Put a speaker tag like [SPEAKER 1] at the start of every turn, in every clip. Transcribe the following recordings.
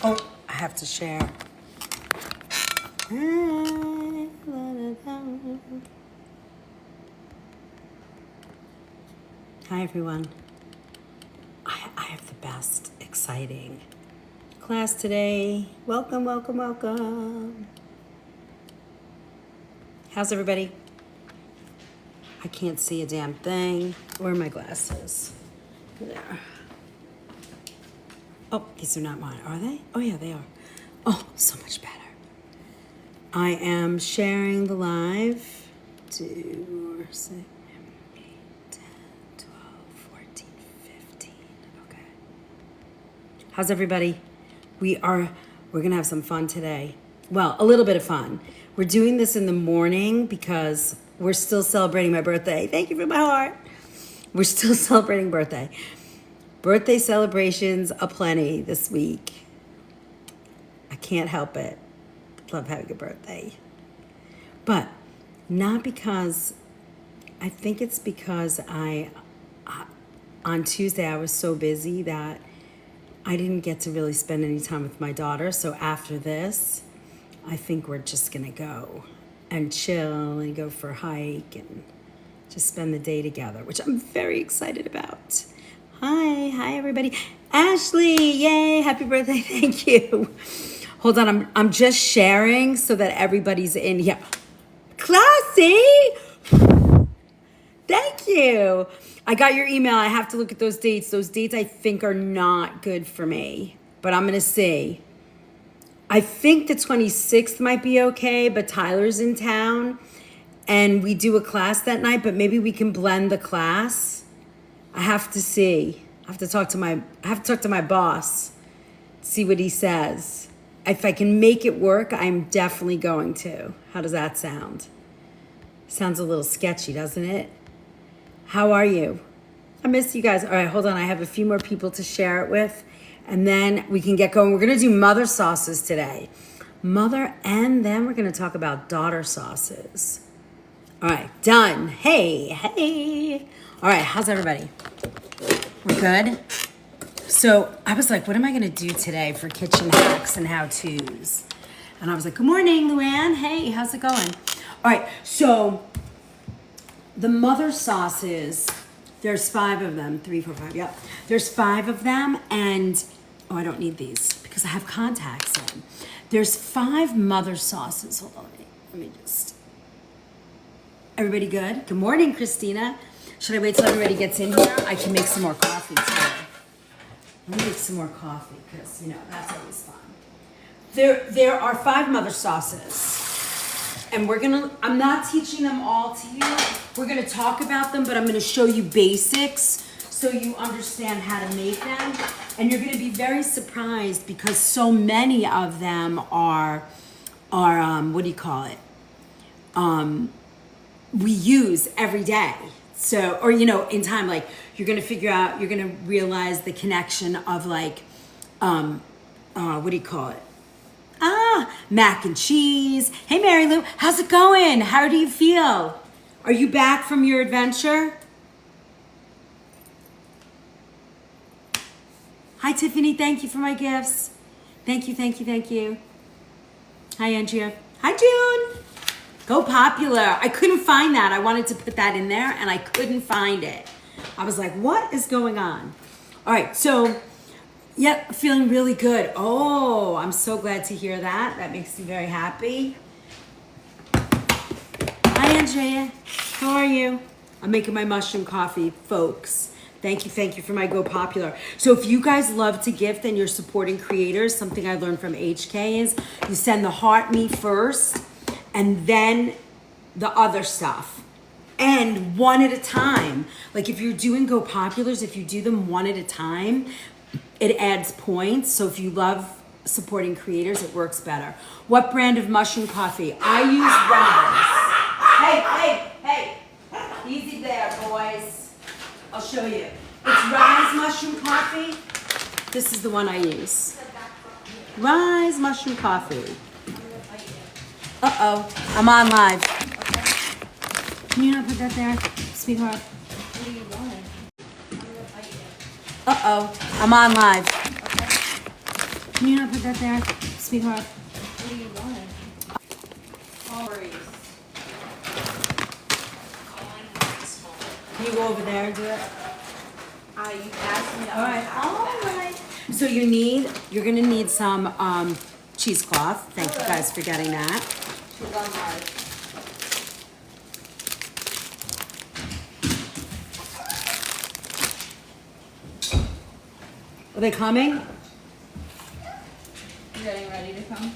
[SPEAKER 1] Oh, I have to share. Hi, everyone. I have the best, exciting class today. Welcome, welcome, welcome. How's everybody? I can't see a damn thing. Where are my glasses? There. Oh, these are not mine, are they? Oh, yeah, they are. Oh, so much better. I am sharing the live. 2, 6, 8, 10, 12, 14, 15. Okay. How's everybody? We're gonna have some fun today. Well, a little bit of fun. We're doing this in the morning because we're still celebrating my birthday. Thank you for my heart. We're still celebrating birthday. Birthday celebrations aplenty this week. I can't help it. Love having a birthday. But not because, I think it's because on Tuesday I was so busy that I didn't get to really spend any time with my daughter. So after this, I think we're just gonna go and chill and go for a hike and just spend the day together, which I'm very excited about. Hi everybody. Ashley, yay, happy birthday, thank you. Hold on, I'm just sharing so that everybody's in here. Classy, thank you. I got your email, I have to look at those dates. Those dates I think are not good for me, but I'm gonna see. I think the 26th might be okay, but Tyler's in town and we do a class that night, but maybe we can blend the class. I have to see. I have to talk to my boss, see what he says. If I can make it work, I'm definitely going to. How does that sound? Sounds a little sketchy, doesn't it? How are you? I miss you guys. All right, hold on. I have a few more people to share it with, and then we can get going. We're going to do mother sauces today. Mother, and then we're going to talk about daughter sauces. All right, done. Hey. All right, how's everybody? We're good? So I was like, what am I going to do today for kitchen hacks and how-tos? And I was like, good morning, Luann. Hey, how's it going? All right, so the mother sauces, there's 5 of them. 3, 4, 5, yep. There's 5 of them, and, oh, I don't need these because I have contacts in. There's 5 mother sauces. Hold on, let me just. Everybody good? Good morning, Christina. Should I wait till everybody gets in here? I can make some more coffee too. Let me make some more coffee because, that's always fun. There are 5 mother sauces. And I'm not teaching them all to you. We're gonna talk about them, but I'm gonna show you basics so you understand how to make them. And you're gonna be very surprised because so many of them are what do you call it? We use every day. So, or, in time, like, you're going to realize the connection of, like, what do you call it? Mac and cheese. Hey, Mary Lou, how's it going? How do you feel? Are you back from your adventure? Hi, Tiffany. Thank you for my gifts. Thank you. Hi, Andrea. Hi, June. Go Popular. I couldn't find that. I wanted to put that in there and I couldn't find it. I was like, what is going on? All right, so, yep, feeling really good. Oh, I'm so glad to hear that. That makes me very happy. Hi, Andrea. How are you? I'm making my mushroom coffee, folks. Thank you for my Go Popular. So if you guys love to gift and you're supporting creators, something I learned from HK is you send the heart me first, and then the other stuff. And one at a time. Like if you're doing Go Populars, if you do them one at a time, it adds points. So if you love supporting creators, it works better. What brand of mushroom coffee? I use Rise. Hey. Easy there, boys. I'll show you. It's Rise mushroom coffee. This is the one I use. Rise mushroom coffee. Uh-oh, I'm on live. Can you not put that there, sweetheart? Uh-oh, I'm on live. Can you not put that there, sweetheart?
[SPEAKER 2] What do you want?
[SPEAKER 1] Can you go over there and do it?
[SPEAKER 2] You asked me to.
[SPEAKER 1] All right. So you're gonna need some cheesecloth. Thank you guys for getting that.
[SPEAKER 2] She's on Mars.
[SPEAKER 1] Are they coming?
[SPEAKER 2] You getting ready to come?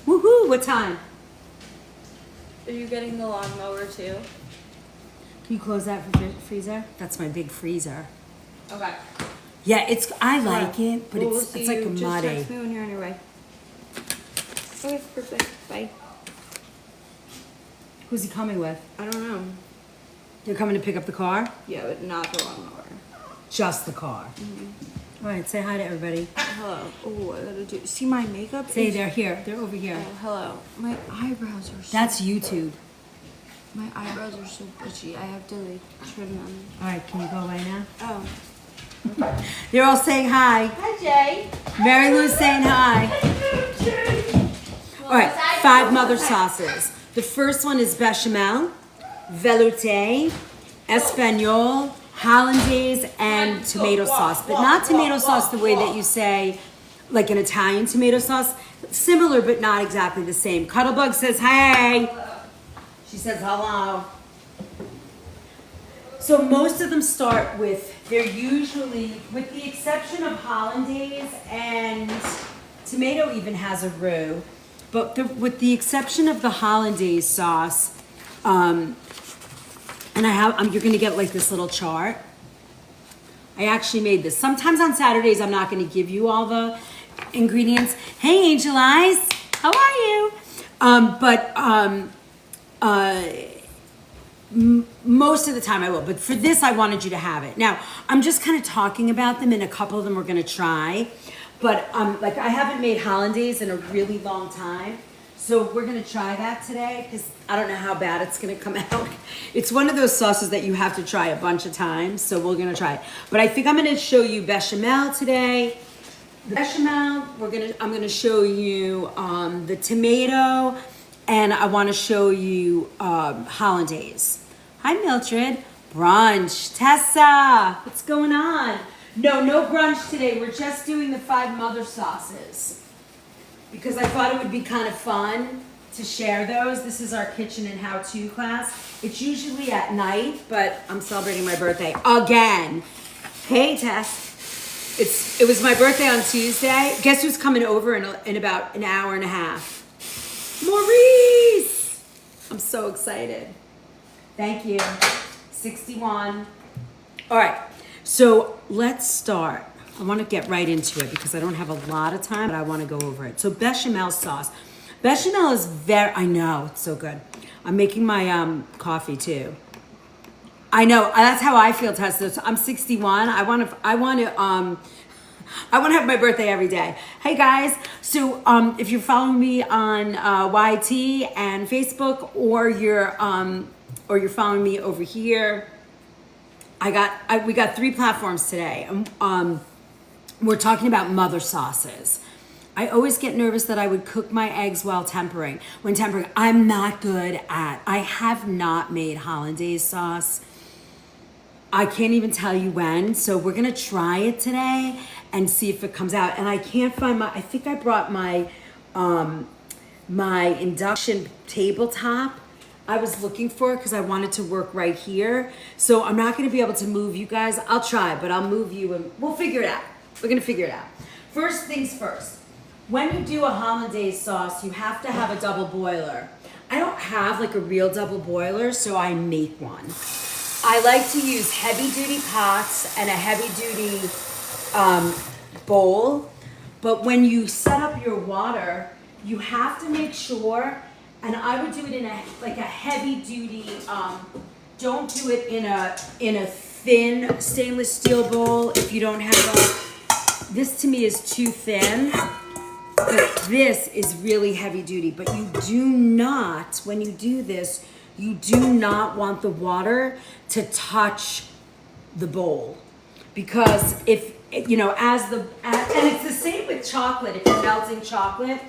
[SPEAKER 1] Woohoo! What time?
[SPEAKER 2] Are you getting the lawnmower too?
[SPEAKER 1] Can you close that freezer? That's my big freezer.
[SPEAKER 2] Okay.
[SPEAKER 1] Yeah, I like it, but
[SPEAKER 2] We'll
[SPEAKER 1] it's
[SPEAKER 2] see
[SPEAKER 1] like
[SPEAKER 2] you.
[SPEAKER 1] a
[SPEAKER 2] Just
[SPEAKER 1] muddy.
[SPEAKER 2] text me when you're on your way. Okay, perfect. Bye.
[SPEAKER 1] Who's he coming with?
[SPEAKER 2] I don't know.
[SPEAKER 1] They're coming to pick up the car?
[SPEAKER 2] Yeah, but not the lawnmower.
[SPEAKER 1] Just the car. All right, say hi to everybody.
[SPEAKER 2] Hello. Oh, I gotta do. See my makeup?
[SPEAKER 1] Say they're here. They're over here.
[SPEAKER 2] Oh, hello. My eyebrows are so.
[SPEAKER 1] That's YouTube.
[SPEAKER 2] My eyebrows are so bushy. I have to like trim them.
[SPEAKER 1] All right, can you go away now?
[SPEAKER 2] Oh.
[SPEAKER 1] They're all saying hi.
[SPEAKER 2] Hi, Jay.
[SPEAKER 1] Mary Lou's saying hi. All right, 5 mother sauces. The first one is bechamel, velouté, espagnole, hollandaise, and tomato sauce. But not tomato sauce the way that you say, like an Italian tomato sauce. Similar, but not exactly the same. Cuttlebug says, hey. She says, hello. So most of them start with, they're usually, with the exception of hollandaise and tomato even has a roux, but with the exception of the hollandaise sauce, and you're gonna get like this little chart. I actually made this. Sometimes on Saturdays, I'm not gonna give you all the ingredients. Hey, Angel Eyes, how are you? Most of the time I will, but for this I wanted you to have it. Now, I'm just kind of talking about them and a couple of them we're gonna try, but like I haven't made hollandaise in a really long time, so we're gonna try that today because I don't know how bad it's gonna come out. It's one of those sauces that you have to try a bunch of times, so we're gonna try it. But I think I'm gonna show you bechamel today. The bechamel, I'm gonna show you the tomato, and I want to show you hollandaise. Hi, Mildred. Brunch. Tessa, what's going on? No brunch today. We're just doing the 5 mother sauces because I thought it would be kind of fun to share those. This is our kitchen and how-to class. It's usually at night, but I'm celebrating my birthday again. Hey, Tess. It was my birthday on Tuesday. Guess who's coming over in about an hour and a half? Maurice! I'm so excited. Thank you. 61. All right, so let's start. I want to get right into it because I don't have a lot of time, but I want to go over it. So bechamel sauce. Bechamel is I know, it's so good. I'm making my coffee too. I know, that's how I feel, Tessa. So I'm 61. I want to have my birthday every day. Hey guys, so if you're following me on YT and Facebook, or you're following me over here, we got 3 platforms today. We're talking about mother sauces. I always get nervous that I would cook my eggs while tempering. When tempering, I'm not good at. I have not made hollandaise sauce. I can't even tell you when, so we're gonna try it today and see if it comes out. And I can't find I think I brought my my induction tabletop. I was looking for it because I wanted to work right here. So I'm not gonna be able to move you guys. I'll try, but I'll move you and we'll figure it out. We're gonna figure it out. First things first, when you do a hollandaise sauce, you have to have a double boiler. I don't have like a real double boiler, so I make one. I like to use heavy duty pots and a heavy duty bowl, but when you set up your water, you have to make sure, and I would do it in a heavy duty, don't do it in a thin stainless steel bowl if you don't have this to me is too thin, but this is really heavy duty. But you do not, when you do this, you do not want the water to touch the bowl, because if and it's the same with chocolate. If you're melting chocolate,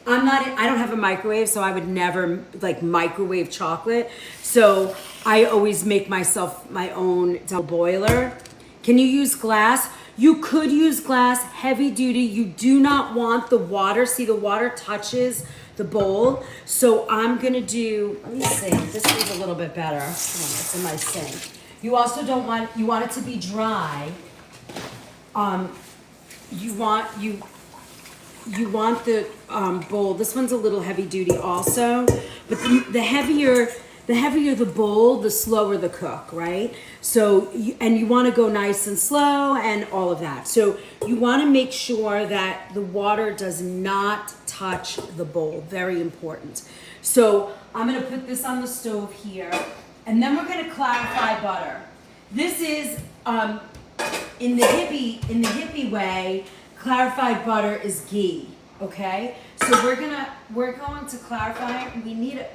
[SPEAKER 1] I don't have a microwave, so I would never like microwave chocolate. So I always make myself my own double boiler. Can you use glass? You could use glass, heavy duty. You do not want the water. See, the water touches the bowl. So I'm gonna do, let me see, this is a little bit better. Hold on, it's in my sink. You also you want it to be dry. You want the bowl. This one's a little heavy duty also, but the heavier the bowl, the slower the cook, right? So, and you want to go nice and slow and all of that. So you want to make sure that the water does not touch the bowl. Very important. So I'm going to put this on the stove here, and then we're going to clarify butter. This is in the hippie way. Clarified butter is ghee. Okay, so we're going to clarify it. We need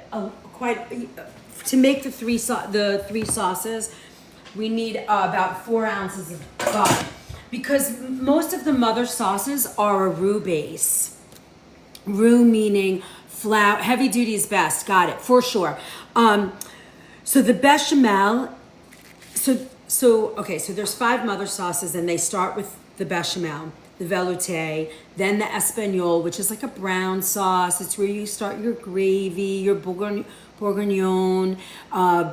[SPEAKER 1] to make the three sauces. We need about 4 ounces of butter, because most of the mother sauces are a roux base. Roux meaning flour. Heavy duty is best. Got it for sure. So the bechamel. Okay. So there's 5 mother sauces, and they start with the bechamel, the velouté, then the espagnole, which is like a brown sauce. It's where you start your gravy, your bourguignon,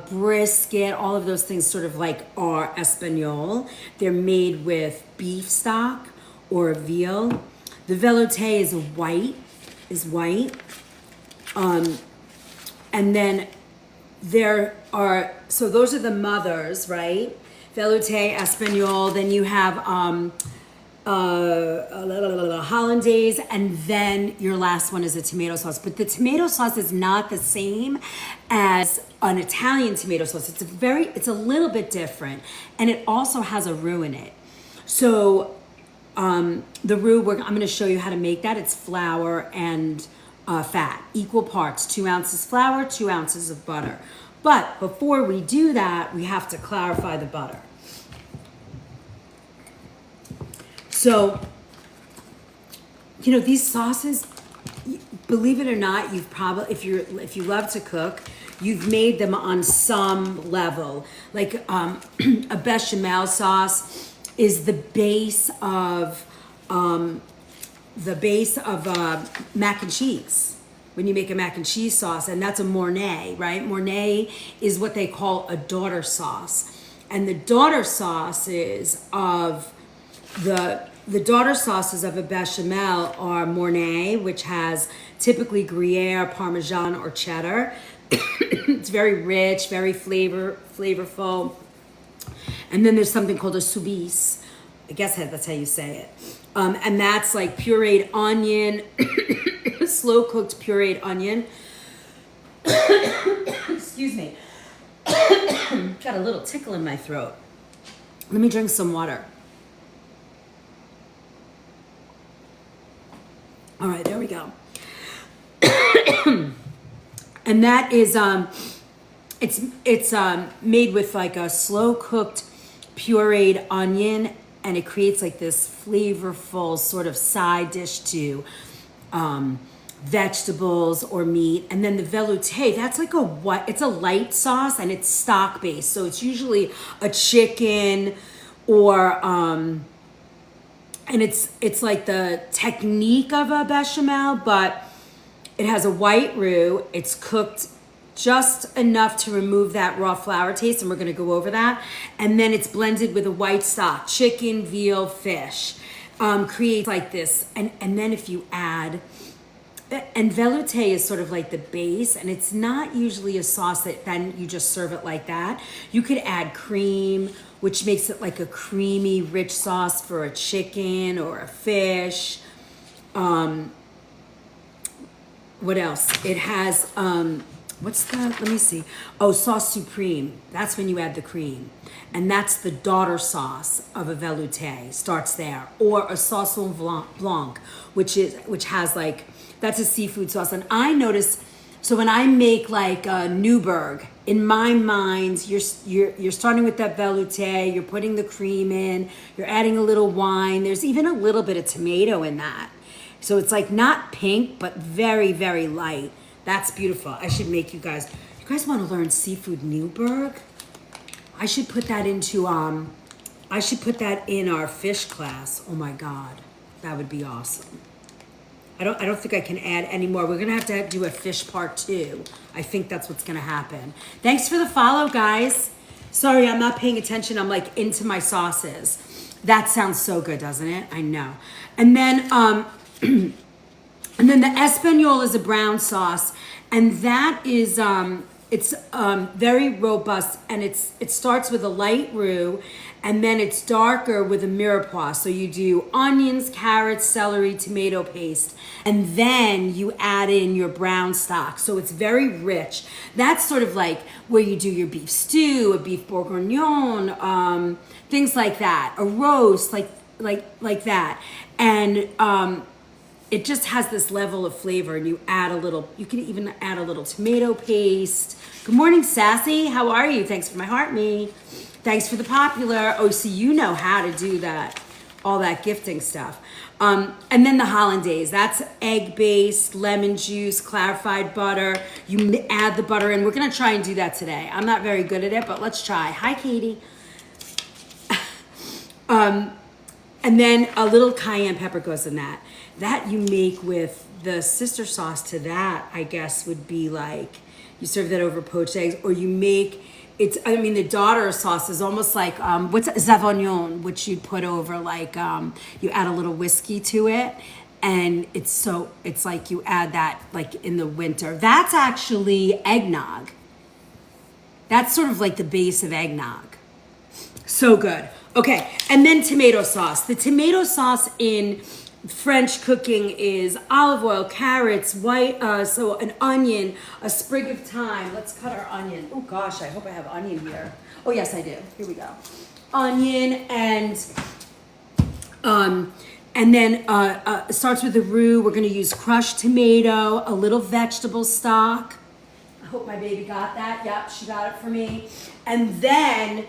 [SPEAKER 1] brisket, all of those things sort of like are espagnole. They're made with beef stock or veal. The velouté is white. And then so those are the mothers, right? Velouté, espagnole, then you have hollandaise, and then your last one is a tomato sauce. But the tomato sauce is not the same as an Italian tomato sauce. It's a little bit different, and it also has a roux in it. So the roux, I'm going to show you how to make that. It's flour and fat, equal parts, 2 ounces flour, 2 ounces of butter. But before we do that, we have to clarify the butter. So, these sauces, believe it or not, you've probably, if you love to cook, you've made them on some level. Like a bechamel sauce is the base of mac and cheese. When you make a mac and cheese sauce, and that's a Mornay, right? Mornay is what they call a daughter sauce. And the daughter sauces of a bechamel are Mornay, which has typically Gruyere, Parmesan, or cheddar. It's very rich, very flavorful. And then there's something called a soubise. I guess that's how you say it. And that's like pureed onion, slow cooked pureed onion. Excuse me. Got a little tickle in my throat. Let me drink some water. All right, there we go. And that is it's made with like a slow cooked pureed onion, and it creates like this flavorful sort of side dish to vegetables or meat. And then the velouté, that's like it's a light sauce, and it's stock based. So it's usually a chicken or and it's like the technique of a bechamel, but it has a white roux. It's cooked just enough to remove that raw flour taste, and we're going to go over that. And then it's blended with a white stock, chicken, veal, fish. Creates like this. And then if you add, and velouté is sort of like the base, and it's not usually a sauce that then you just serve it like that. You could add cream, which makes it like a creamy, rich sauce for a chicken or a fish. What else? It has, let me see. Oh, sauce supreme. That's when you add the cream. And that's the daughter sauce of a velouté, starts there. Or a sauce blanc, which has like, that's a seafood sauce. And I notice So when I make like a Newburgh, in my mind, you're starting with that velouté, you're putting the cream in, you're adding a little wine. There's even a little bit of tomato in that. So it's like not pink, but very, very light. That's beautiful. I should make you guys want to learn seafood Newburgh? I should put that into, I should put that in our fish class. Oh my God, that would be awesome. I don't think I can add any more. We're gonna have to do a fish part 2. I think that's what's gonna happen. Thanks for the follow, guys. Sorry, I'm not paying attention. I'm like into my sauces. That sounds so good, doesn't it? I know. And then, and then the Espanol is a brown sauce, and that is it's very robust, and it starts with a light roux, and then it's darker with a mirepoix. So you do onions, carrots, celery, tomato paste, and then you add in your brown stock. So it's very rich. That's sort of like where you do your beef stew, a beef bourguignon, things like that, a roast, like that, and it just has this level of flavor, and you can even add a little tomato paste. Good morning, Sassy. How are you? Thanks for my heart, me. Thanks for the popular. Oh, so you know how to do that, all that gifting stuff. And then the hollandaise, that's egg-based, lemon juice, clarified butter. You add the butter in. We're gonna try and do that today. I'm not very good at it, but let's try. Hi, Katie. And then a little cayenne pepper goes in that. That you make with the sister sauce to that, I guess, would be like, you serve that over poached eggs, or you make, the daughter sauce is almost like, what's Zavognon, which you'd put over like, you add a little whiskey to it, and it's like you add that like in the winter. That's actually eggnog. That's sort of like the base of eggnog. So good. Okay, and then tomato sauce. The tomato sauce in French cooking is olive oil, carrots, so an onion, a sprig of thyme. Let's cut our onion. Oh gosh, I hope I have onion here. Oh yes, I do. Here we go. Onion and then it starts with the roux. We're gonna use crushed tomato, a little vegetable stock. I hope my baby got that. Yep, she got it for me. And then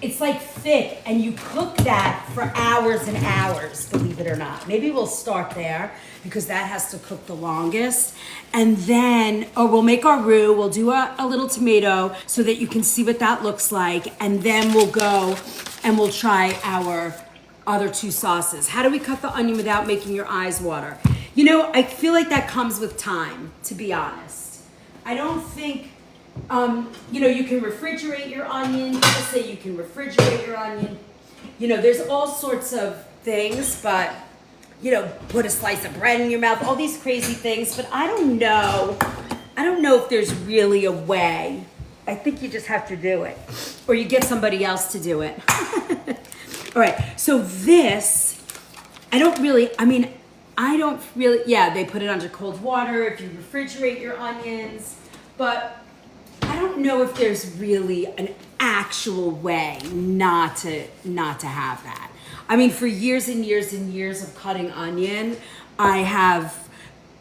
[SPEAKER 1] it's like thick, and you cook that for hours and hours, believe it or not. Maybe we'll start there because that has to cook the longest. And then, we'll make our roux. We'll do a little tomato so that you can see what that looks like. And then we'll go and we'll try our other 2 sauces. How do we cut the onion without making your eyes water? You know, I feel like that comes with time, to be honest. I don't think... you can refrigerate your onion. People say you can refrigerate your onion. There's all sorts of things, but, put a slice of bread in your mouth, all these crazy things. But I don't know if there's really a way. I think you just have to do it, or you get somebody else to do it. All right, so this, they put it under cold water if you refrigerate your onions, but I don't know if there's really an actual way not to have that. For years and years and years of cutting onion, I have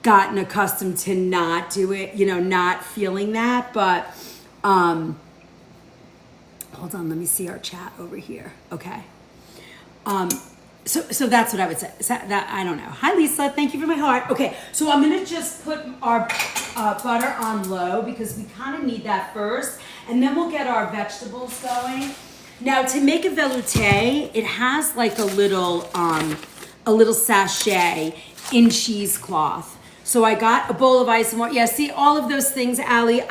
[SPEAKER 1] gotten accustomed to not do it, not feeling that. But hold on, let me see our chat over here. Okay. So that's what I would say. That I don't know. Hi Lisa, thank you for my heart. Okay, so I'm gonna just put our butter on low because we kind of need that first, and then we'll get our vegetables going. Now to make a velouté, it has like a little sachet in cheesecloth. So I got a bowl of ice and water. Yeah, see all of those things, Allie.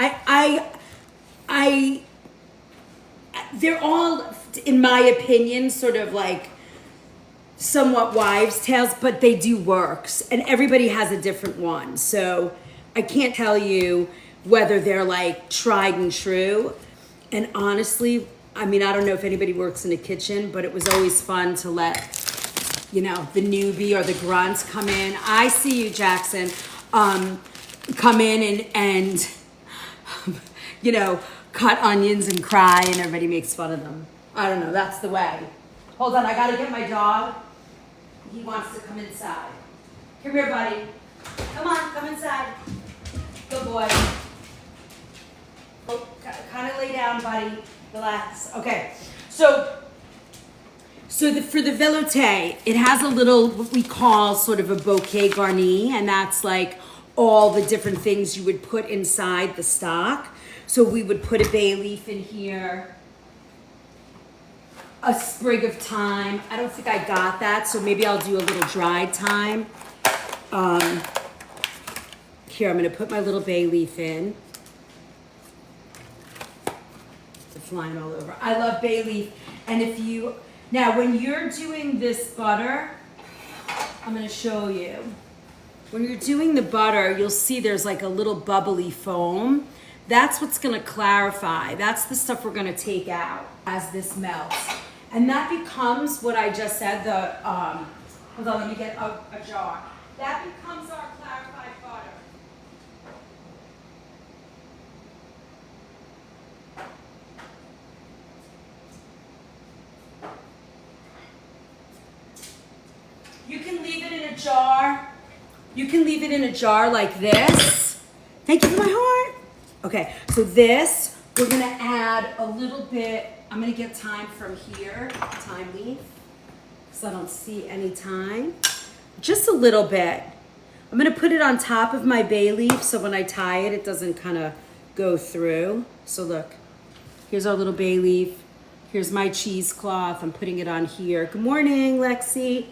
[SPEAKER 1] They're all, in my opinion, sort of like somewhat wives' tales, but they do work, and everybody has a different one. So I can't tell you whether they're like tried and true. And honestly, I don't know if anybody works in a kitchen, but it was always fun to let, the newbie or the grunt come in. I see you, Jackson. Come in and cut onions and cry, and everybody makes fun of them. I don't know. That's the way. Hold on, I gotta get my dog. He wants to come inside. Come here, buddy. Come on, come inside. Good boy. Oh, kind of lay down, buddy. Relax. Okay. So for the velouté, it has a little, what we call sort of a bouquet garni, and that's like all the different things you would put inside the stock. So we would put a bay leaf in here, a sprig of thyme. I don't think I got that, so maybe I'll do a little dried thyme. Here, I'm gonna put my little bay leaf in. They're flying all over. I love bay leaf. And now when you're doing this butter, I'm gonna show you. When you're doing the butter, you'll see there's like a little bubbly foam. That's what's gonna clarify. That's the stuff we're gonna take out as this melts. And that becomes what I just said, hold on, let me get a jar. That becomes our clarified butter. You can leave it in a jar. You can leave it in a jar like this. Thank you for my heart. Okay, so this, we're gonna add a little bit. I'm gonna get thyme from here, thyme leaf, because I don't see any thyme. Just a little bit. I'm gonna put it on top of my bay leaf so when I tie it, it doesn't kind of go through. So look, here's our little bay leaf. Here's my cheesecloth. I'm putting it on here. Good morning, Lexi.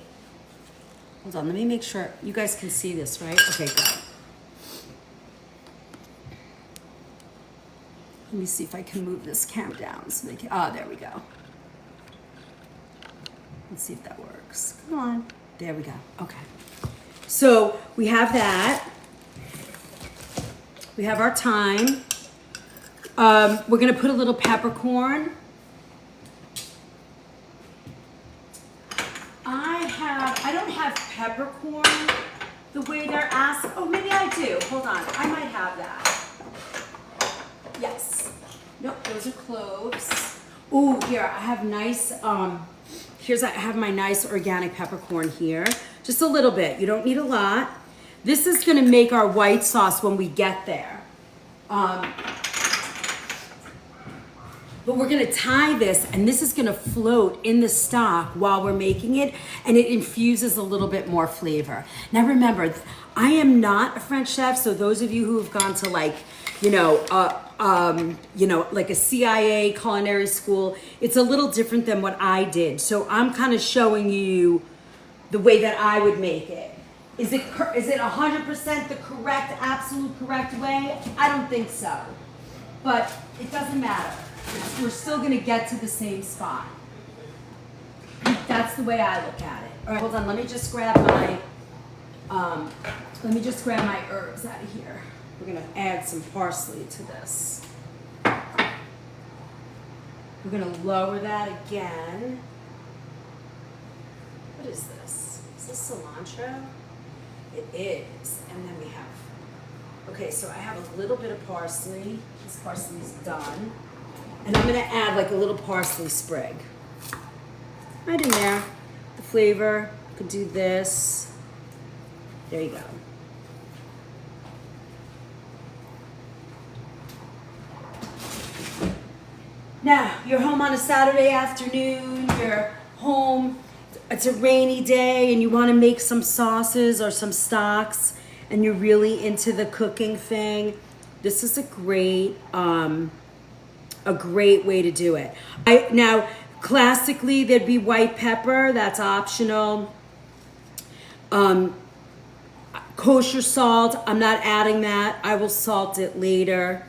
[SPEAKER 1] Hold on, let me make sure you guys can see this, right? Okay, good. Let me see if I can move this camera down so they can, there we go. Let's see if that works. Come on. There we go. Okay. So we have that. We have our thyme. We're gonna put a little peppercorn. I don't have peppercorn the way they're asked. Oh, maybe I do. Hold on. I might have that. Yes. Nope, those are cloves. Ooh, here, I have nice, I have my nice organic peppercorn here. Just a little bit. You don't need a lot. This is gonna make our white sauce when we get there. But we're gonna tie this, and this is gonna float in the stock while we're making it, and it infuses a little bit more flavor. Now remember, I am not a French chef, so those of you who have gone to like, like a CIA culinary school, it's a little different than what I did. So I'm kind of showing you the way that I would make it. Is it 100% the correct, absolute correct way? I don't think so, but it doesn't matter. We're still gonna get to the same spot. That's the way I look at it. All right, hold on. Let me just grab my herbs out of here. We're gonna add some parsley to this. We're gonna lower that again. What is this? Is this cilantro? It is. And then we have, okay, so I have a little bit of parsley. This parsley's done. And I'm gonna add like a little parsley sprig. Right in there. The flavor, could do this. There you go. Now, you're home on a Saturday afternoon, you're home, it's a rainy day, and you wanna make some sauces or some stocks, and you're really into the cooking thing. This is a great way to do it. Now, classically, there'd be white pepper, that's optional. Kosher salt, I'm not adding that. I will salt it later.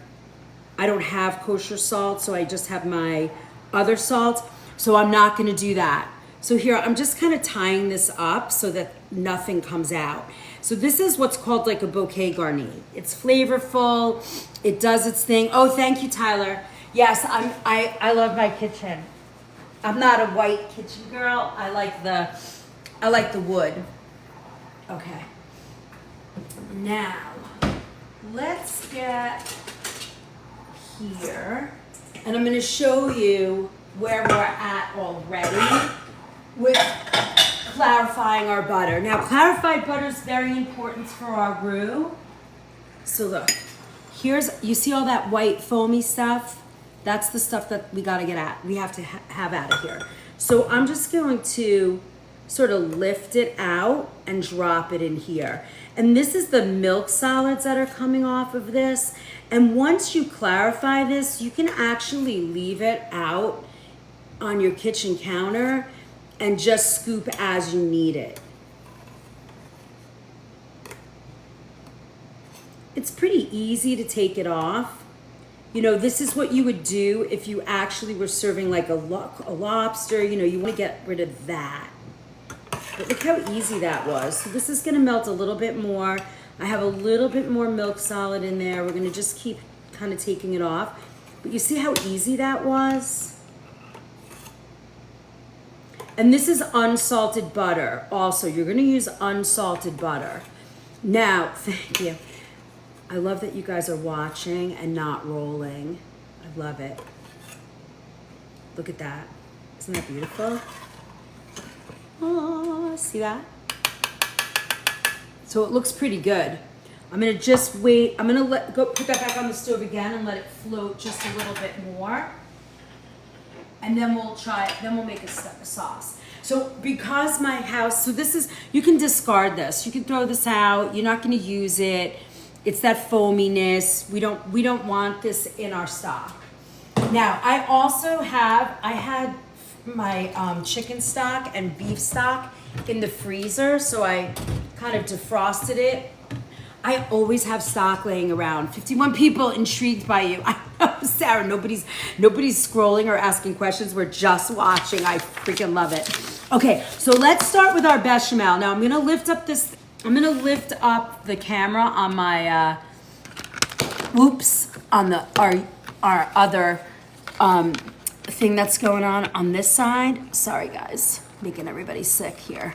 [SPEAKER 1] I don't have kosher salt, so I just have my other salt, so I'm not gonna do that. So here, I'm just kind of tying this up so that nothing comes out. So this is what's called like a bouquet garni. It's flavorful, it does its thing. Oh, thank you, Tyler. Yes, I love my kitchen. I'm not a white kitchen girl. I like the wood. Okay. Now, let's get here, and I'm going to show you where we're at already with clarifying our butter. Now, clarified butter is very important for our roux. So look, you see all that white foamy stuff? That's the stuff that we gotta get at. We have to have out of here. So I'm just going to sort of lift it out and drop it in here. And this is the milk solids that are coming off of this. And once you clarify this, you can actually leave it out on your kitchen counter and just scoop as you need it. It's pretty easy to take it off. You know, this is what you would do if you actually were serving like a lobster. You know, you want to get rid of that. But look how easy that was. So this is going to melt a little bit more. I have a little bit more milk solid in there. We're going to just keep kind of taking it off. But you see how easy that was? And this is unsalted butter also. You're going to use unsalted butter. Now, thank you. I love that you guys are watching and not rolling. I love it. Look at that. Isn't that beautiful? Oh, see that? So it looks pretty good. I'm gonna just wait. I'm gonna put that back on the stove again and let it float just a little bit more. And then we'll make a sauce. So because my house, so this is, you can discard this. You can throw this out. You're not gonna use it. It's that foaminess. We don't want this in our stock. Now, I had my chicken stock and beef stock in the freezer, so I kind of defrosted it. I always have stock laying around. 51 people intrigued by you. I know, Sarah, nobody's scrolling or asking questions. We're just watching. I freaking love it. Okay, so let's start with our bechamel. Now I'm gonna lift up the camera on my our other thing that's going on this side. Sorry guys, making everybody sick here.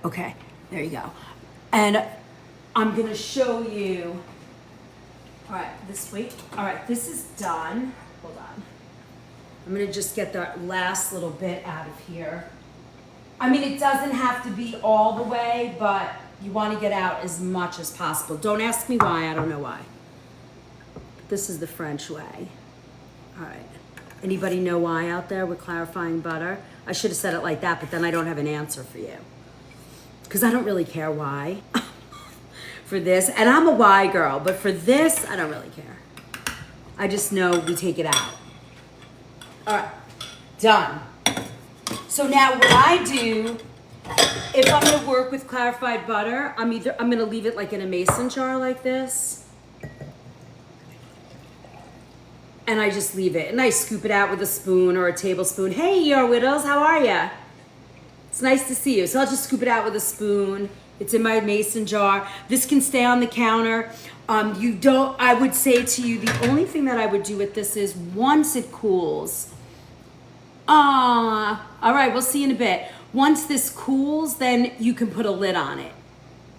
[SPEAKER 1] Okay, there you go. And I'm gonna show you. All right, this is done. Hold on. I'm gonna just get the last little bit out of here. I mean, it doesn't have to be all the way, but you want to get out as much as possible. Don't ask me why, I don't know why. This is the French way. All right. Anybody know why out there with clarifying butter? I should have said it like that, but then I don't have an answer for you. Because I don't really care why for this. And I'm a why girl, but for this, I don't really care. I just know we take it out. All right, done. So now what I do, if I'm gonna work with clarified butter, I'm gonna leave it like in a mason jar like this. And I just leave it. And I scoop it out with a spoon or a tablespoon. Hey, your widows, how are ya? It's nice to see you. So I'll just scoop it out with a spoon. It's in my mason jar. This can stay on the counter. I would say to you, the only thing that I would do with this is once it cools. All right, we'll see in a bit. Once this cools, then you can put a lid on it,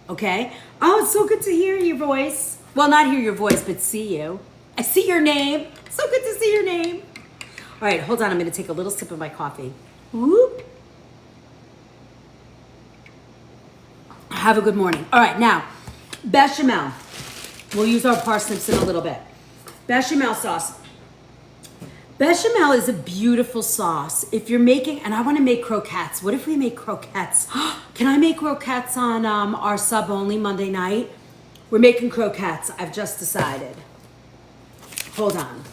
[SPEAKER 1] okay? Oh, it's so good to hear your voice. Well, not hear your voice, but see you. I see your name. So good to see your name. All right, hold on. I'm gonna take a little sip of my coffee. Whoop. Have a good morning. All right, now, bechamel. We'll use our parsnips in a little bit. Bechamel sauce. Bechamel is a beautiful sauce. If you're making, and I want to make croquettes. What if we make croquettes? Can I make croquettes on our sub only Monday night? We're making croquettes. I've just decided. Hold on.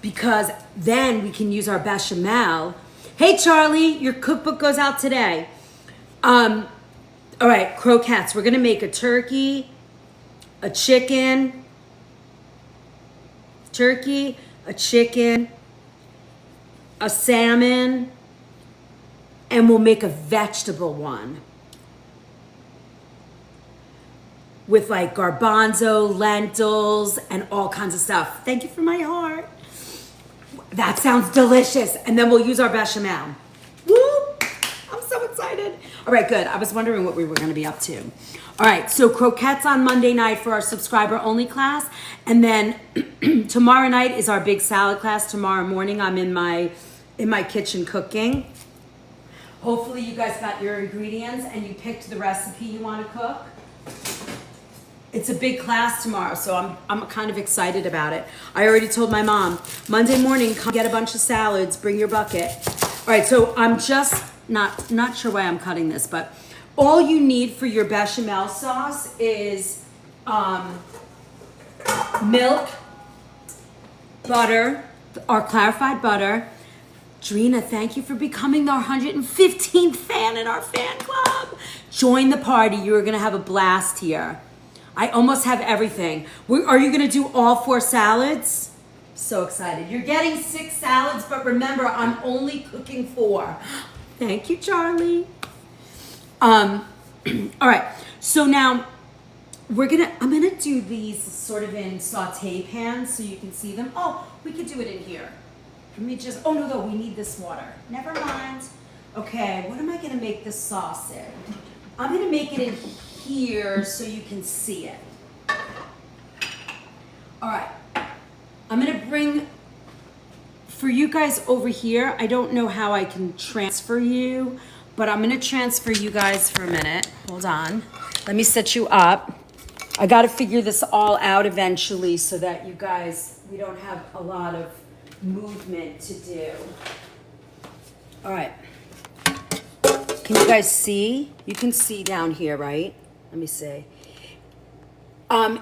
[SPEAKER 1] Because then we can use our bechamel. Hey, Charlie, your cookbook goes out today. All right, croquettes. We're going to make a turkey, a chicken, a chicken, a salmon, and we'll make a vegetable one with like garbanzo, lentils, and all kinds of stuff. Thank you for my heart. That sounds delicious. And then we'll use our bechamel. Whoop! I'm so excited. All right, good. I was wondering what we were going to be up to. All right, so croquettes on Monday night for our subscriber only class. And then tomorrow night is our big salad class. Tomorrow morning I'm in my kitchen cooking. Hopefully you guys got your ingredients and you picked the recipe you want to cook. it's a big class tomorrow, so I'm kind of excited about it. I already told my mom, Monday morning, come get a bunch of salads, bring your bucket. All right, so I'm just not sure why I'm cutting this, but all you need for your bechamel sauce is milk, butter, or clarified butter. Drina, thank you for becoming the 115th fan in our fan club. Join the party. You are going to have a blast here. I almost have everything. Are you going to do all 4 salads? So excited. You're getting 6 salads, but remember, I'm only cooking 4. Thank you, Charlie. All right. So now I'm gonna do these sort of in saute pans so you can see them. Oh, we could do it in here. Let me just, oh no, we need this water. Never mind. Okay, what am I gonna make this sauce in? I'm gonna make it in here so you can see it. All right, I'm gonna bring, for you guys over here, I don't know how I can transfer you, but I'm gonna transfer you guys for a minute. Hold on, let me set you up. I gotta figure this all out eventually so that you guys, we don't have a lot of movement to do. All right. Can you guys see? You can see down here, right? Let me see.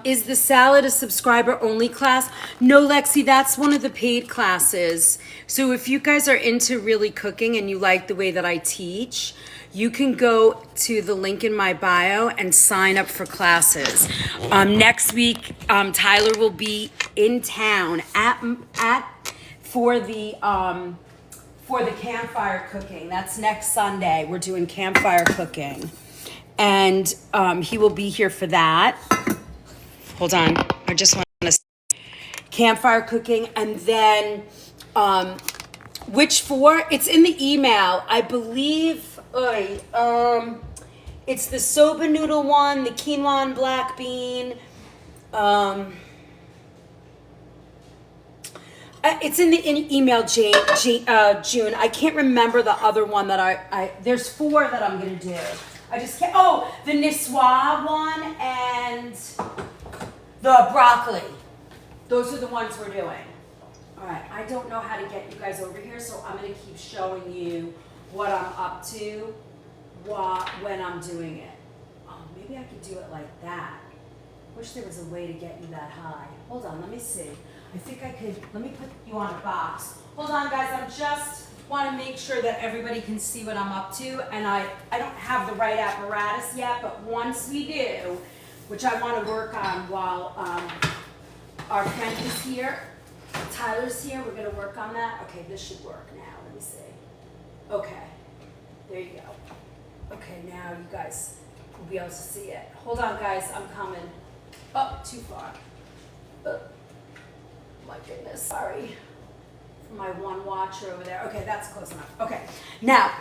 [SPEAKER 1] Is the salad a subscriber only class? No, Lexi, that's one of the paid classes. So if you guys are into really cooking and you like the way that I teach, you can go to the link in my bio and sign up for classes. Next week, Tyler will be in town for the campfire cooking. That's next Sunday. We're doing campfire cooking. And he will be here for that. Hold on. I just want to campfire cooking. And then which for? It's in the email. I believe it's the soba noodle one, the quinoa and black bean. It's in the email, June. I can't remember the other one that there's 4 that I'm going to do. I just can't. Oh, the Niçoise one and the broccoli. Those are the ones we're doing. All right. I don't know how to get you guys over here, so I'm going to keep showing you what I'm up to when I'm doing it. Oh, maybe I could do it like that. Wish there was a way to get you that high. Hold on. Let me see. I think I could, let me put you on a box. Hold on, guys, I just want to make sure that everybody can see what I'm up to, and I don't have the right apparatus yet, but once we do, which I want to work on while our friend is here, Tyler's here, we're going to work on that. Okay, this should work now, let me see. Okay, there you go. Okay, now you guys will be able to see it. Hold on, guys, I'm coming. Oh, too far. My goodness, sorry for my one watcher over there. Okay, that's close enough. Okay, now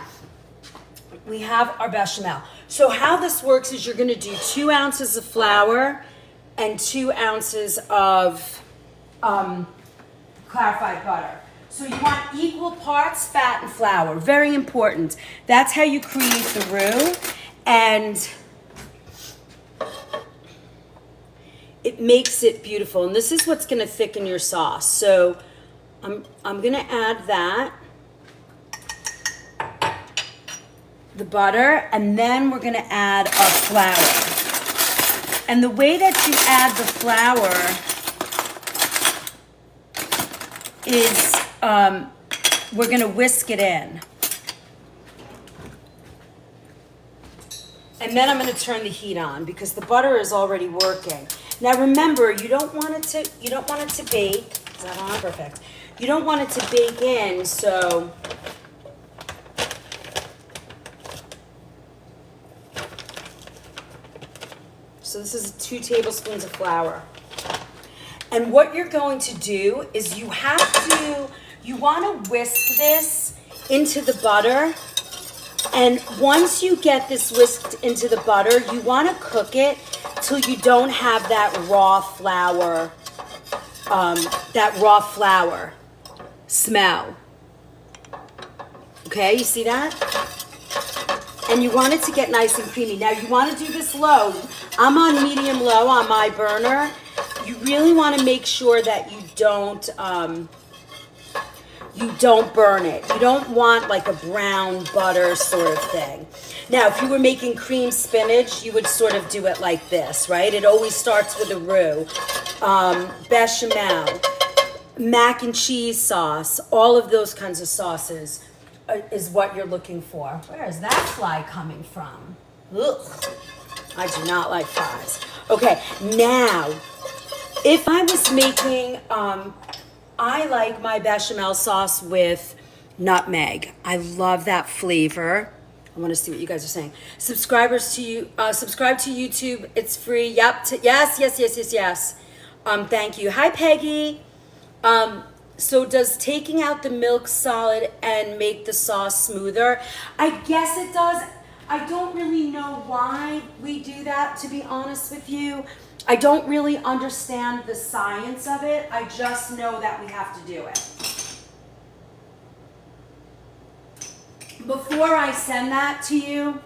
[SPEAKER 1] we have our bechamel. So how this works is you're going to do 2 ounces of flour and 2 ounces of clarified butter. So you want equal parts fat and flour. Very important. That's how you create the roux, and it makes it beautiful. And this is what's going to thicken your sauce. So I'm going to add that, the butter, and then we're going to add our flour. And the way that you add the flour is we're going to whisk it in. And then I'm going to turn the heat on because the butter is already working. Now remember, you don't want it to bake. Is that on? Perfect. You don't want it to bake in, so this is 2 tablespoons of flour. And what you're going to do is you want to whisk this into the butter. And once you get this whisked into the butter, you want to cook it till you don't have that raw flour smell. Okay, you see that? And you want it to get nice and creamy. Now you want to do this low. I'm on medium low on my burner. You really want to make sure that you don't burn it. You don't want like a brown butter sort of thing. Now, if you were making cream spinach, you would sort of do it like this, right? It always starts with a roux. Bechamel, mac and cheese sauce, all of those kinds of sauces is what you're looking for. Where is that fly coming from? Ugh, I do not like flies. Okay, now, if I was making, I like my bechamel sauce with nutmeg. I love that flavor. I want to see what you guys are saying. Subscribe to YouTube. It's free. Yep. Yes. Thank you. Hi, Peggy. So does taking out the milk solid and make the sauce smoother? I guess it does. I don't really know why we do that, to be honest with you. I don't really understand the science of it. I just know that we have to do it. Before I send that to you,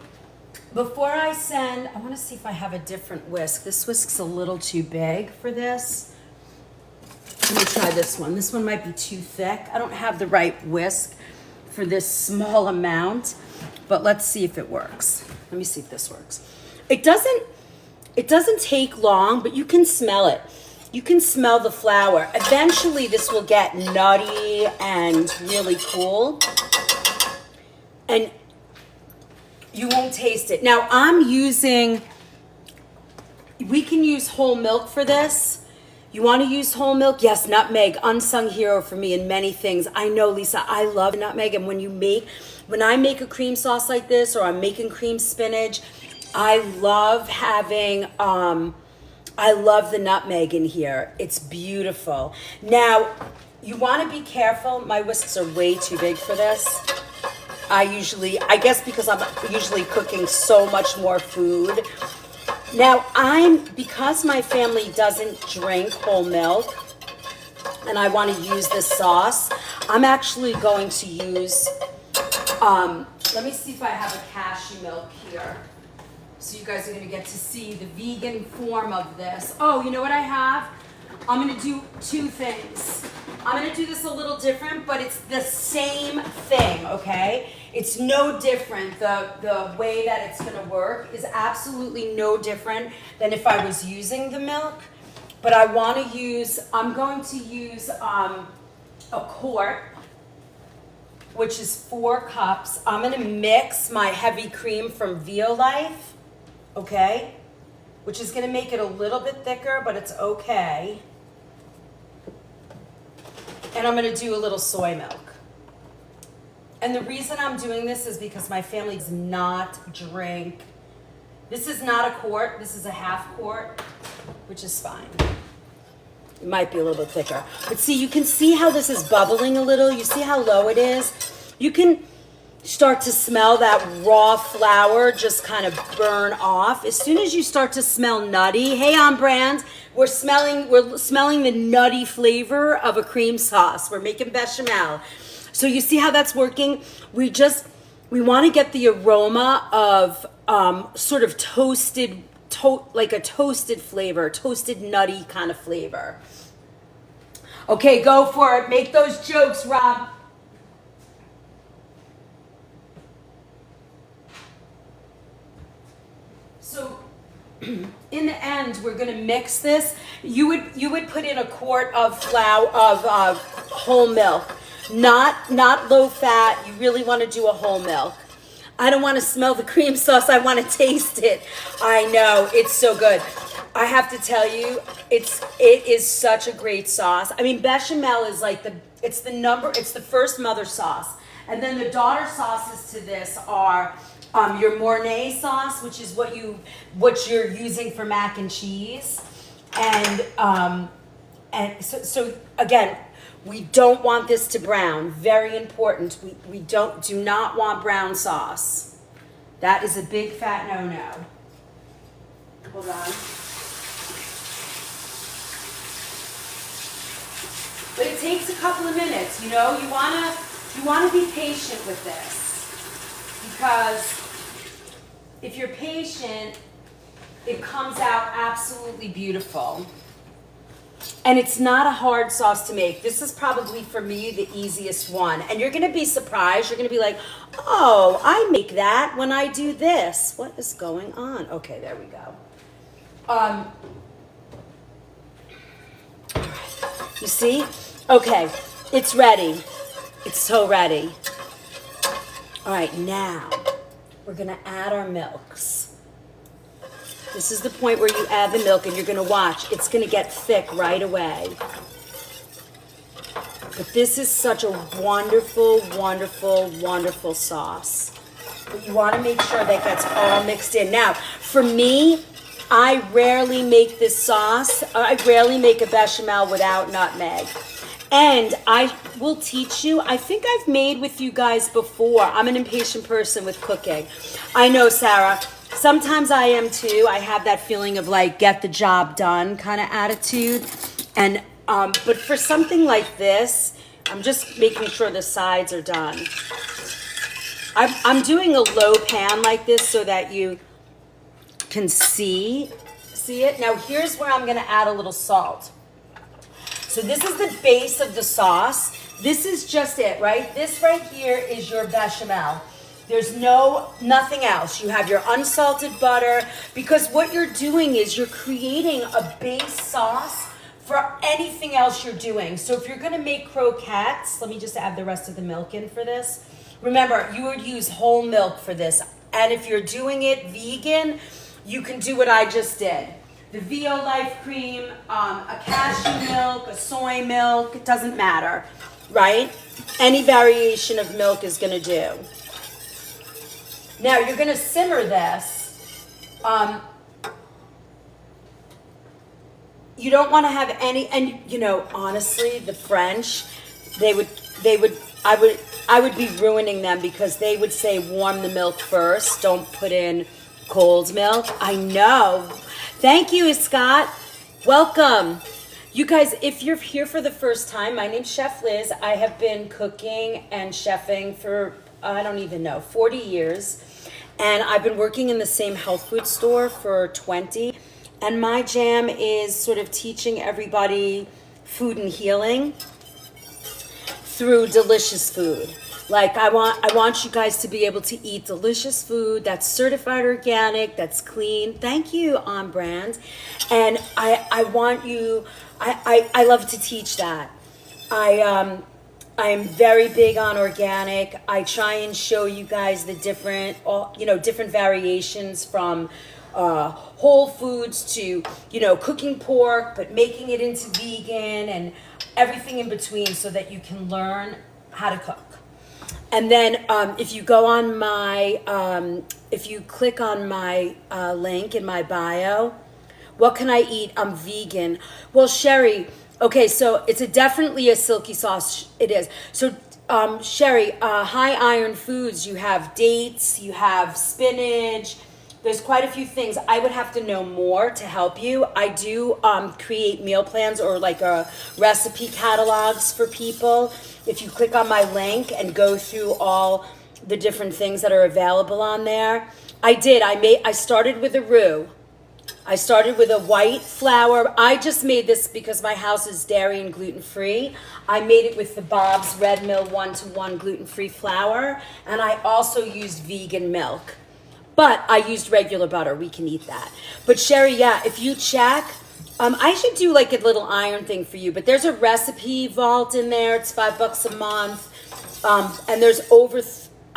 [SPEAKER 1] I want to see if I have a different whisk. This whisk's a little too big for this. Let me try this one. This one might be too thick. I don't have the right whisk for this small amount, but let's see if it works. Let me see if this works. It doesn't take long, but you can smell it. You can smell the flour. Eventually this will get nutty and really cool. And you won't taste it. Now we can use whole milk for this. You want to use whole milk? Yes, nutmeg, unsung hero for me in many things. I know, Lisa, I love nutmeg. And when I make a cream sauce like this, or I'm making cream spinach, I love having, I love the nutmeg in here. It's beautiful. Now, you want to be careful. My whisks are way too big for this. I guess because I'm usually cooking so much more food. Now, because my family doesn't drink whole milk, and I want to use this sauce, I'm actually going to use, let me see if I have a cashew milk here. So you guys are going to get to see the vegan form of this. Oh, you know what I have? I'm going to do two things. I'm going to do this a little different, but it's the same thing, okay? It's no different. The way that it's going to work is absolutely no different than if I was using the milk. But I'm going to use a quart, which is 4 cups. I'm going to mix my heavy cream from Violife, okay? Which is going to make it a little bit thicker, but it's okay. And I'm going to do a little soy milk. And the reason I'm doing this is because my family does not drink. This is not a quart. This is a half quart, which is fine. It might be a little bit thicker. But see, you can see how this is bubbling a little. You see how low it is? You can start to smell that raw flour just kind of burn off. As soon as you start to smell nutty, hey, on brand, we're smelling the nutty flavor of a cream sauce. We're making bechamel. So you see how that's working? We want to get the aroma of sort of toasted, like a toasted flavor, toasted nutty kind of flavor. Okay, go for it. Make those jokes, Rob. So in the end, we're going to mix this. You would put in a quart of flour of whole milk, not low fat. You really want to do a whole milk. I don't want to smell the cream sauce. I want to taste it. I know, it's so good. I have to tell you, it is such a great sauce. I mean, bechamel is like it's the first mother sauce. And then the daughter sauces to this are your Mornay sauce, which is what you're using for mac and cheese. And so again, we don't want this to brown. Very important. We do not want brown sauce. That is a big fat no-no. Hold on. But it takes a couple of minutes, you know. You wanna be patient with this because if you're patient, it comes out absolutely beautiful. And it's not a hard sauce to make. This is probably, for me, the easiest one. And you're going to be surprised. You're going to be like, oh, I make that when I do this. What is going on? Okay, there we go. You see? Okay, it's ready. It's so ready. All right, now we're going to add our milks. This is the point where you add the milk, and you're going to watch. It's going to get thick right away. But this is such a wonderful, wonderful, wonderful sauce. But you want to make sure that gets all mixed in. Now, for me, I rarely make this sauce. I rarely make a bechamel without nutmeg. And I will teach you. I think I've made with you guys before. I'm an impatient person with cooking. I know, Sarah. Sometimes I am too. I have that feeling of like get the job done kind of attitude. And but for something like this, I'm just making sure the sides are done. I'm doing a low pan like this so that you can see it. Now here's where I'm going to add a little salt. So this is the base of the sauce. This is just it, right? This right here is your bechamel. There's nothing else. You have your unsalted butter, because what you're doing is you're creating a base sauce for anything else you're doing. So if you're gonna make croquettes, let me just add the rest of the milk in for this. Remember, you would use whole milk for this. And if you're doing it vegan, you can do what I just did. The VO Life cream, a cashew milk, a soy milk, it doesn't matter, right? Any variation of milk is gonna do. Now you're gonna simmer this. You don't want to have any, and you know, honestly, the French, I would be ruining them because they would say warm the milk first. Don't put in cold milk. I know. Thank you, Scott. Welcome. You guys, if you're here for the first time, my name's Chef Liz. I have been cooking and chefing for, I don't even know, 40 years. And I've been working in the same health food store for 20. And my jam is sort of teaching everybody food and healing through delicious food. Like I want you guys to be able to eat delicious food that's certified organic, that's clean. Thank you, On Brand. And I want you, I love to teach that. I am very big on organic. I try and show you guys the different variations from whole foods to, cooking pork, but making it into vegan and everything in between so that you can learn how to cook. And then if you go on if you click on my link in my bio, what can I eat? I'm vegan. Well, Sherry, okay, so it's definitely a silky sauce. It is. So, Sherry, high iron foods, you have dates, you have spinach. There's quite a few things. I would have to know more to help you. I do create meal plans or like recipe catalogs for people. If you click on my link and go through all the different things that are available on there. I started with a roux. I started with a white flour. I just made this because my house is dairy and gluten-free. I made it with the Bob's Red Mill 1-to-1 gluten-free flour, and I also used vegan milk. But I used regular butter. We can eat that. But Sherry, yeah, if you check, I should do like a little iron thing for you, but there's a recipe vault in there. It's $5 a month. And there's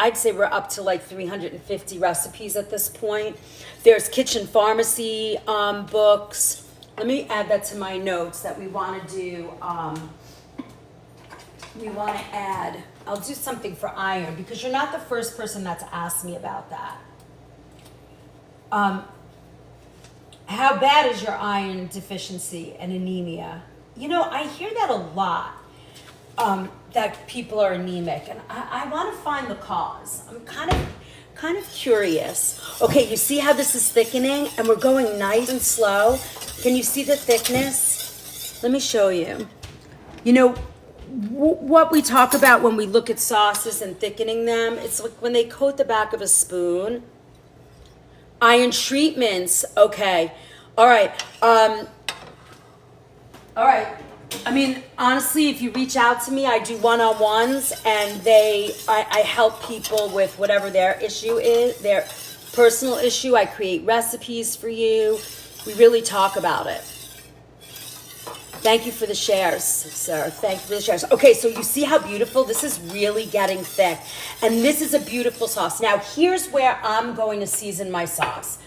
[SPEAKER 1] I'd say we're up to like 350 recipes at this point. There's kitchen pharmacy books. Let me add that to my notes that we want to do. We want to add, I'll do something for iron because you're not the first person that's asked me about that. How bad is your iron deficiency and anemia? I hear that a lot, that people are anemic, and I want to find the cause. I'm kind of curious. Okay, you see how this is thickening, and we're going nice and slow. Can you see the thickness? Let me show you. What we talk about when we look at sauces and thickening them, it's like when they coat the back of a spoon. Iron treatments. Okay. All right. All right. I mean, honestly, if you reach out to me, I do one-on-ones, and I help people with whatever their issue is, their personal issue. I create recipes for you. We really talk about it. Thank you for the shares, sir. Thank you for the shares. Okay, so you see how beautiful? This is really getting thick. And this is a beautiful sauce. Now, here's where I'm going to season my sauce.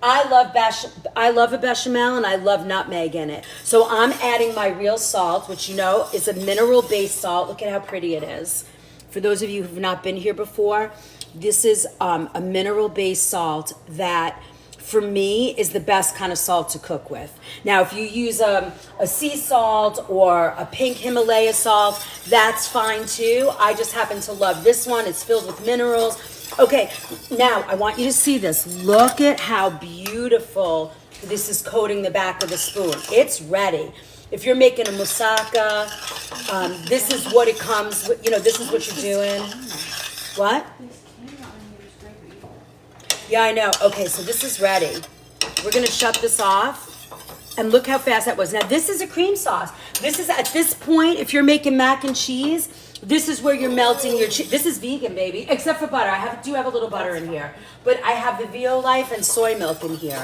[SPEAKER 1] I love a bechamel, and I love nutmeg in it. So I'm adding my real salt, which you know is a mineral-based salt. Look at how pretty it is. For those of you who've not been here before, this is a mineral-based salt that, for me, is the best kind of salt to cook with. Now, if you use a sea salt or a pink Himalaya salt, that's fine too. I just happen to love this one. It's filled with minerals. Okay, now I want you to see this. Look at how beautiful this is coating the back of the spoon. It's ready. If you're making a moussaka, this is what it comes with. You know, this is what you're doing. What? Yeah, I know. Okay, so this is ready. We're gonna shut this off. And look how fast that was. Now, this is a cream sauce. This is, at this point, if you're making mac and cheese, this is where you're melting your cheese. This is vegan, baby, except for butter. I do have a little butter in here. But I have the Violife and soy milk in here.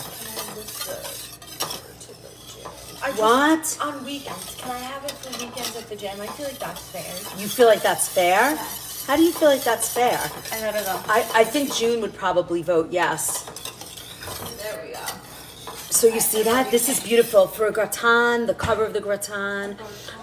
[SPEAKER 1] What?
[SPEAKER 2] On weekends. Can I have it for weekends at the gym? I feel like that's fair.
[SPEAKER 1] You feel like that's fair?
[SPEAKER 2] Yes.
[SPEAKER 1] How do you feel like that's fair?
[SPEAKER 2] I gotta go.
[SPEAKER 1] I think June would probably vote yes.
[SPEAKER 2] There we go.
[SPEAKER 1] So you see that? This is beautiful. For a gratin, the cover of the gratin,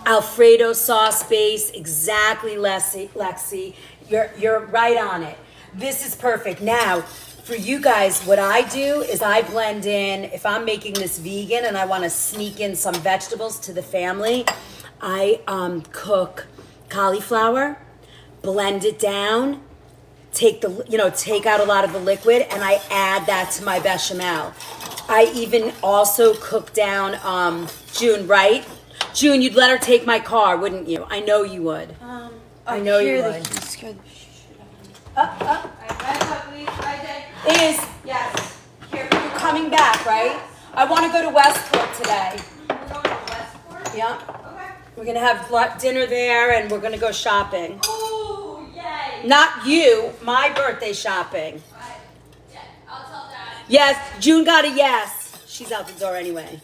[SPEAKER 1] Alfredo sauce base, exactly, Lexi. You're right on it. This is perfect. Now, for you guys, what I do is I blend in, if I'm making this vegan and I want to sneak in some vegetables to the family, I cook cauliflower, blend it down, take out a lot of the liquid, and I add that to my bechamel. I even also cook down June, right? June, you'd let her take my car, wouldn't you? I know you would. I know you would. Is
[SPEAKER 2] Yes.
[SPEAKER 1] here. You're coming back, right? I want to go to Westport today.
[SPEAKER 2] We're going to Westport?
[SPEAKER 1] Yeah.
[SPEAKER 2] Okay.
[SPEAKER 1] We're gonna have dinner there, and we're gonna go shopping.
[SPEAKER 2] Oh, yay.
[SPEAKER 1] Not you, my birthday shopping.
[SPEAKER 2] Yeah, I'll tell Dad.
[SPEAKER 1] Yes, June got a yes. She's out the door anyway.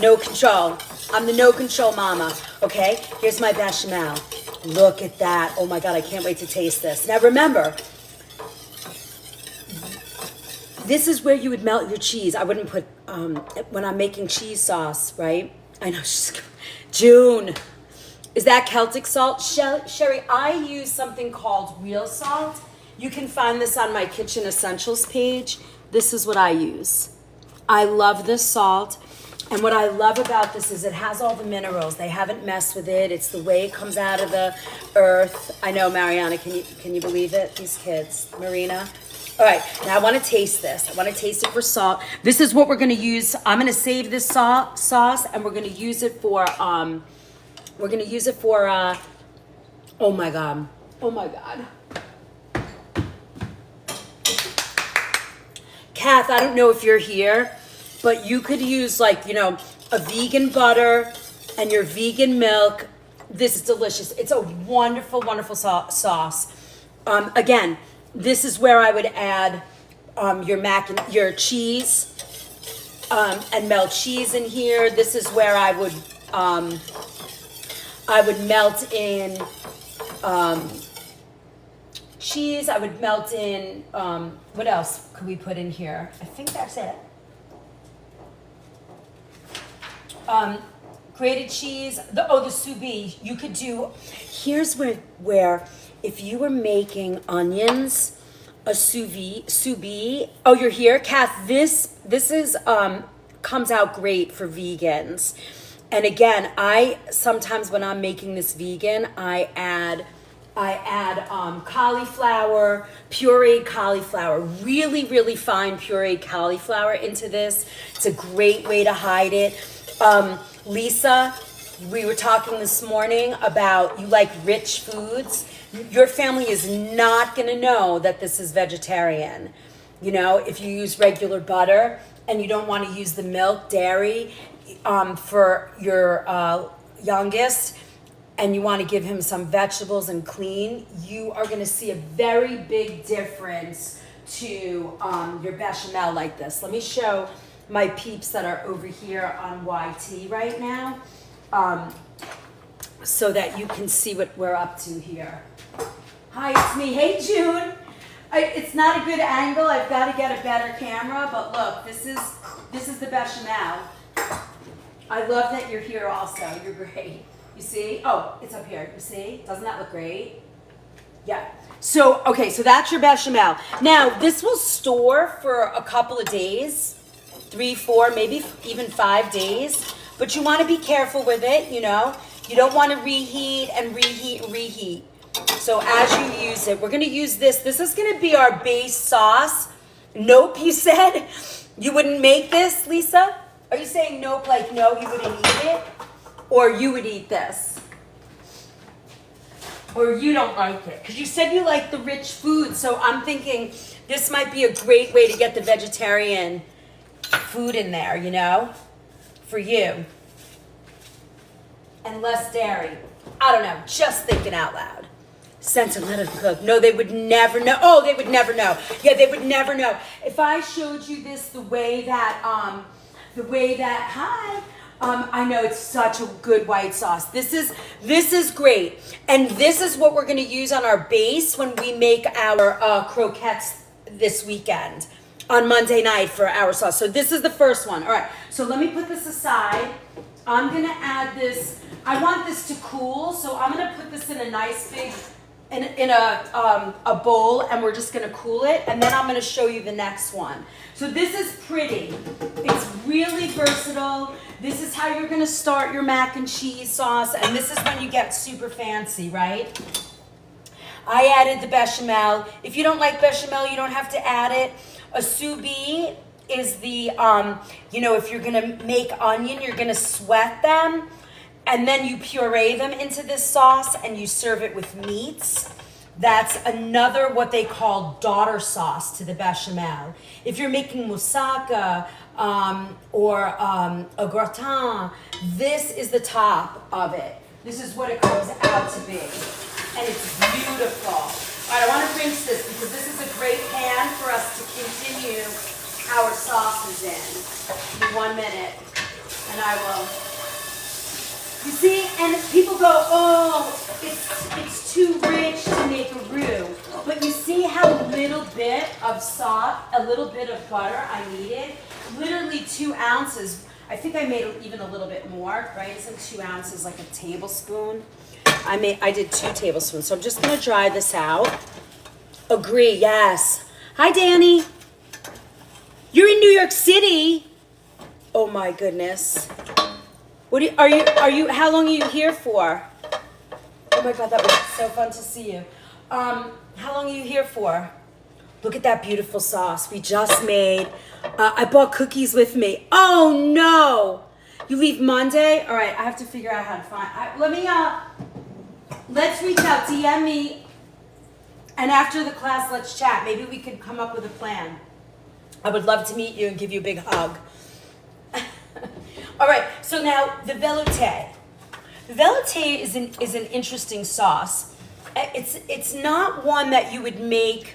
[SPEAKER 1] No control. I'm the no control mama. Okay, here's my bechamel. Look at that. Oh my God, I can't wait to taste this. Now remember, this is where you would melt your cheese. I wouldn't put, when I'm making cheese sauce, right? I know she's, June. Is that Celtic salt? Sherry, I use something called real salt. You can find this on my Kitchen Essentials page. This is what I use. I love this salt. And what I love about this is it has all the minerals. They haven't messed with it. It's the way it comes out of the earth. I know, Mariana, can you believe it? These kids. Marina. All right, now I want to taste this. I want to taste it for salt. This is what we're going to use. I'm going to save this sauce, and we're going to use it for, oh my God. Oh my God. Kath, I don't know if you're here, but you could use a vegan butter and your vegan milk. This is delicious. It's a wonderful, wonderful sauce. Again, this is where I would add your cheese and melt cheese in here. This is where I would melt in cheese. I would melt in what else could we put in here? I think that's it. Grated cheese. The sous vide. You could do. Here's where if you were making onions, a sous vide. Oh, you're here, Kath. This is comes out great for vegans. And again, I sometimes when I'm making this vegan, I add cauliflower, pureed cauliflower, really, really fine pureed cauliflower into this. It's a great way to hide it. Lisa, we were talking this morning about you like rich foods. Your family is not going to know that this is vegetarian. if you use regular butter and you don't want to use the milk, dairy, for your youngest, and you want to give him some vegetables and clean, you are going to see a very big difference to your bechamel like this. Let me show my peeps that are over here on YT right now, so that you can see what we're up to here. Hi, it's me. Hey, June. It's not a good angle. I've got to get a better camera, but look, this is the bechamel. I love that you're here also. You're great. You see? Oh, it's up here. You see? Doesn't that look great? Yeah. So, okay, so that's your bechamel. Now, this will store for a couple of days, 3, 4, maybe even 5 days, but you want to be careful with it, You don't want to reheat and reheat and reheat. So as you use it, we're going to use this. This is going to be our base sauce. Nope, you said? You wouldn't make this, Lisa? Are you saying nope, like no, you wouldn't eat it? Or you would eat this? Or you don't like it? Because you said you like the rich food, so I'm thinking this might be a great way to get the vegetarian food in there, for you. And less dairy. I don't know, just thinking out loud. Sent and let it cook. No, they would never know. Oh, they would never know. Yeah, they would never know. If I showed you this the way that, hi, I know it's such a good white sauce. This is great. And this is what we're going to use on our base when we make our croquettes this weekend on Monday night for our sauce. So this is the first one. All right, so let me put this aside. I'm going to add this. I want this to cool, so I'm going to put this in a nice big, in a bowl, and we're just going to cool it, and then I'm going to show you the next one. So this is pretty. It's really versatile. This is how you're going to start your mac and cheese sauce, and this is when you get super fancy, right? I added the bechamel. If you don't like bechamel, you don't have to add it. A sous vide is the, if you're going to make onion, you're going to sweat them, and then you puree them into this sauce and you serve it with meats. That's another what they call daughter sauce to the bechamel. If you're making moussaka or a gratin, this is the top of it. This is what it comes out to be. And it's beautiful. All right, I want to rinse this because this is a great pan for us to continue our sauces in 1 minute. And I will... You see, and people go, oh, it's too rich to make a roux. But you see how little bit of salt, a little bit of butter I needed? Literally 2 ounces. I think I made even a little bit more, right? Isn't 2 ounces like a tablespoon? I did 2 tablespoons. So I'm just going to dry this out. Agree, yes. Hi, Danny. You're in New York City. Oh, my goodness. Are you, how long are you here for? Oh my God, that was so fun to see you. How long are you here for? Look at that beautiful sauce we just made. I bought cookies with me. Oh no! You leave Monday? All right, I have to figure out how to find, let's reach out, DM me, and after the class, let's chat. Maybe we could come up with a plan. I would love to meet you and give you a big hug. All right, so now the velouté. The velouté is an interesting sauce. It's not one that you would make.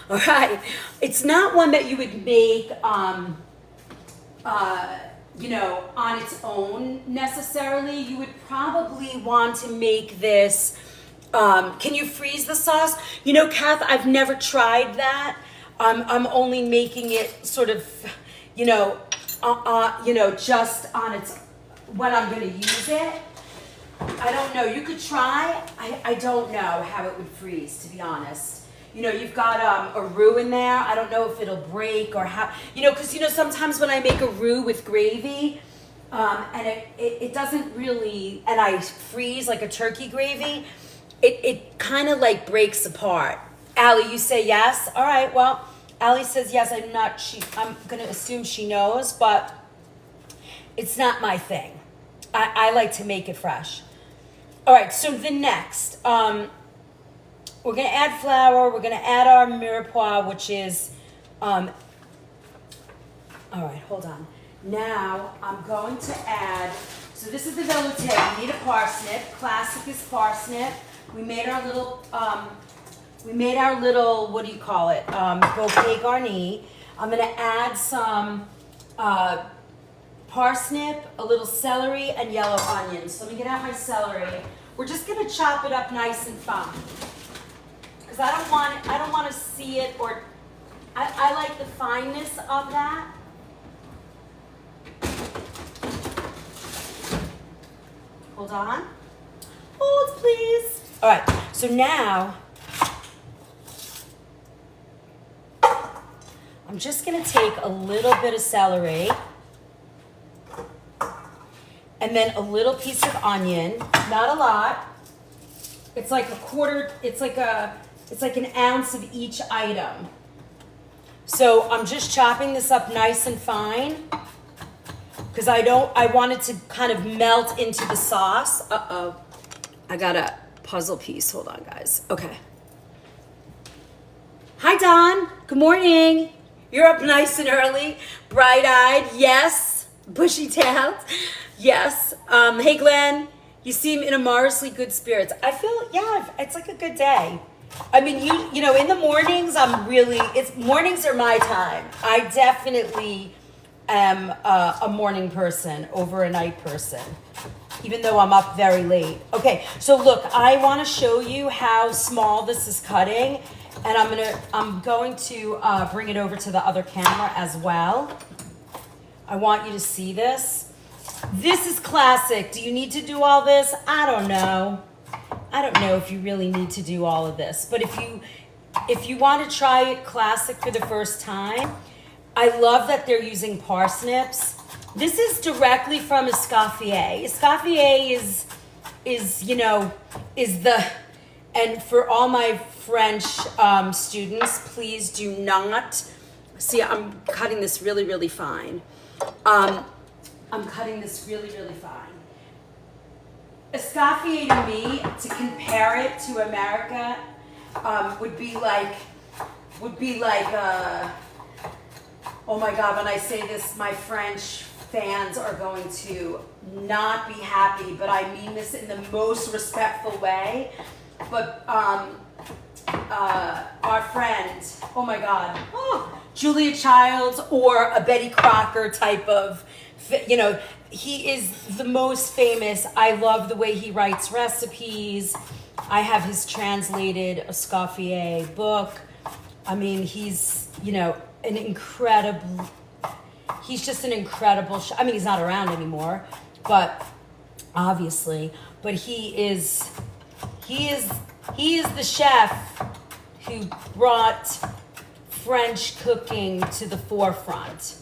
[SPEAKER 1] All right, it's not one that you would make, on its own necessarily. You would probably want to make this. Can you freeze the sauce? Kath, I've never tried that. I'm only making it sort of, just on its, when I'm going to use it. I don't know. You could try. I don't know how it would freeze, to be honest. You've got a roux in there. I don't know if it'll break or how, because, sometimes when I make a roux with gravy, and it doesn't really, and I freeze like a turkey gravy, it kind of like breaks apart. Allie, you say yes? All right, well, Allie says yes. I'm going to assume she knows, but it's not my thing. I like to make it fresh. All right, so the next, we're gonna add flour. We're gonna add our mirepoix, which is, all right, hold on. Now I'm going to add, so this is the velouté. We need a parsnip. Classic is parsnip. We made our little, what do you call it? Bouquet garni. I'm gonna add some parsnip, a little celery, and yellow onions. So let me get out my celery. We're just gonna chop it up nice and fine. Because I don't want to see it, or I like the fineness of that. Hold on. Hold, please. All right, so now I'm just gonna take a little bit of celery and then a little piece of onion, not a lot. It's like a quarter, it's like an ounce of each item. So I'm just chopping this up nice and fine because I want it to kind of melt into the sauce. Uh-oh, I got a puzzle piece. Hold on, guys. Okay. Hi, Don. Good morning. You're up nice and early, bright-eyed. Yes. Bushy-tailed. Yes. Hey, Glenn. You seem in a marvelously good spirits. I feel, yeah, it's like a good day. I mean, you know, in the mornings, mornings are my time. I definitely am a morning person over a night person, even though I'm up very late. Okay, so look, I want to show you how small this is cutting, and I'm going to bring it over to the other camera as well. I want you to see this. This is classic. Do you need to do all this? I don't know. I don't know if you really need to do all of this, but if you want to try it classic for the first time, I love that they're using parsnips. This is directly from Escoffier. Escoffier is the, and for all my French students, please do not, see, I'm cutting this really, really fine. I'm cutting this really, really fine. Escoffier to me, to compare it to America, would be like, oh my God, when I say this, my French fans are going to not be happy, but I mean this in the most respectful way. But our friend, oh my God, Julia Childs or a Betty Crocker type of, you know, he is the most famous. I love the way he writes recipes. I have his translated Escoffier book. I mean, he's, you know, he's just an incredible, I mean, he's not around anymore, but obviously, but he is the chef who brought French cooking to the forefront.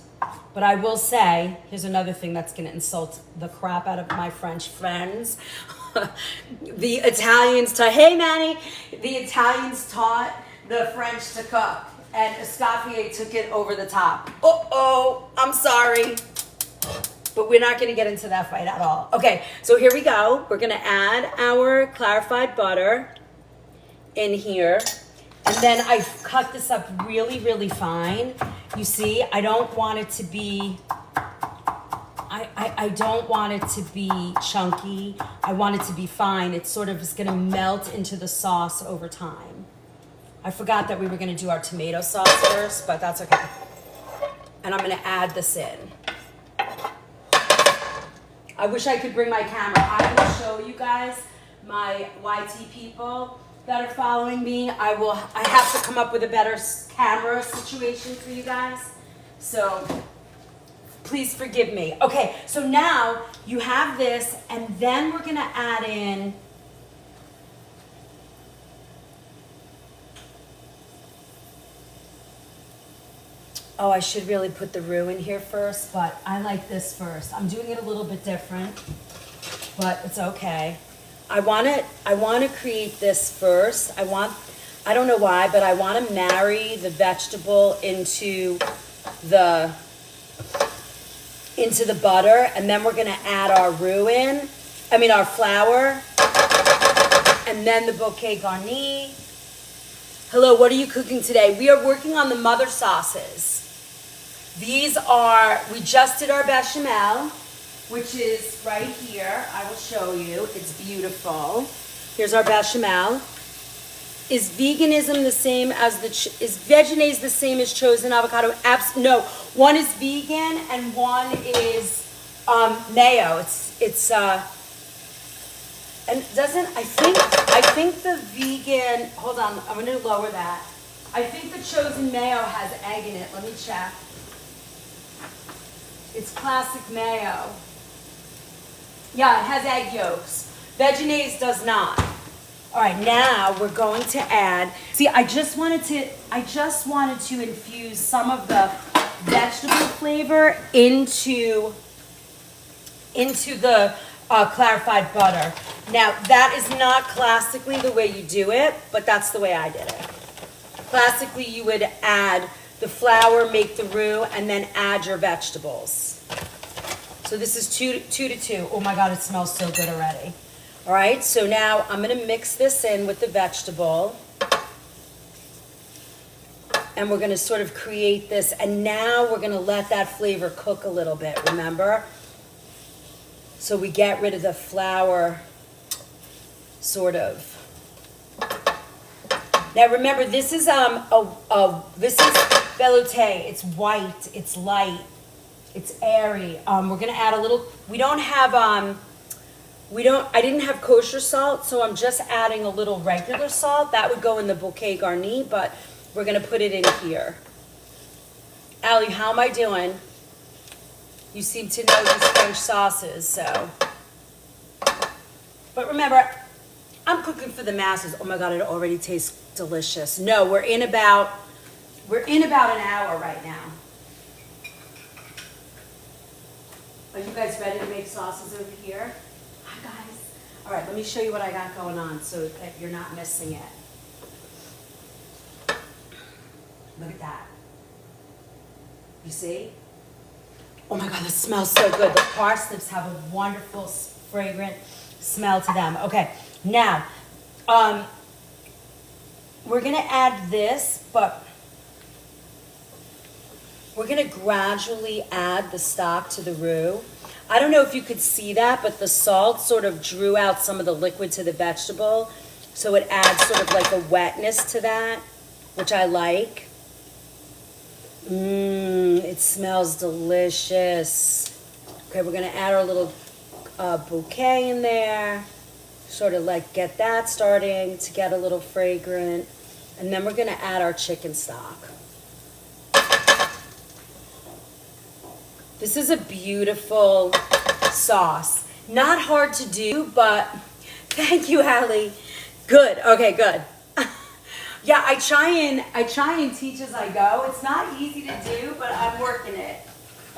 [SPEAKER 1] But I will say, here's another thing that's going to insult the crap out of my French friends. The Italians hey Manny, the Italians taught the French to cook, and Escoffier took it over the top. Uh-oh, I'm sorry. But we're not going to get into that fight at all. Okay, so here we go. We're going to add our clarified butter in here. And then I cut this up really, really fine. You see, I don't want it to be, I don't want it to be chunky. I want it to be fine. It sort of is going to melt into the sauce over time. I forgot that we were going to do our tomato sauce first, but that's okay. And I'm going to add this in. I wish I could bring my camera. I will show you guys, my YT people that are following me. I have to come up with a better camera situation for you guys. So please forgive me. Okay, so now you have this, and then we're gonna add in I should really put the roux in here first, but I like this first. I'm doing it a little bit different, but it's okay. I want to create this first. I don't know why, but I want to marry the vegetable into the butter, and then we're going to add our roux our flour, and then the bouquet garni, Hello, what are you cooking today? We are working on the mother sauces. These are, we just did our bechamel, which is right here. I will show you. It's beautiful. Here's our bechamel. Is veganism the same as is Vegenaise the same as chosen avocado? No, one is vegan and one is mayo. And doesn't, I think the vegan, hold on, I'm gonna lower that. I think the chosen mayo has egg in it. Let me check. It's classic mayo. Yeah, it has egg yolks. Vegenaise does not. All right, now we're going to add, see, I just wanted to infuse some of the vegetable flavor into the clarified butter. Now, that is not classically the way you do it, but that's the way I did it. Classically, you would add the flour, make the roux, and then add your vegetables. So this is two to two. Oh my God, it smells so good already. All right, so now I'm gonna mix this in with the vegetable. And we're gonna sort of create this, and now we're gonna let that flavor cook a little bit, remember? So we get rid of the flour, sort of. Now remember, this is this is velouté. It's white, it's light, it's airy. We're gonna add a little. I didn't have kosher salt, so I'm just adding a little regular salt. That would go in the bouquet garni, but we're gonna put it in here. Allie, how am I doing? You seem to know these French sauces, so. But remember, I'm cooking for the masses. Oh my God, it already tastes delicious. No, we're in about an hour right now. Are you guys ready to make sauces over here? Hi guys. All right, let me show you what I got going on so that you're not missing it. Look at that. You see? Oh my God, this smells so good. The parsnips have a wonderful, fragrant smell to them. Okay, now, we're gonna add this, but we're gonna gradually add the stock to the roux. I don't know if you could see that, but the salt sort of drew out some of the liquid to the vegetable, so it adds sort of like a wetness to that, which I like. It smells delicious. Okay, we're gonna add our little bouquet in there, sort of like get that starting to get a little fragrant, and then we're gonna add our chicken stock. This is a beautiful sauce. Not hard to do, but thank you, Allie. Good, okay, good. Yeah, I try and teach as I go. It's not easy to do, but I'm working it.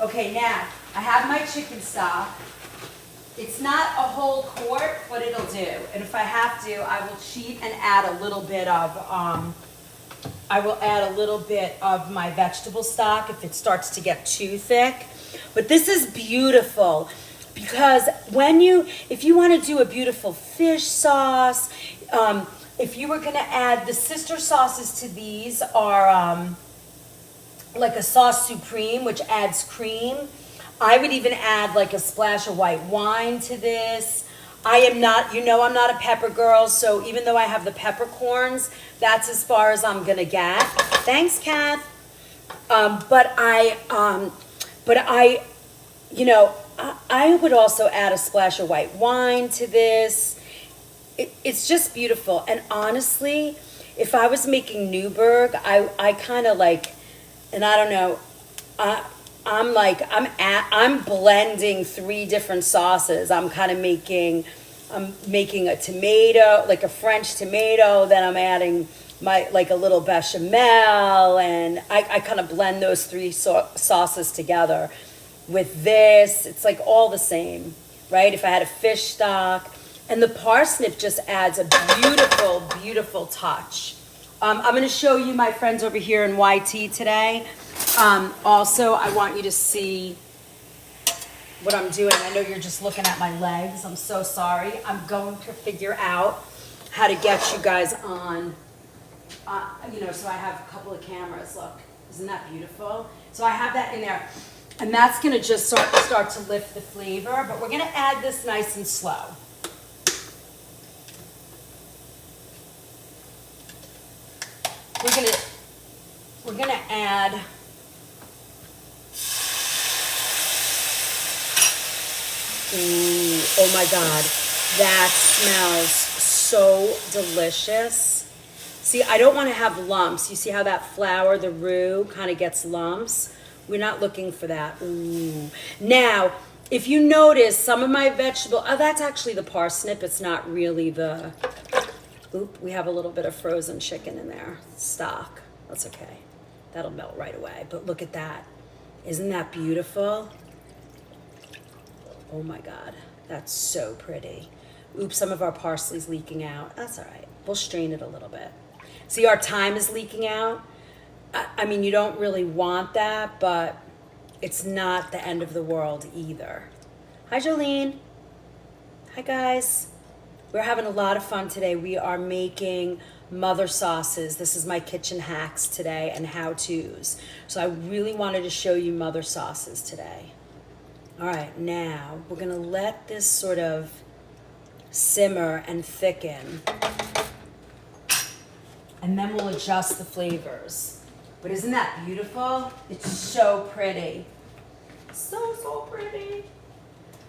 [SPEAKER 1] Okay, now, I have my chicken stock. It's not a whole quart, but it'll do. And if I have to, I will cheat and add a little bit of, my vegetable stock if it starts to get too thick. But this is beautiful because if you want to do a beautiful fish sauce, if you were going to add, the sister sauces to these are like a sauce supreme, which adds cream. I would even add like a splash of white wine to this. I'm not a pepper girl, so even though I have the peppercorns, that's as far as I'm going to get. Thanks, Kath. But I would also add a splash of white wine to this. It's just beautiful. And honestly, if I was making Newburgh, I kind of like, and I don't know, I'm blending 3 different sauces. I'm making a tomato, like a French tomato, then I'm adding like a little bechamel, and I kind of blend those 3 sauces together. With this, it's like all the same, right? If I had a fish stock, and the parsnip just adds a beautiful, beautiful touch. I'm going to show you my friends over here in YT today. Also, I want you to see what I'm doing. I know you're just looking at my legs. I'm so sorry. I'm going to figure out how to get you guys on So I have a couple of cameras. Look, isn't that beautiful? So I have that in there. And that's gonna just start to lift the flavor, but we're gonna add this nice and slow. We're gonna add ooh, oh my God, that smells so delicious. See, I don't want to have lumps. You see how that flour, the roux, kind of gets lumps? We're not looking for that. Ooh. Now, if you notice, some of my vegetable, that's actually the parsnip. It's not really the, we have a little bit of frozen chicken in there. Stock. That's okay. That'll melt right away. But look at that. Isn't that beautiful? Oh my God. That's so pretty. Oops, some of our parsley's leaking out. That's all right. We'll strain it a little bit. See, our thyme is leaking out. I mean, you don't really want that, but it's not the end of the world either. Hi, Jolene. Hi, guys. We're having a lot of fun today. We are making mother sauces. This is my kitchen hacks today and how-tos. So I really wanted to show you mother sauces today. All right, now we're gonna let this sort of simmer and thicken. And then we'll adjust the flavors. But isn't that beautiful? It's so pretty. So pretty.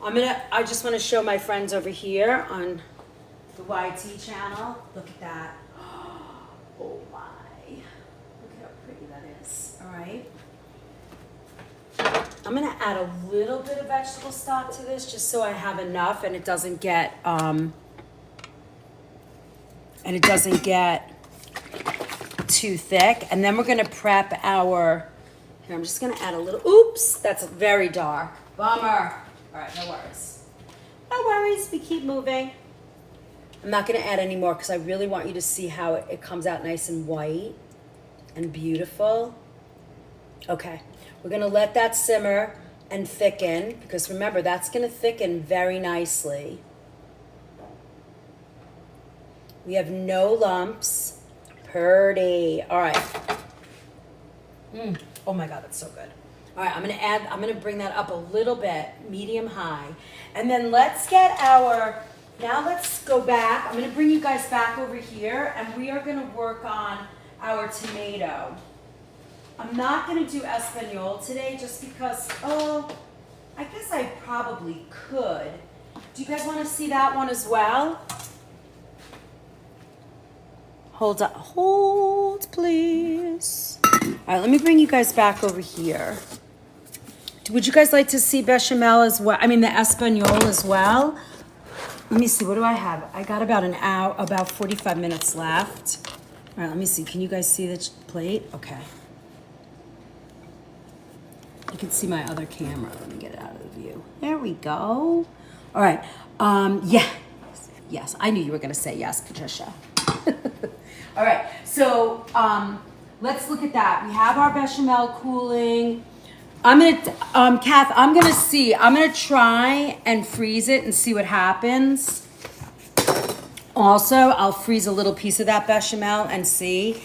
[SPEAKER 1] I just want to show my friends over here on the YT channel. Look at that. Oh my. Look at how pretty that is. All right. I'm gonna add a little bit of vegetable stock to this just so I have enough and it doesn't get too thick. And then we're gonna prep our, here, I'm just gonna add a little, oops, that's very dark. Bummer. All right, no worries. No worries, we keep moving. I'm not gonna add any more because I really want you to see how it comes out nice and white and beautiful. Okay, we're gonna let that simmer and thicken because remember, that's gonna thicken very nicely. We have no lumps. Pretty. All right. Oh my God, that's so good. All right, I'm gonna bring that up a little bit, medium high. And then let's go back. I'm gonna bring you guys back over here and we are gonna work on our tomato. I'm not gonna do Espanol today just because, I guess I probably could. Do you guys wanna see that one as well? Hold on, hold please. All right, let me bring you guys back over here. Would you guys like to see bechamel as well? I mean the Espanol as well? Let me see, what do I have? I got about an hour, about 45 minutes left. All right, let me see, can you guys see the plate? Okay. You can see my other camera. Let me get it out of the view. There we go. All right, yes, I knew you were gonna say yes, Patricia. All right, so let's look at that. We have our bechamel cooling. I'm gonna, Kath, I'm gonna try and freeze it and see what happens. Also, I'll freeze a little piece of that bechamel and see.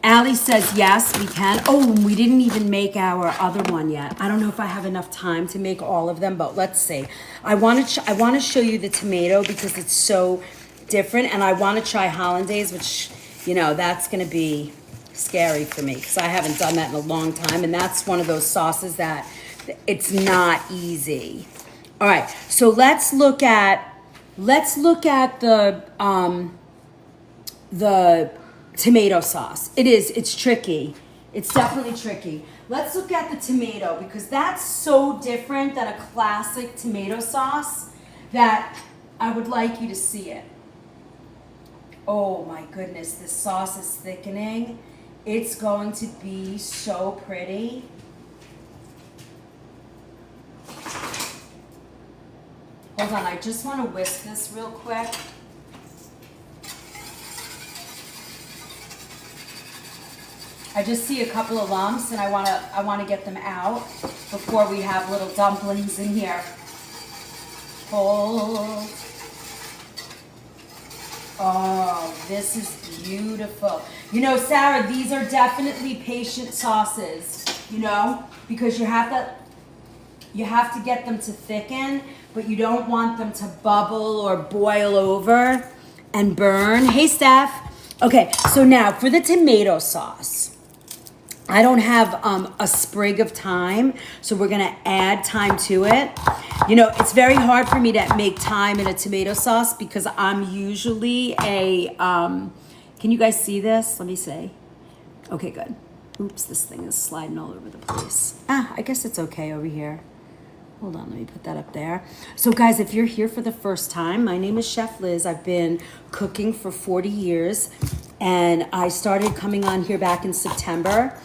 [SPEAKER 1] Allie says yes, we can. Oh, we didn't even make our other one yet. I don't know if I have enough time to make all of them, but let's see. I want to show you the tomato because it's so different, and I want to try hollandaise, which, that's going to be scary for me because I haven't done that in a long time, and that's one of those sauces that it's not easy. All right, so let's look at the tomato sauce. It's tricky. It's definitely tricky. Let's look at the tomato because that's so different than a classic tomato sauce that I would like you to see it. Oh my goodness, this sauce is thickening. It's going to be so pretty. Hold on, I just want to whisk this real quick. I just see a couple of lumps and I want to get them out before we have little dumplings in here. Hold. Oh, this is beautiful. You know, Sarah, these are definitely patient sauces, you know, because you have to get them to thicken, but you don't want them to bubble or boil over and burn. Hey, Steph. Okay, so now for the tomato sauce. I don't have a sprig of thyme, so we're gonna add thyme to it. You know, it's very hard for me to make thyme in a tomato sauce because I'm usually can you guys see this? Let me see. Okay, good. Oops, this thing is sliding all over the place. I guess it's okay over here. Hold on, let me put that up there. So guys, if you're here for the first time, my name is Chef Liz. I've been cooking for 40 years and I started coming on here back in September,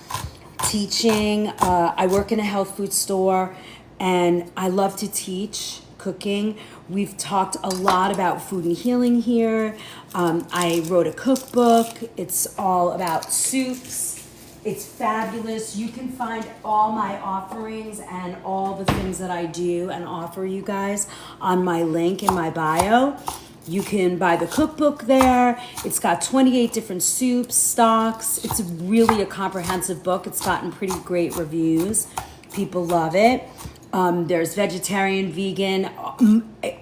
[SPEAKER 1] teaching. I work in a health food store and I love to teach cooking. We've talked a lot about food and healing here. I wrote a cookbook. It's all about soups. It's fabulous. You can find all my offerings and all the things that I do and offer you guys on my link in my bio. You can buy the cookbook there. It's got 28 different soups, stocks. It's really a comprehensive book. It's gotten pretty great reviews. People love it. There's vegetarian, vegan,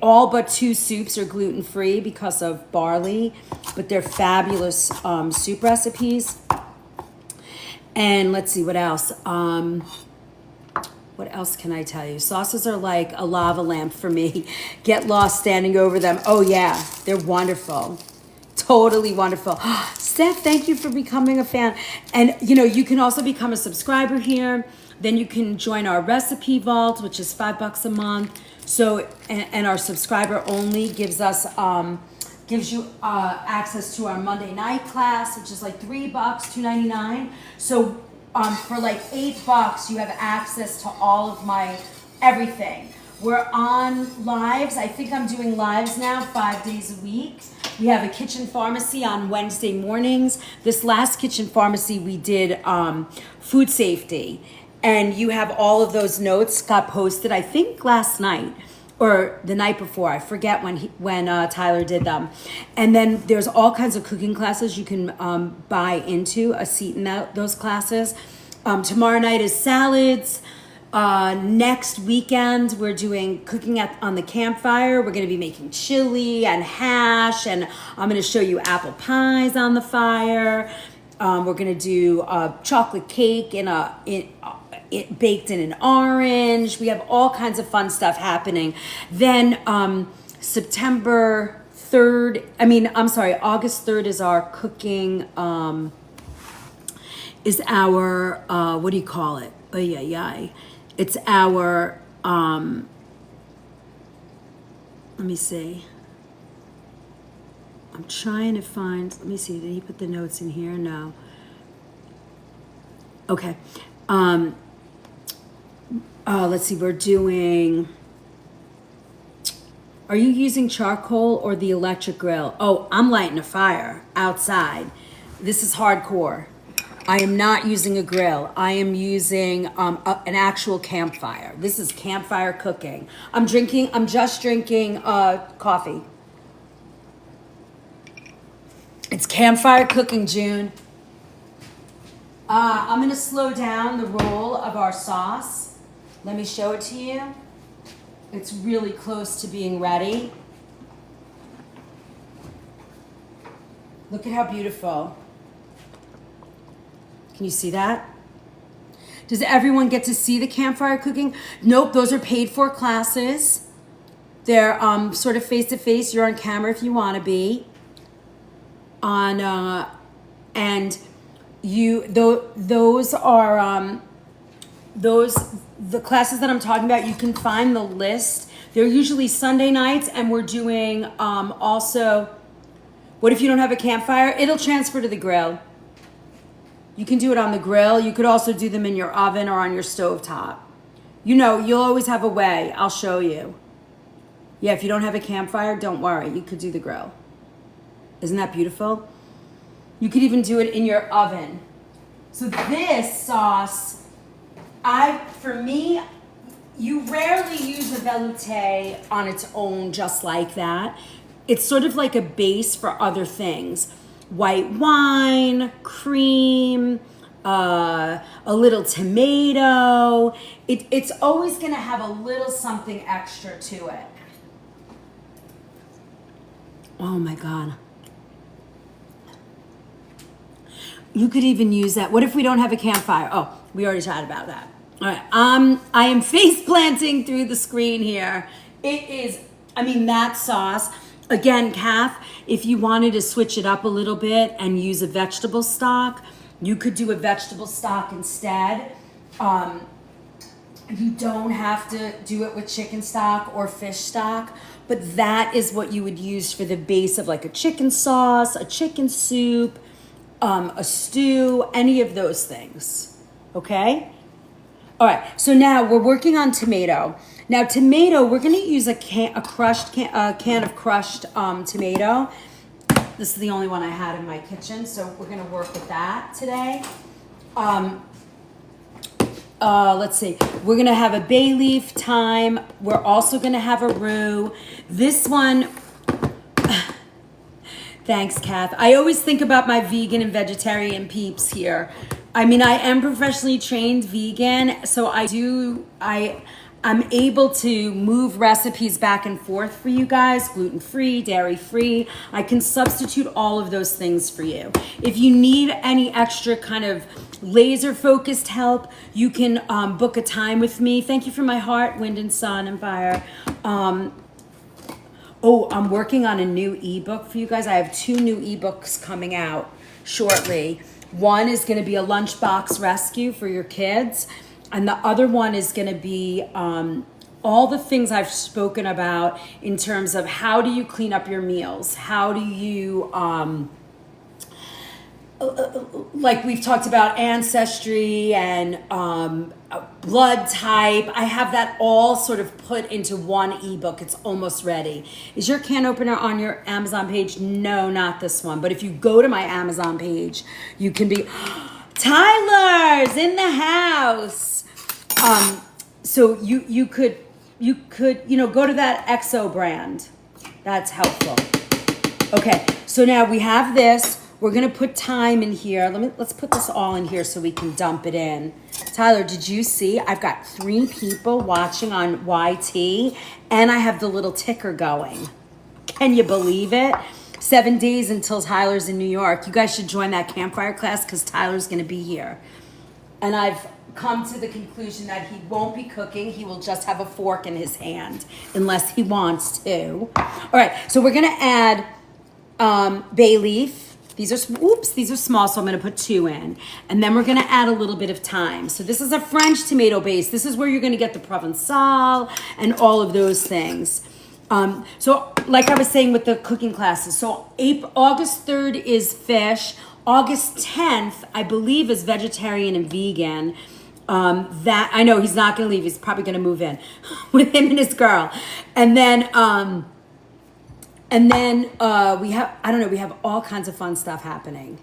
[SPEAKER 1] all but 2 soups are gluten-free because of barley, but they're fabulous soup recipes. And let's see, what else? What else can I tell you? Sauces are like a lava lamp for me. Get lost standing over them. Oh yeah, they're wonderful. Totally wonderful. Steph, thank you for becoming a fan. And you know, you can also become a subscriber here. Then you can join our recipe vault, which is $5 a month. So, and our subscriber only gives us, gives you access to our Monday night class, which is like $3, $2.99. So for like $8, you have access to all of my everything. We're on lives. I think I'm doing lives now 5 days a week. We have a kitchen pharmacy on Wednesday mornings. This last kitchen pharmacy we did food safety. And you have all of those notes got posted, I think last night or the night before. I forget when Tyler did them. And then there's all kinds of cooking classes you can buy into a seat in those classes. Tomorrow night is salads. Next weekend, we're doing cooking on the campfire. We're going to be making chili and hash, and I'm going to show you apple pies on the fire. We're going to do chocolate cake baked in an orange. We have all kinds of fun stuff happening. Then August 3rd is our cooking, is our, what do you call it? It's our, let me see. I'm trying to find, let me see, did he put the notes in here? No. Okay. Let's see, we're doing, are you using charcoal or the electric grill? Oh, I'm lighting a fire outside. This is hardcore. I am not using a grill. I am using an actual campfire. This is campfire cooking. I'm just drinking coffee. It's campfire cooking, June. I'm gonna slow down the roll of our sauce. Let me show it to you. It's really close to being ready. Look at how beautiful. Can you see that? Does everyone get to see the campfire cooking? Nope, those are paid for classes. They're sort of face to face. You're on camera if you want to be. Those are the classes that I'm talking about. You can find the list. They're usually Sunday nights, and we're doing also. What if you don't have a campfire? It'll transfer to the grill. You can do it on the grill. You could also do them in your oven or on your stovetop. You know, you'll always have a way. I'll show you. Yeah, if you don't have a campfire, don't worry. You could do the grill. Isn't that beautiful? You could even do it in your oven. So this sauce, for me, you rarely use a velouté on its own just like that. it's sort of like a base for other things. White wine, cream, a little tomato. It's always gonna have a little something extra to it. Oh my God. You could even use that. What if we don't have a campfire? Oh, we already chatted about that. All right. I am face planting through the screen here. It is, I mean, that sauce. Again, Kath, if you wanted to switch it up a little bit and use a vegetable stock, you could do a vegetable stock instead. You don't have to do it with chicken stock or fish stock, but that is what you would use for the base of like a chicken sauce, a chicken soup, a stew, any of those things. Okay? All right, so now we're working on tomato. Now tomato, we're gonna use a can of crushed tomato. This is the only one I had in my kitchen, so we're gonna work with that today. Let's see, we're gonna have a bay leaf, thyme. We're also gonna have a rue. This one, thanks, Kath. I always think about my vegan and vegetarian peeps here. I mean, I am professionally trained vegan, so I'm able to move recipes back and forth for you guys, gluten-free, dairy-free. I can substitute all of those things for you. If you need any extra kind of laser-focused help, you can book a time with me. Thank you for my heart, wind and sun and fire. I'm working on a new ebook for you guys. I have 2 new ebooks coming out shortly. One is going to be a lunchbox rescue for your kids. And the other one is going to be all the things I've spoken about in terms of how do you clean up your meals? How do you, like we've talked about ancestry and blood type. I have that all sort of put into one ebook. It's almost ready. Is your can opener on your Amazon page? No, not this one. But if you go to my Amazon page, you can be... Tyler's in the house. So you could go to that EXO brand. That's helpful. Okay, so now we have this. We're gonna put thyme in here. Let's put this all in here so we can dump it in. Tyler, did you see? I've got 3 people watching on YT, and I have the little ticker going. Can you believe it? 7 days until Tyler's in New York. You guys should join that campfire class because Tyler's going to be here. And I've come to the conclusion that he won't be cooking. He will just have a fork in his hand unless he wants to. All right, so we're going to add bay leaf. These are small, so I'm going to put 2 in. And then we're going to add a little bit of thyme. So this is a French tomato base. This is where you're going to get the Provençal and all of those things. So like I was saying with the cooking classes, so August 3rd is fish. August 10th, I believe, is vegetarian and vegan. That I know he's not going to leave. He's probably going to move in with him and his girl. And then we have all kinds of fun stuff happening.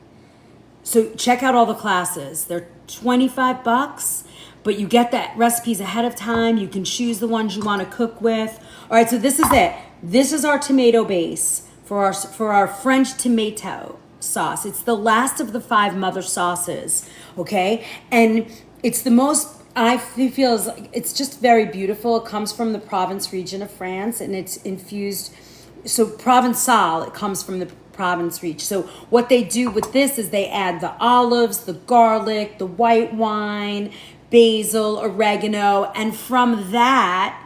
[SPEAKER 1] So check out all the classes. They're $25, but you get the recipes ahead of time. You can choose the ones you want to cook with. All right, so this is it. This is our tomato base for our French tomato sauce. It's the last of the 5 mother sauces, okay? And it's the most, I feel, it's just very beautiful. It comes from the Provence region of France, and it's infused. So Provençal, it comes from the Provence region. So what they do with this is they add the olives, the garlic, the white wine, basil, oregano, and from that,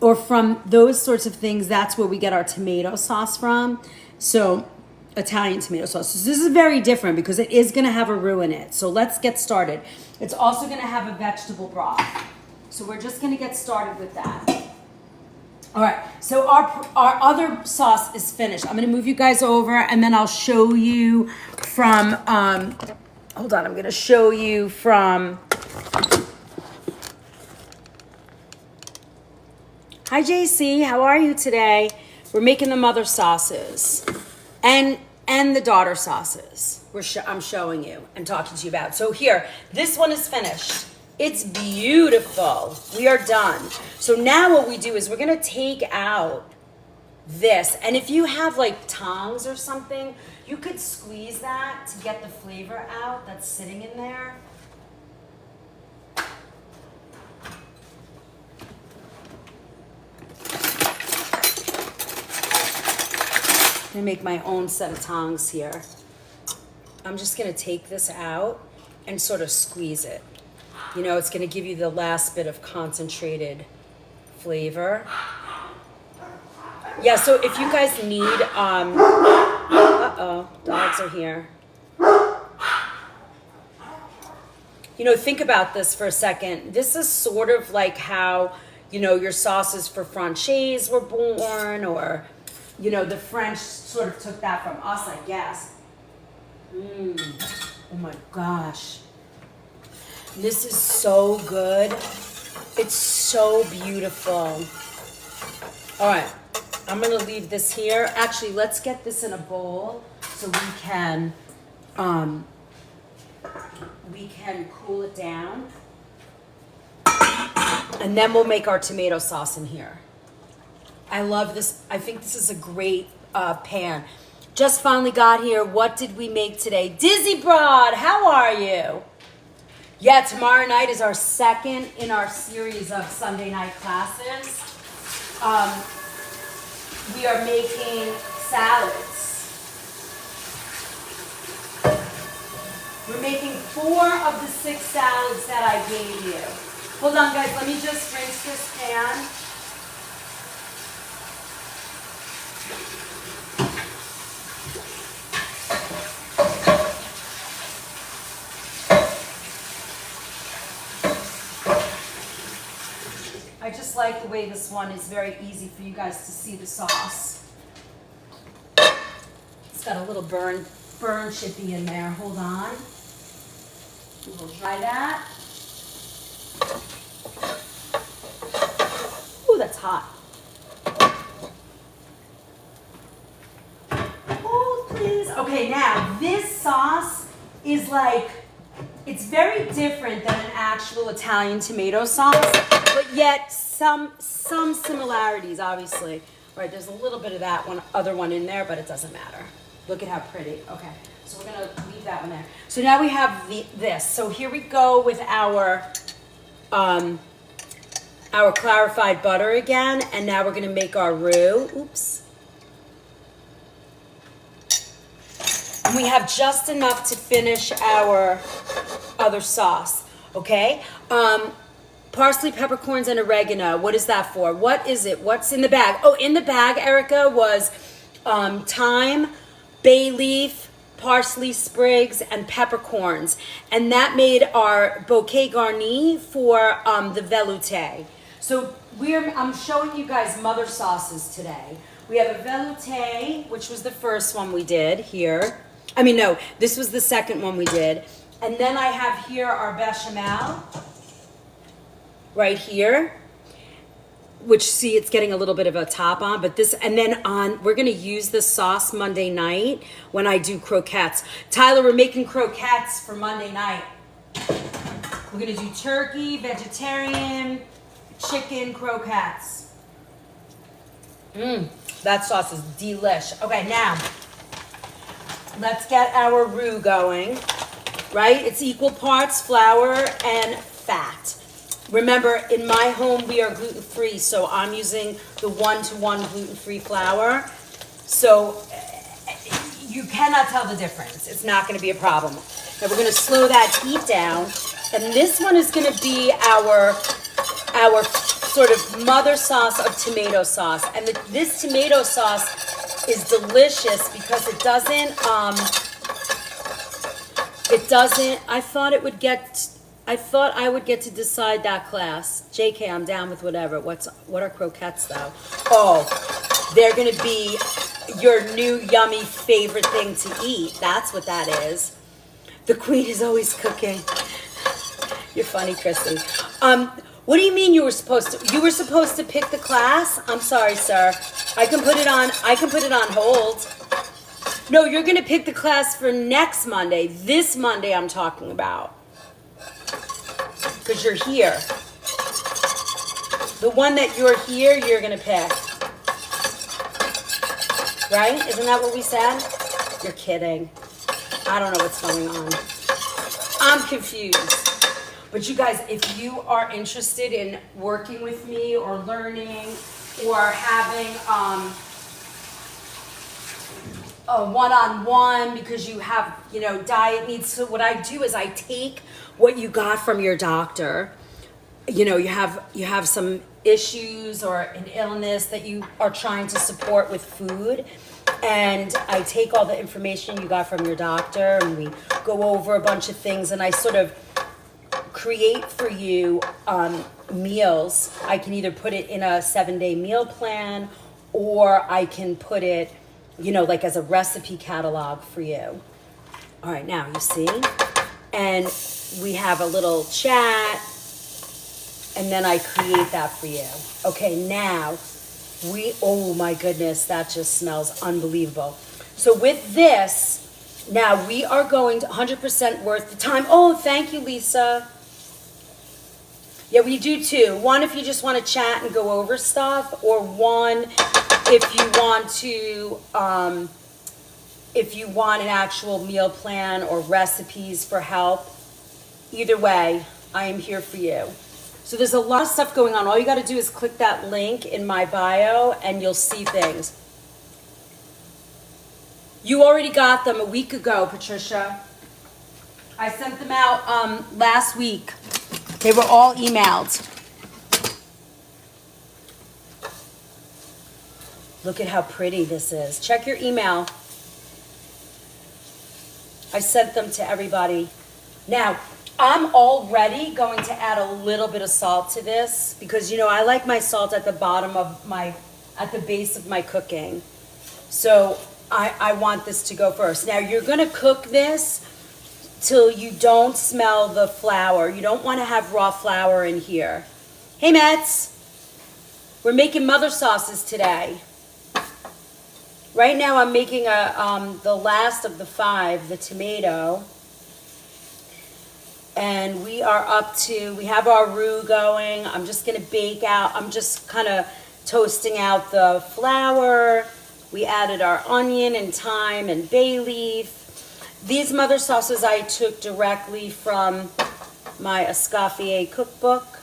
[SPEAKER 1] or from those sorts of things, that's where we get our tomato sauce from. So Italian tomato sauce. So this is very different because it is going to have a roux in it. So let's get started. It's also going to have a vegetable broth. So we're just going to get started with that. All right, so our other sauce is finished. I'm going to move you guys over, and then I'll show you from, hold on, I'm going to show you from, hi JC, how are you today? We're making the mother sauces and the daughter sauces. I'm showing you and talking to you about. So here, this one is finished. It's beautiful. We are done. So now what we do is we're going to take out this. And if you have like tongs or something, you could squeeze that to get the flavor out that's sitting in there. I'm gonna make my own set of tongs here. I'm just gonna take this out and sort of squeeze it. You know, it's gonna give you the last bit of concentrated flavor. Yeah, so if you guys need, uh-oh, dogs are here. You know, think about this for a second. This is sort of like how, you know, your sauces for franchise were born, or, you know, the French sort of took that from us, I guess. Oh my gosh. This is so good. It's so beautiful. All right. I'm gonna leave this here. Actually, let's get this in a bowl so we can cool it down. And then we'll make our tomato sauce in here. I love this. I think this is a great pan. Just finally got here. What did we make today? Dizzy Broad, how are you? Yeah, tomorrow night is our second in our series of Sunday night classes. We are making salads. We're making 4 of the 6 salads that I gave you. Hold on, guys. Let me just rinse this pan. I just like the way this one is very easy for you guys to see the sauce. It's got a little burn chippy in there. Hold on. We'll try that. Ooh, that's hot. Hold, please. Okay, now this sauce is like, it's very different than an actual Italian tomato sauce, but yet some similarities, obviously. All right, there's a little bit of that other one in there, but it doesn't matter. Look at how pretty. Okay, so we're gonna leave that one there. So now we have this. So here we go with our clarified butter again, and now we're gonna make our roux. Oops. And we have just enough to finish our other sauce, okay? Parsley, peppercorns, and oregano. What is that for? What is it? What's in the bag? Oh, in the bag, Erica, was thyme, bay leaf, parsley sprigs, and peppercorns. And that made our bouquet garni for the velouté. So I'm showing you guys mother sauces today. We have a velouté, which was the first one we did here. I mean, no, this was the second one we did. And then I have here our bechamel, right here, which, see, it's getting a little bit of a top on, but this, and then we're gonna use this sauce Monday night when I do croquettes. Tyler, we're making croquettes for Monday night. We're gonna do turkey, vegetarian, chicken croquettes. That sauce is delish. Okay, now, let's get our roux going, right? It's equal parts flour and fat. Remember, in my home, we are gluten-free, so I'm using the 1-to-1 gluten-free flour. So you cannot tell the difference. It's not gonna be a problem. Now we're gonna slow that heat down, and this one is gonna be our sort of mother sauce of tomato sauce. And this tomato sauce is delicious because it doesn't, I thought I would get to decide that class. JK, I'm down with whatever. What are croquettes though? Oh, they're gonna be your new yummy favorite thing to eat. That's what that is. The queen is always cooking. You're funny, Christy. What do you mean you were supposed to pick the class? I'm sorry, sir. I can put it on hold. No, you're gonna pick the class for next Monday. This Monday I'm talking about. Because you're here. The one that you're here, you're gonna pick. Right? Isn't that what we said? You're kidding. I don't know what's going on. I'm confused. But you guys, if you are interested in working with me or learning or having a one-on-one because you have, diet needs, so what I do is I take what you got from your doctor. You have some issues or an illness that you are trying to support with food, and I take all the information you got from your doctor and we go over a bunch of things, and I sort of create for you meals. I can either put it in a 7-day meal plan, or I can put it, like as a recipe catalog for you. All right, now you see, and we have a little chat, and then I create that for you. Okay, now oh my goodness, that just smells unbelievable. So with this, now we are going to 100% worth the time. Oh, thank you, Lisa. Yeah, we do two. One if you just want to chat and go over stuff, or one if you want an actual meal plan or recipes for help. Either way, I am here for you. So there's a lot of stuff going on. All you got to do is click that link in my bio and you'll see things. You already got them a week ago, Patricia. I sent them out last week. They were all emailed. Look at how pretty this is. Check your email. I sent them to everybody. Now, I'm already going to add a little bit of salt to this because, I like my salt at the base of my cooking. So I want this to go first. Now, you're going to cook this till you don't smell the flour. You don't want to have raw flour in here. Hey, Mets. We're making mother sauces today. Right now I'm making the last of the 5, the tomato. And we have our roux going. I'm just going to bake out. I'm just kind of toasting out the flour. We added our onion and thyme and bay leaf. These mother sauces I took directly from my Escoffier cookbook.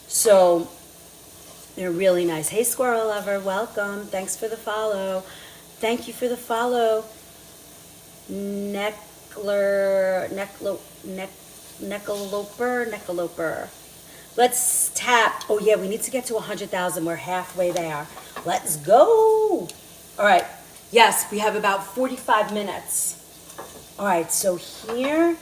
[SPEAKER 1] So they're really nice. Hey, Squirrel Lover, welcome. Thanks for the follow. Thank you for the follow. Neckaloper. Let's tap. Oh, yeah, we need to get to 100,000. We're halfway there. Let's go. All right. Yes, we have about 45 minutes. All right, so here,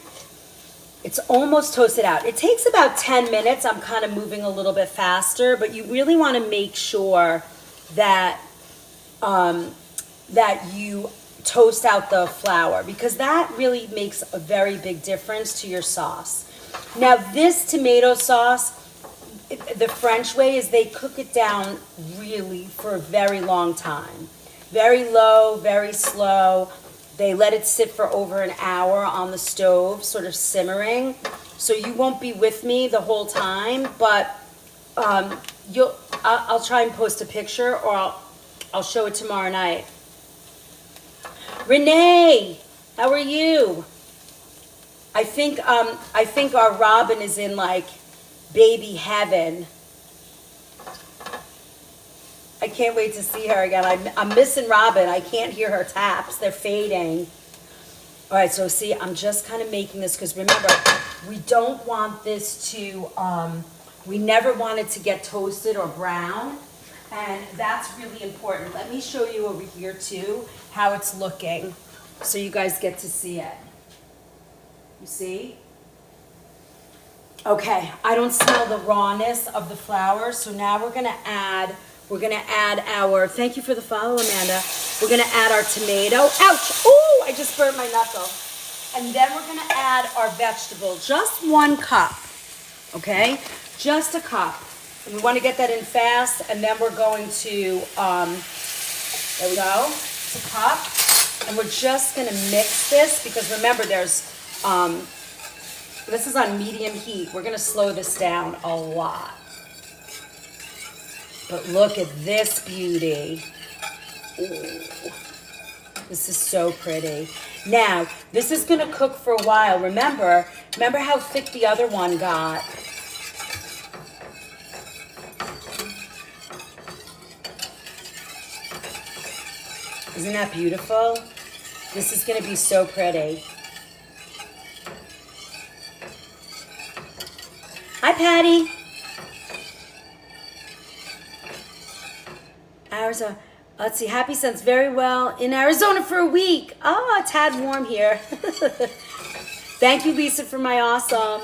[SPEAKER 1] it's almost toasted out. It takes about 10 minutes. I'm kind of moving a little bit faster, but you really want to make sure that that you toast out the flour, because that really makes a very big difference to your sauce. Now, this tomato sauce, the French way is they cook it down really for a very long time. Very low, very slow. They let it sit for over an hour on the stove, sort of simmering. So you won't be with me the whole time, but I'll try and post a picture, or I'll show it tomorrow night. Renee, how are you? I think our Robin is in like baby heaven. I can't wait to see her again. I'm missing Robin. I can't hear her taps. They're fading. All right, so see, I'm just kind of making this because remember, we don't want this to, we never want it to get toasted or brown. And that's really important. Let me show you over here too how it's looking so you guys get to see it. You see? Okay, I don't smell the rawness of the flour, so now we're gonna add our, thank you for the follow, Amanda. We're gonna add our tomato. Ouch! Ooh, I just burnt my knuckle. And then we're gonna add our vegetable, just 1 cup, okay? Just a cup. And we wanna get that in fast, and then we're going to, there we go, it's a cup. And we're just gonna mix this, because remember this is on medium heat. We're gonna slow this down a lot. But look at this beauty. Ooh. This is so pretty. Now, this is gonna cook for a while. Remember how thick the other one got. Isn't that beautiful? This is gonna be so pretty. Hi, Patty. Arizona. Let's see. Happy Sense very well in Arizona for a week. Oh, a tad warm here. Thank you, Lisa, for my awesome.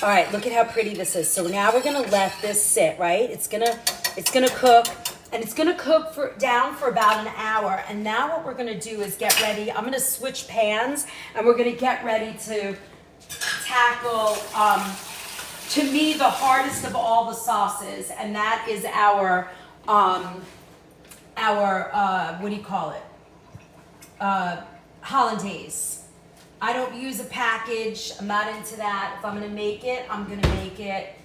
[SPEAKER 1] All right, look at how pretty this is. So now we're gonna let this sit, right? It's gonna cook, and it's gonna cook down for about an hour. And now what we're gonna do is get ready. I'm gonna switch pans, and we're gonna get ready to tackle, to me, the hardest of all the sauces, and that is our what do you call it? Hollandaise. I don't use a package. I'm not into that. If I'm gonna make it, I'm gonna make it,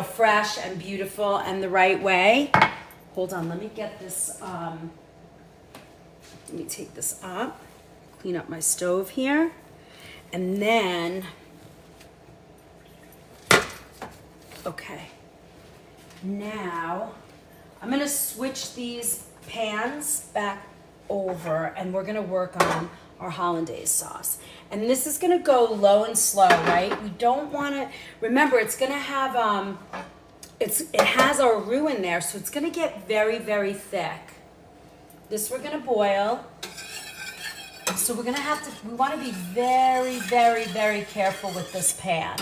[SPEAKER 1] fresh and beautiful and the right way. Hold on, let me get this, let me take this up, clean up my stove here, and then, okay. Now, I'm gonna switch these pans back over and we're gonna work on our hollandaise sauce. And this is gonna go low and slow, right? We don't wanna, remember it's gonna have, it has our roux in there, so it's gonna get very, very thick. This we're gonna boil. So we're gonna have to, we wanna be very, very, very careful with this pan.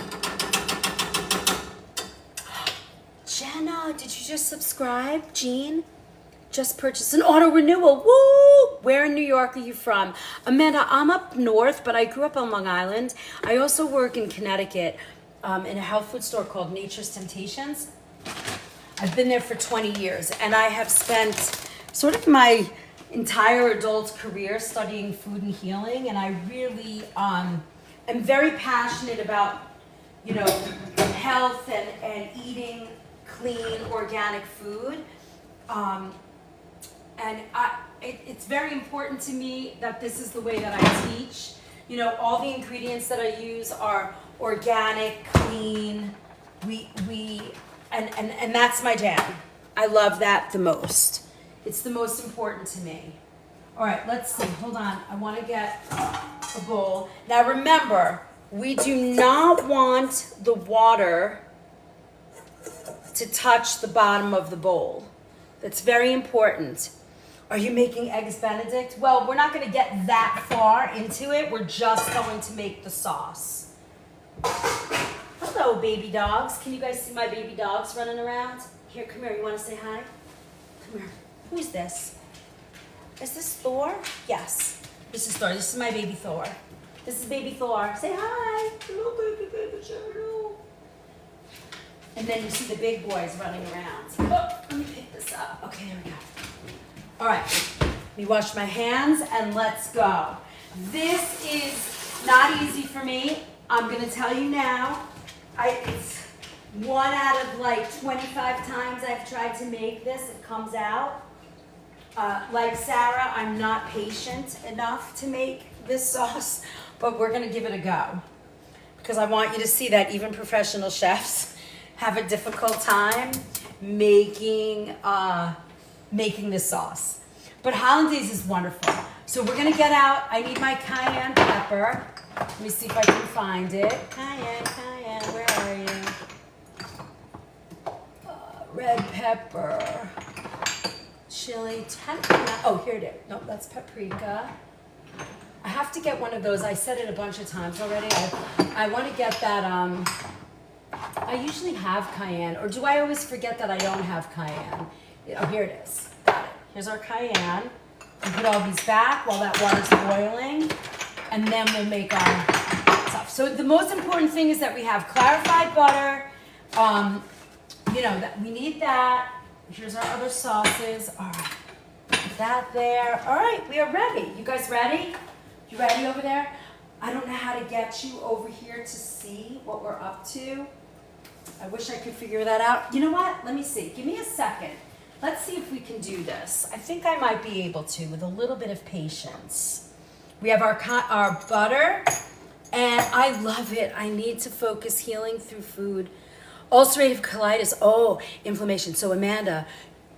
[SPEAKER 1] Jenna, did you just subscribe? Jean? Just purchased an auto renewal. Woo! Where in New York are you from? Amanda, I'm up north, but I grew up on Long Island. I also work in Connecticut in a health food store called Nature's Temptations. I've been there for 20 years, and I have spent sort of my entire adult career studying food and healing, and I really am very passionate about, health and eating clean, organic food. It's very important to me that this is the way that I teach. All the ingredients that I use are organic, clean. And that's my jam. I love that the most. It's the most important to me. All right, let's see. Hold on. I want to get a bowl. Now remember, we do not want the water to touch the bottom of the bowl. That's very important. Are you making eggs Benedict? Well, we're not going to get that far into it. We're just going to make the sauce. Hello, baby dogs. Can you guys see my baby dogs running around? Here, come here. You want to say hi? Come here. Who's this? Is this Thor? Yes. This is Thor. This is my baby Thor. This is baby Thor. Say hi. Hello, baby Hello. And then you see the big boys running around. Oh, let me pick this up. Okay, here we go. All right, let me wash my hands and let's go. This is not easy for me. I'm gonna tell you now, it's 1 out of like 25 times I've tried to make this, it comes out. Like Sarah, I'm not patient enough to make this sauce, but we're gonna give it a go. Because I want you to see that even professional chefs have a difficult time making this sauce. But hollandaise is wonderful. So we're gonna get out, I need my cayenne pepper. Let me see if I can find it. Cayenne, where are you? Red pepper, chili, oh, here it is. No, that's paprika. I have to get one of those. I said it a bunch of times already. I want to get that, I usually have cayenne, or do I always forget that I don't have cayenne? Oh, here it is. Got it. Here's our cayenne. We put all these back while that water's boiling, and then we'll make our stuff. So the most important thing is that we have clarified butter. That we need that. Here's our other sauces. All right, put that there. All right, we are ready. You guys ready? You ready over there? I don't know how to get you over here to see what we're up to. I wish I could figure that out. You know what? Let me see. Give me a second. let's see if we can do this. I think I might be able to with a little bit of patience. We have our butter, and I love it. I need to focus healing through food. Ulcerative colitis, inflammation. So Amanda,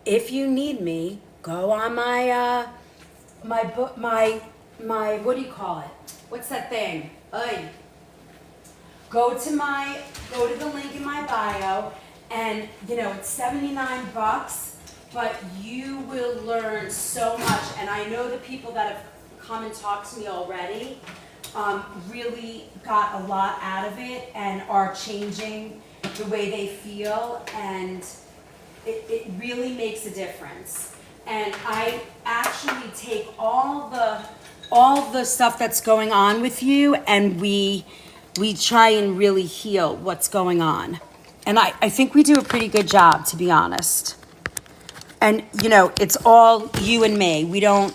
[SPEAKER 1] if you need me, go on my what do you call it? What's that thing? Go to the link in my bio, and it's $79, but you will learn so much. And I know the people that have come and talked to me already really got a lot out of it and are changing the way they feel, and it really makes a difference. And I actually take all the stuff that's going on with you, and we try and really heal what's going on. And I think we do a pretty good job, to be honest. And it's all you and me. We don't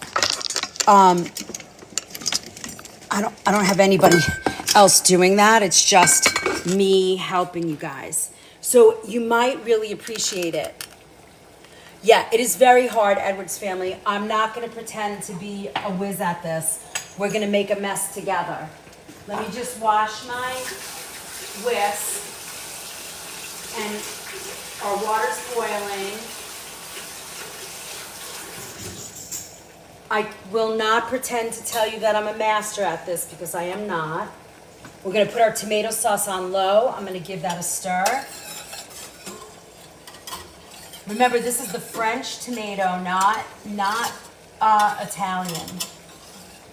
[SPEAKER 1] I don't have anybody else doing that. It's just me helping you guys. So you might really appreciate it. Yeah, it is very hard, Edward's family. I'm not going to pretend to be a whiz at this. We're going to make a mess together. Let me just wash my whisk. And our water's boiling. I will not pretend to tell you that I'm a master at this, because I am not. We're going to put our tomato sauce on low. I'm going to give that a stir. Remember, this is the French tomato, not Italian.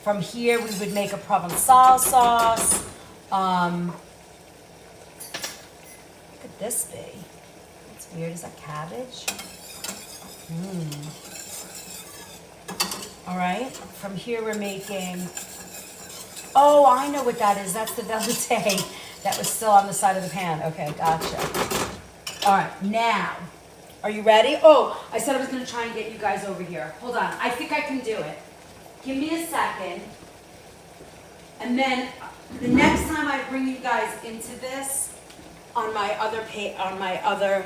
[SPEAKER 1] From here, we would make a Provençal sauce. What could this be? That's weird. Is that cabbage? All right. From here, we're making... Oh, I know what that is. That's the velouté that was still on the side of the pan. Okay, gotcha. All right, now, are you ready? Oh, I said I was going to try and get you guys over here. Hold on. I think I can do it. Give me a second. And then the next time I bring you guys into this on my other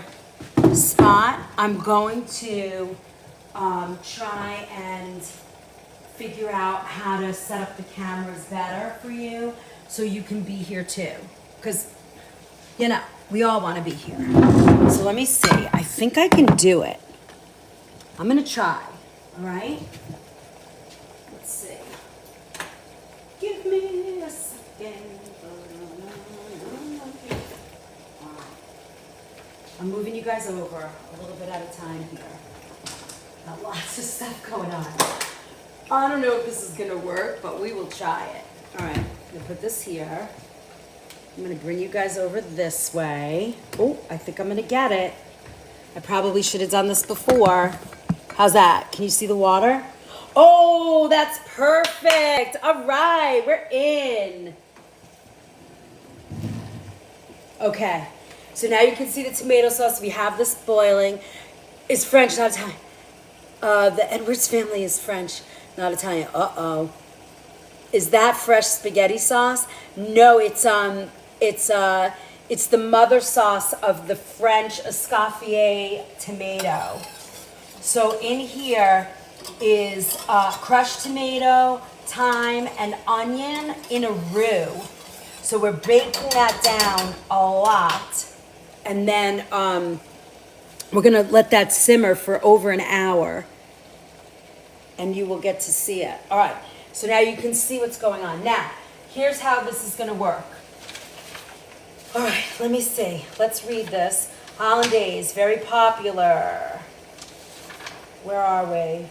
[SPEAKER 1] spot, I'm going to try and figure out how to set up the cameras better for you so you can be here too. Because, we all want to be here. So let me see. I think I can do it. I'm going to try. All right? Let's see. Give me a second. All right. I'm moving you guys over a little bit at a time here. Got lots of stuff going on. I don't know if this is going to work, but we will try it. All right, I'm going to put this here. I'm going to bring you guys over this way. Oh, I think I'm going to get it. I probably should have done this before. How's that? Can you see the water? Oh, that's perfect. All right, we're in. Okay, so now you can see the tomato sauce. We have this boiling. It's French, not Italian. The Edwards family is French, not Italian. Uh-oh. Is that fresh spaghetti sauce? No, it's the mother sauce of the French escoffier tomato. So in here is crushed tomato, thyme, and onion in a roux. So we're baking that down a lot. And then we're going to let that simmer for over an hour. And you will get to see it. All right. So now you can see what's going on. Now, here's how this is going to work. All right, let me see. Let's read this. Hollandaise, very popular. Where are we?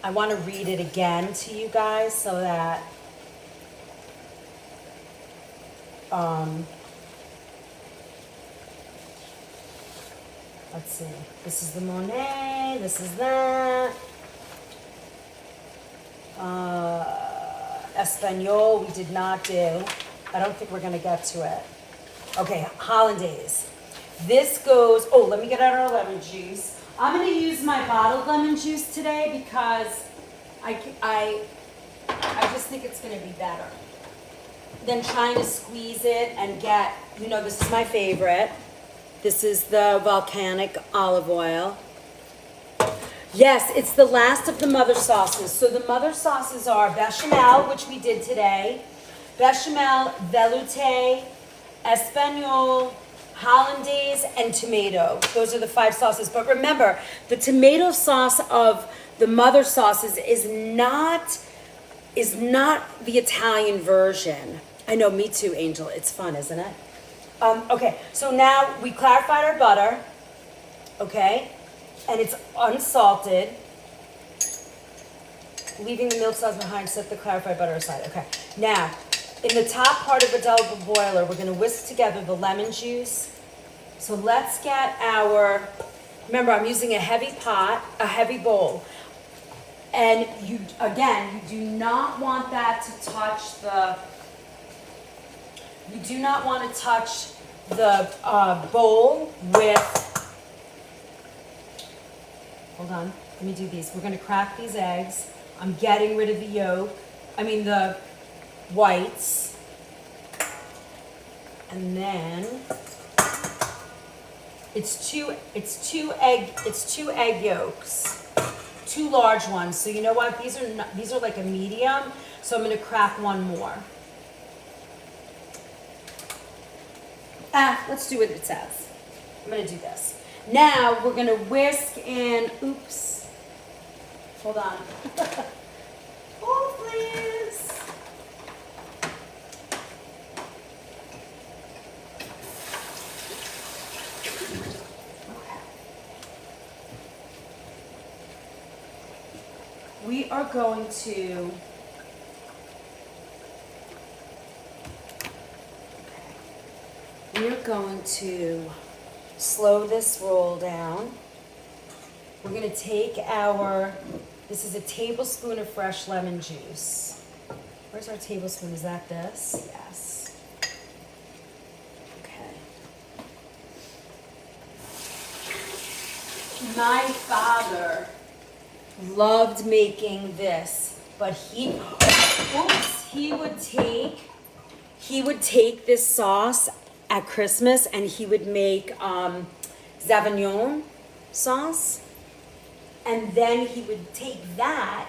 [SPEAKER 1] I want to read it again to you guys so that let's see. This is the Monet. This is that. Espanol, we did not do. I don't think we're going to get to it. Okay, Hollandaise. This goes, let me get out our lemon juice. I'm going to use my bottled lemon juice today because I just think it's going to be better than trying to squeeze it and get, this is my favorite. This is the volcanic olive oil. Yes, it's the last of the mother sauces. So the mother sauces are bechamel, which we did today, bechamel, velouté, espagnole, hollandaise, and tomato. Those are the 5 sauces. But remember, the tomato sauce of the mother sauces is not the Italian version. I know, me too, Angel. It's fun, isn't it? Okay, so now we clarified our butter, okay? And it's unsalted. Leaving the milk sauce behind, set the clarified butter aside. Okay, now, in the top part of a double boiler, we're gonna whisk together the lemon juice. So let's get our, remember I'm using a heavy pot, a heavy bowl. And you do not want that to touch the bowl with, hold on, let me do these. We're gonna crack these eggs. I'm getting rid of the the whites. And then it's two egg yolks. 2 large ones. So you know what? These are like a medium. So I'm gonna crack one more. Let's do what it says. I'm gonna do this. Now we're gonna whisk in, oops. Hold on. Hold please. We are going to slow this roll down. We're going to take this is a tablespoon of fresh lemon juice. Where's our tablespoon? Is that this? Yes. Okay. My father loved making this, but he would take this sauce at Christmas and he would make Zavignon sauce, and then he would take that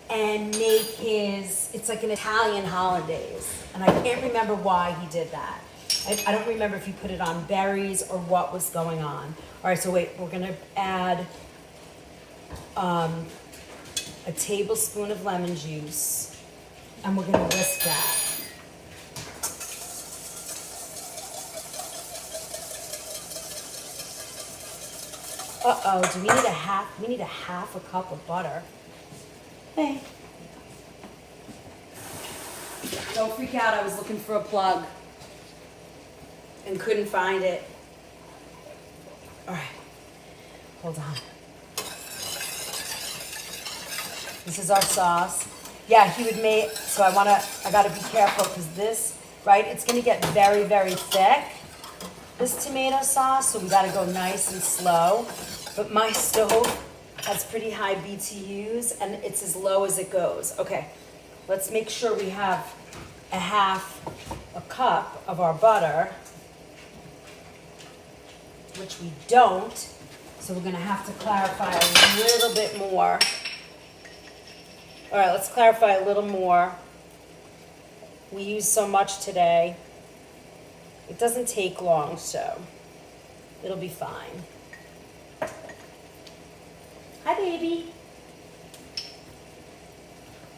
[SPEAKER 1] and make it's like an Italian hollandaise, and I can't remember why he did that. I don't remember if he put it on berries or what was going on. All right, so wait, we're gonna add a tablespoon of lemon juice, and we're gonna whisk that. Uh-oh, do we need a half a cup of butter. Hey. Don't freak out, I was looking for a plug and couldn't find it. All right, hold on. This is our sauce. Yeah, he would make, so I gotta be careful because this, right, it's gonna get very, very thick, this tomato sauce, so we gotta go nice and slow. But my stove has pretty high BTUs and it's as low as it goes. Okay, let's make sure we have a cup of our butter, which we don't, so we're gonna have to clarify a little bit more. All right, let's clarify a little more. We use so much today. It doesn't take long, so it'll be fine. Hi, baby.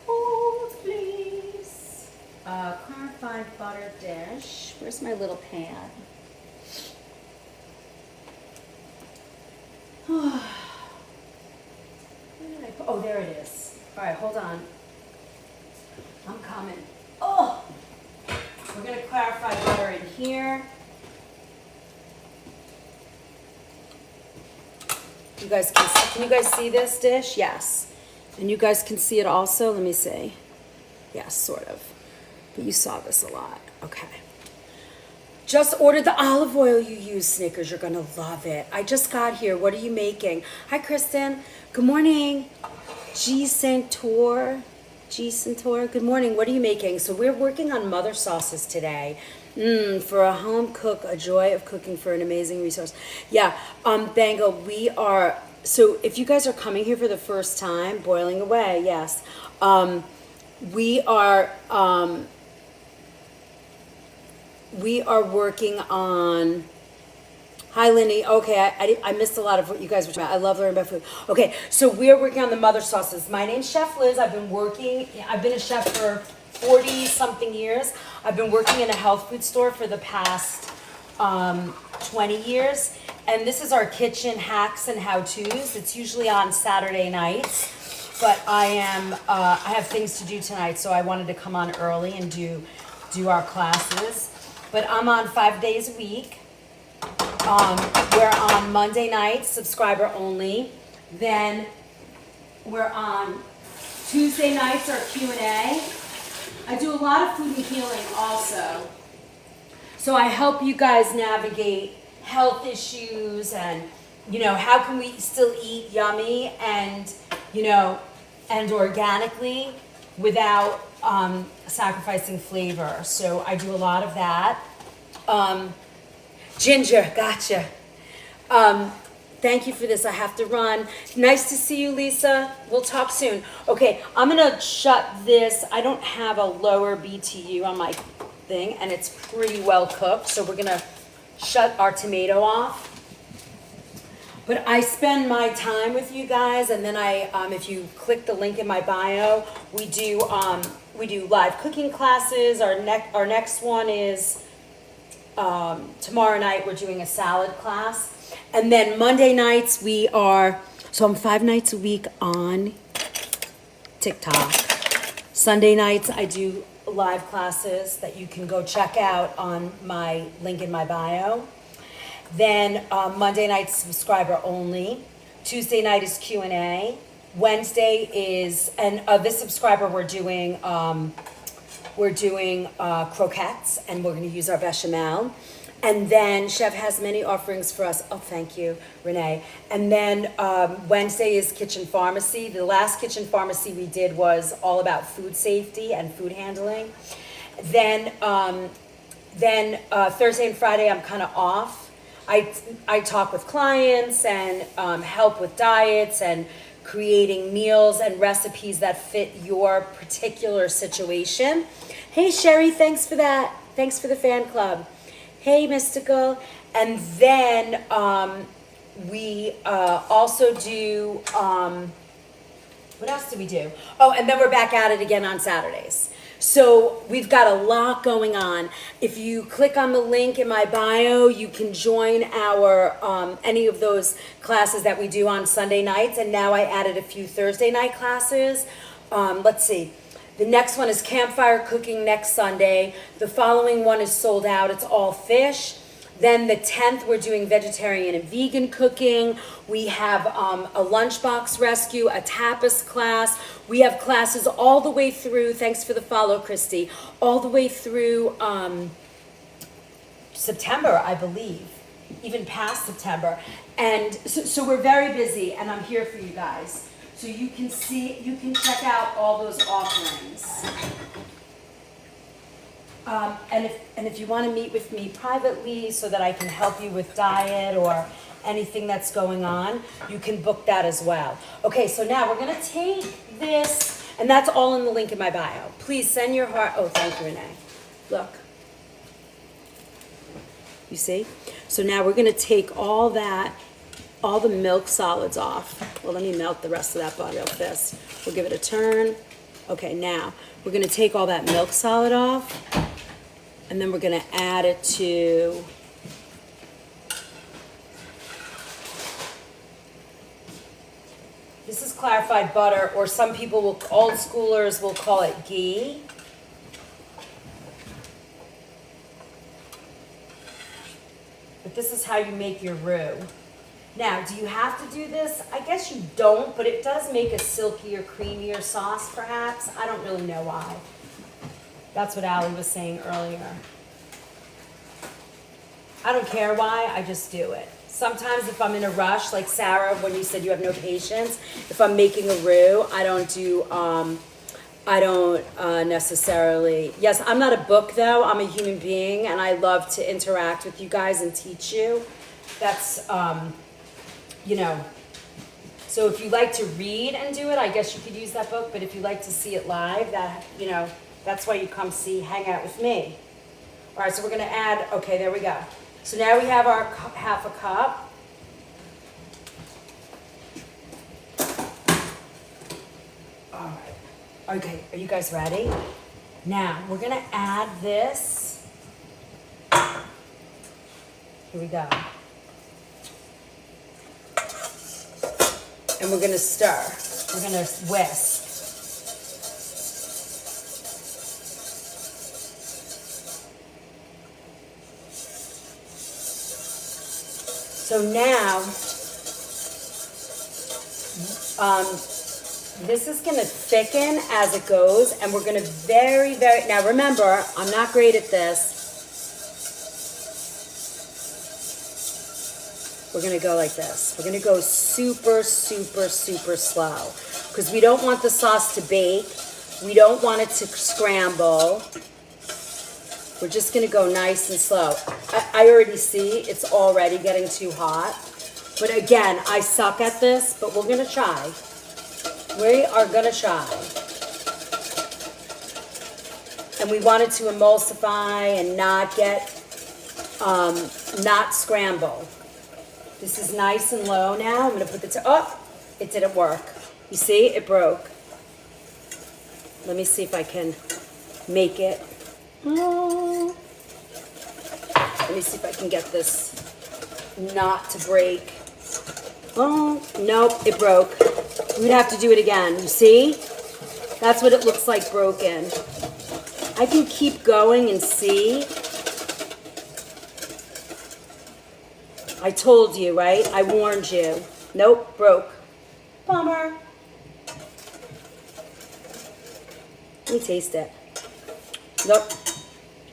[SPEAKER 1] Hold, please. Clarified butter dish. Where's my little pan? Where did I put? Oh, there it is. All right, hold on. I'm coming. Oh! We're gonna clarify butter in here. You guys can you guys see this dish? Yes. And you guys can see it also. Let me see. Yes, sort of. But you saw this a lot. Okay. Just ordered the olive oil you use, Snickers. You're gonna love it. I just got here. What are you making? Hi, Kristen. Good morning. G. Centaur. Good morning. What are you making? So we're working on mother sauces today. For a home cook, a joy of cooking for an amazing resource. Yeah, Bango, we are, so if you guys are coming here for the first time, boiling away, yes. We are, we are working on, hi, Lindy. Okay, I missed a lot of what you guys were talking about. I love learning about food. Okay, so we are working on the mother sauces. My name's Chef Liz. I've been a chef for 40 something years. I've been working in a health food store for the past 20 years. And this is our kitchen hacks and how-tos. It's usually on Saturday nights. But I have things to do tonight, so I wanted to come on early and do our classes. But I'm on 5 days a week. We're on Monday nights, subscriber only. Then we're on Tuesday nights, our Q&A. I do a lot of food and healing also. So I help you guys navigate health issues and, how can we still eat yummy and, and organically without sacrificing flavor. So I do a lot of that. Ginger, gotcha. Thank you for this. I have to run. Nice to see you, Lisa. We'll talk soon. Okay, I'm gonna shut this. I don't have a lower BTU on my thing, and it's pretty well cooked, so we're gonna shut our tomato off. But I spend my time with you guys, and then if you click the link in my bio, we do live cooking classes. Our next one is tomorrow night. We're doing a salad class. And then Monday nights I'm 5 nights a week on TikTok. Sunday nights I do live classes that you can go check out on my link in my bio. Then Monday night subscriber only. Tuesday night is Q&A. Wednesday is, and this subscriber we're doing croquettes, and we're going to use our bechamel. And then Chef has many offerings for us. Oh, thank you, Renee. And then Wednesday is Kitchen Pharmacy. The last Kitchen Pharmacy we did was all about food safety and food handling. Then Thursday and Friday I'm kind of off. I talk with clients and help with diets and creating meals and recipes that fit your particular situation. Hey, Sherry, thanks for that. Thanks for the fan club. Hey, Mystical. And then we also do, what else do we do? Oh, and then we're back at it again on Saturdays. So we've got a lot going on. If you click on the link in my bio, you can join our any of those classes that we do on Sunday nights. And now I added a few Thursday night classes. Let's see. The next one is campfire cooking next Sunday. The following one is sold out. It's all fish. Then the 10th, we're doing vegetarian and vegan cooking. We have a lunchbox rescue, a tapas class. We have classes all the way through, thanks for the follow, Christy, all the way through September, I believe, even past September. And so we're very busy, and I'm here for you guys. So you can check out all those offerings. And if you want to meet with me privately so that I can help you with diet or anything that's going on, you can book that as well. Okay, so now we're going to take this, and that's all in the link in my bio. Please send your heart. Oh, thank you, Renee. Look. You see? So now we're going to take all the milk solids off. Well, let me melt the rest of that butter real fast. We'll give it a turn. Okay, now we're going to take all that milk solid off, and then we're going to add it to this is clarified butter, or some people old schoolers will call it ghee. But this is how you make your roux. Now, do you have to do this? I guess you don't, but it does make a silkier, creamier sauce, perhaps. I don't really know why. That's what Allie was saying earlier. I don't care why, I just do it. Sometimes if I'm in a rush, like Sarah, when you said you have no patience, if I'm making a roux, I don't do I don't necessarily, yes, I'm not a book though, I'm a human being and I love to interact with you guys and teach you. That's, you know, so if you like to read and do it, I guess you could use that book, but if you like to see it live, that, you know, that's why you come hang out with me. All right, so we're gonna add, okay, there we go. So now we have our half a cup. All right. Okay, are you guys ready? Now, we're gonna add this. Here we go. And we're gonna stir. We're gonna whisk. So now, this is gonna thicken as it goes, and we're gonna now remember, I'm not great at this. We're gonna go like this. We're gonna go super, super, super slow, because we don't want the sauce to bake. We don't want it to scramble. We're just gonna go nice and slow. I already see it's already getting too hot. But again, I suck at this, but we're gonna try. We are gonna try. And we want it to emulsify and not get, not scramble. This is nice and low now. I'm gonna put oh, it didn't work. You see, it broke. Let me see if I can make it. Let me see if I can get this not to break. Oh, nope, it broke. We'd have to do it again. You see? That's what it looks like broken. I can keep going and see. I told you, right? I warned you. Nope, broke. Bummer. Let me taste it. Nope.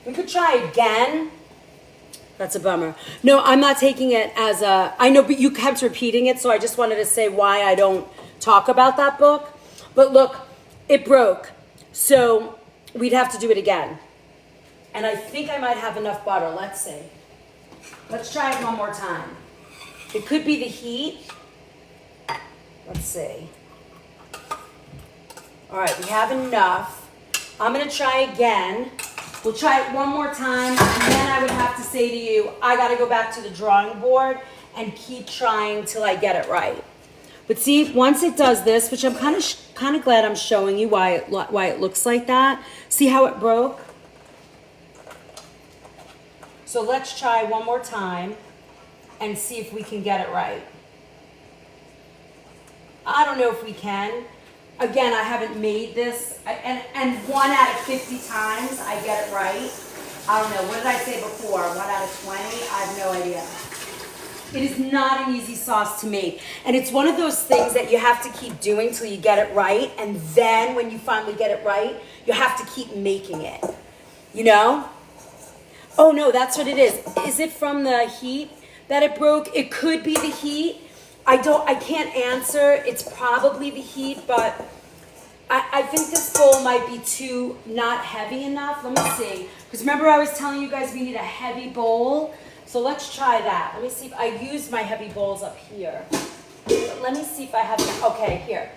[SPEAKER 1] We could try again. That's a bummer. No, I'm not taking it as a, I know, but you kept repeating it, so I just wanted to say why I don't talk about that book. But look, it broke. So we'd have to do it again. And I think I might have enough butter. Let's see. Let's try it one more time. It could be the heat. Let's see. All right, we have enough. I'm gonna try again. We'll try it one more time, and then I would have to say to you, I gotta go back to the drawing board and keep trying till I get it right. But see, once it does this, which I'm kind of glad I'm showing you why it looks like that. See how it broke? So let's try one more time and see if we can get it right. I don't know if we can. Again, I haven't made this, and 1 out of 50 times I get it right. I don't know, what did I say before? 1 out of 20? I have no idea. It is not an easy sauce to make. And it's one of those things that you have to keep doing till you get it right, and then when you finally get it right, you have to keep making it. You know? Oh no, that's what it is. Is it from the heat that it broke? It could be the heat. I can't answer. It's probably the heat, but I think this bowl might be too not heavy enough. Let me see. Because remember I was telling you guys we need a heavy bowl? So let's try that. Let me see if I used my heavy bowls up here. But let me see if I have, okay, here.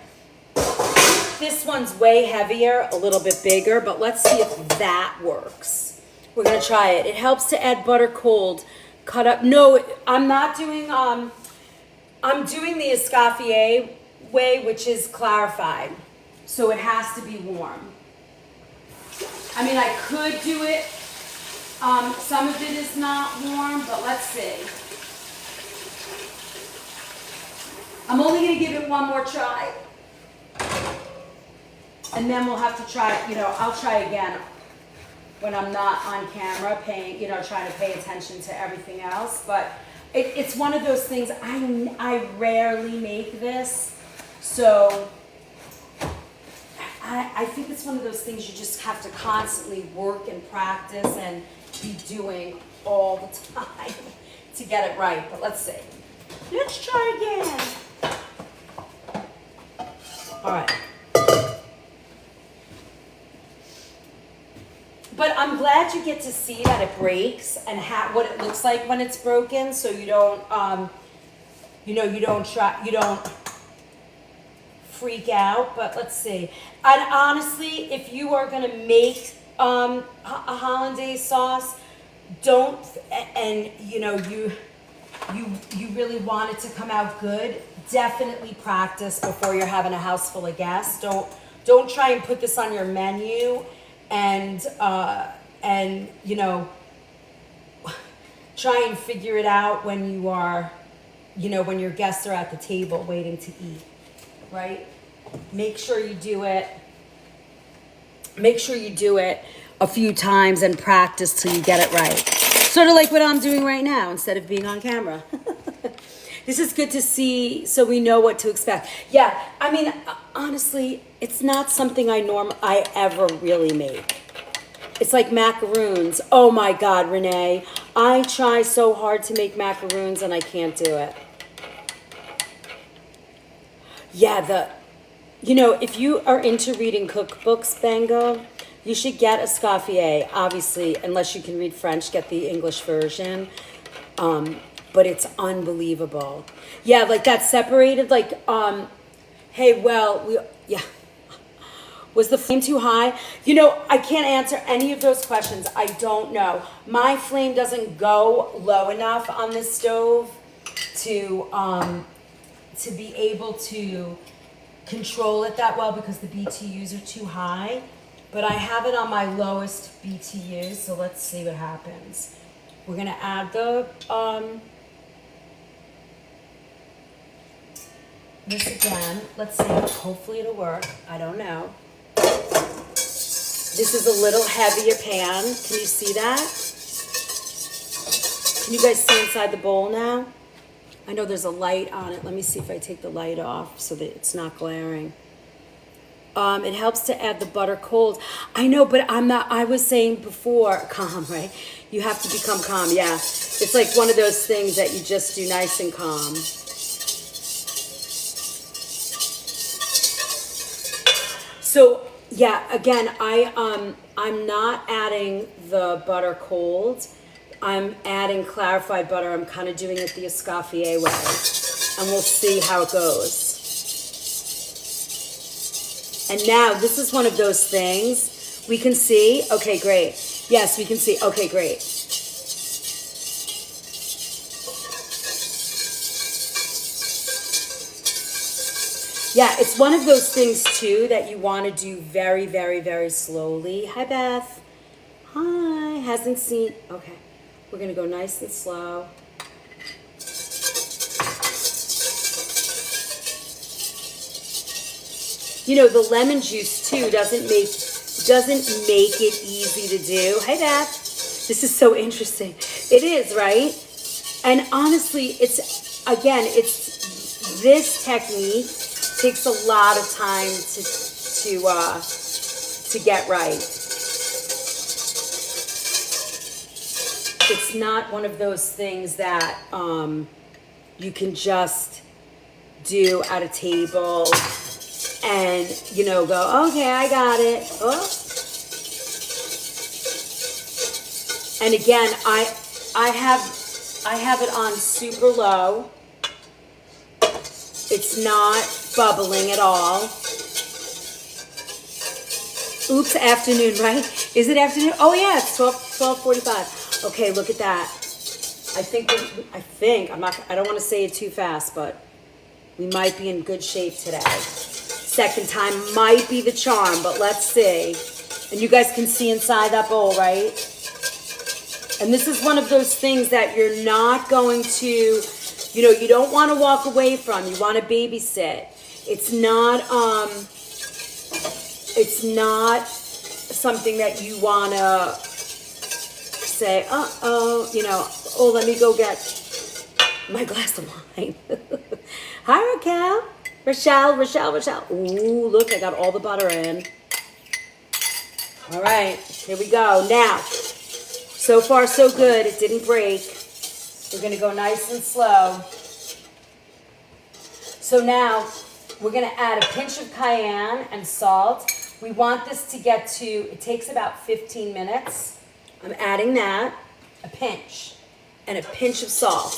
[SPEAKER 1] This one's way heavier, a little bit bigger, but let's see if that works. We're gonna try it. It helps to add butter cold. Cut up, no, I'm not doing, I'm doing the Escoffier way, which is clarified. So it has to be warm. I mean, I could do it. Some of it is not warm, but let's see. I'm only going to give it one more try. And then we'll have to try, I'll try again when I'm not on camera, trying to pay attention to everything else. But it's one of those things, I rarely make this, so I think it's one of those things you just have to constantly work and practice and be doing all the time to get it right. But let's see. Let's try again. All right. But I'm glad you get to see that it breaks and what it looks like when it's broken, so you don't, you don't freak out. But let's see. And honestly, if you are gonna make a hollandaise sauce, don't, and you really want it to come out good, definitely practice before you're having a house full of guests. Don't try and put this on your menu and try and figure it out when you are, when your guests are at the table waiting to eat, right? Make sure you do it a few times and practice till you get it right. Sort of like what I'm doing right now instead of being on camera. This is good to see, so we know what to expect. Yeah, I mean, honestly, it's not something I ever really make. It's like macaroons. Oh my God, Renee. I try so hard to make macaroons and I can't do it. Yeah, if you are into reading cookbooks, Bango, you should get Escoffier, obviously, unless you can read French, get the English version. But it's unbelievable. Yeah, like that separated, like, hey, well, yeah. Was the flame too high? I can't answer any of those questions. I don't know. My flame doesn't go low enough on this stove to be able to control it that well because the BTUs are too high. But I have it on my lowest BTU, so let's see what happens. We're gonna add the this again. Let's see. Hopefully it'll work. I don't know. This is a little heavier pan. Can you see that? Can you guys see inside the bowl now? I know there's a light on it. Let me see if I take the light off so that it's not glaring. It helps to add the butter cold. I know, but I was saying before, calm, right? You have to become calm, yeah. It's like one of those things that you just do nice and calm. So, yeah, again, I'm not adding the butter cold. I'm adding clarified butter. I'm kind of doing it the Escoffier way. And we'll see how it goes. And now, this is one of those things. We can see. Okay, great. Yes, we can see. Okay, great. Yeah, it's one of those things, too, that you want to do very, very, very slowly. Hi, Beth. Hi. Hasn't seen. Okay. We're going to go nice and slow. The lemon juice, too, doesn't make it easy to do. Hey, Beth. This is so interesting. It is, right? And honestly, it's this technique takes a lot of time to get right. It's not one of those things that you can just do at a table and go, okay, I got it. Oh. And again, I have it on super low. It's not bubbling at all. Oops, afternoon, right? Is it afternoon? Oh yeah, it's 12:45. Okay, look at that. I don't want to say it too fast, but we might be in good shape today. Second time might be the charm, but let's see. And you guys can see inside that bowl, right? And this is one of those things that you're not going to, you don't want to walk away from. You want to babysit. It's not something that you want to say, let me go get my glass of wine. Hi, Raquel. Rochelle. Ooh, look, I got all the butter in. All right, here we go. Now, so far so good. It didn't break. We're going to go nice and slow. So now, we're going to add a pinch of cayenne and salt. We want this to get to, it takes about 15 minutes. I'm adding that, a pinch, and a pinch of salt.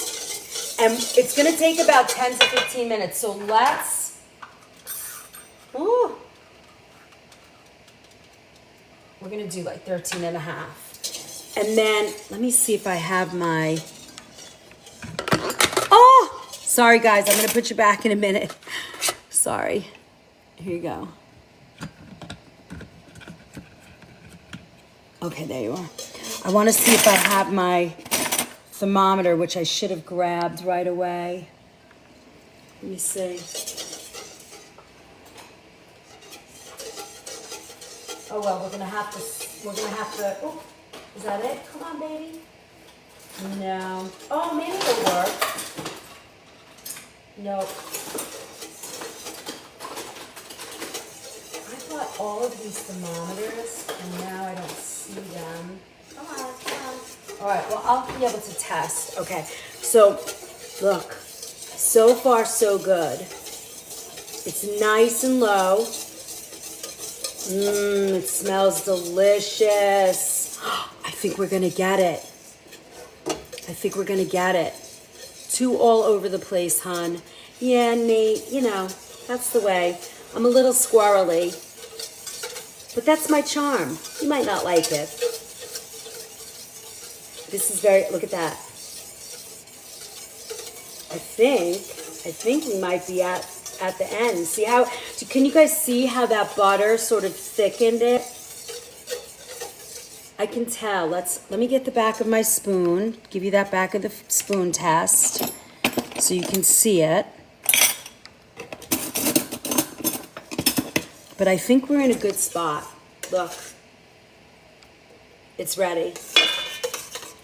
[SPEAKER 1] And it's gonna take about 10 to 15 minutes. So let's, ooh, we're gonna do like 13 and a half. And then, let me see if I have my, oh, sorry guys, I'm gonna put you back in a minute. Sorry, here you go. Okay, there you are. I wanna see if I have my thermometer, which I should have grabbed right away. Let me see. Oh well, we're gonna have to, oh, is that it? Come on, baby. No. Oh, maybe it'll work. Nope. I bought all of these thermometers and now I don't see them. Come on, come on. All right, well, I'll be able to test. Okay, so look, so far so good. It's nice and low. It smells delicious. I think we're gonna get it. I think we're gonna get it. Too all over the place, hon. Yeah, Nate, you know, that's the way. I'm a little squirrely, but that's my charm. You might not like it. This is very, look at that. I think we might be at the end. See how, can you guys see how that butter sort of thickened it? I can tell. Let me get the back of my spoon. Give you that back of the spoon test so you can see it. But I think we're in a good spot. Look. It's ready.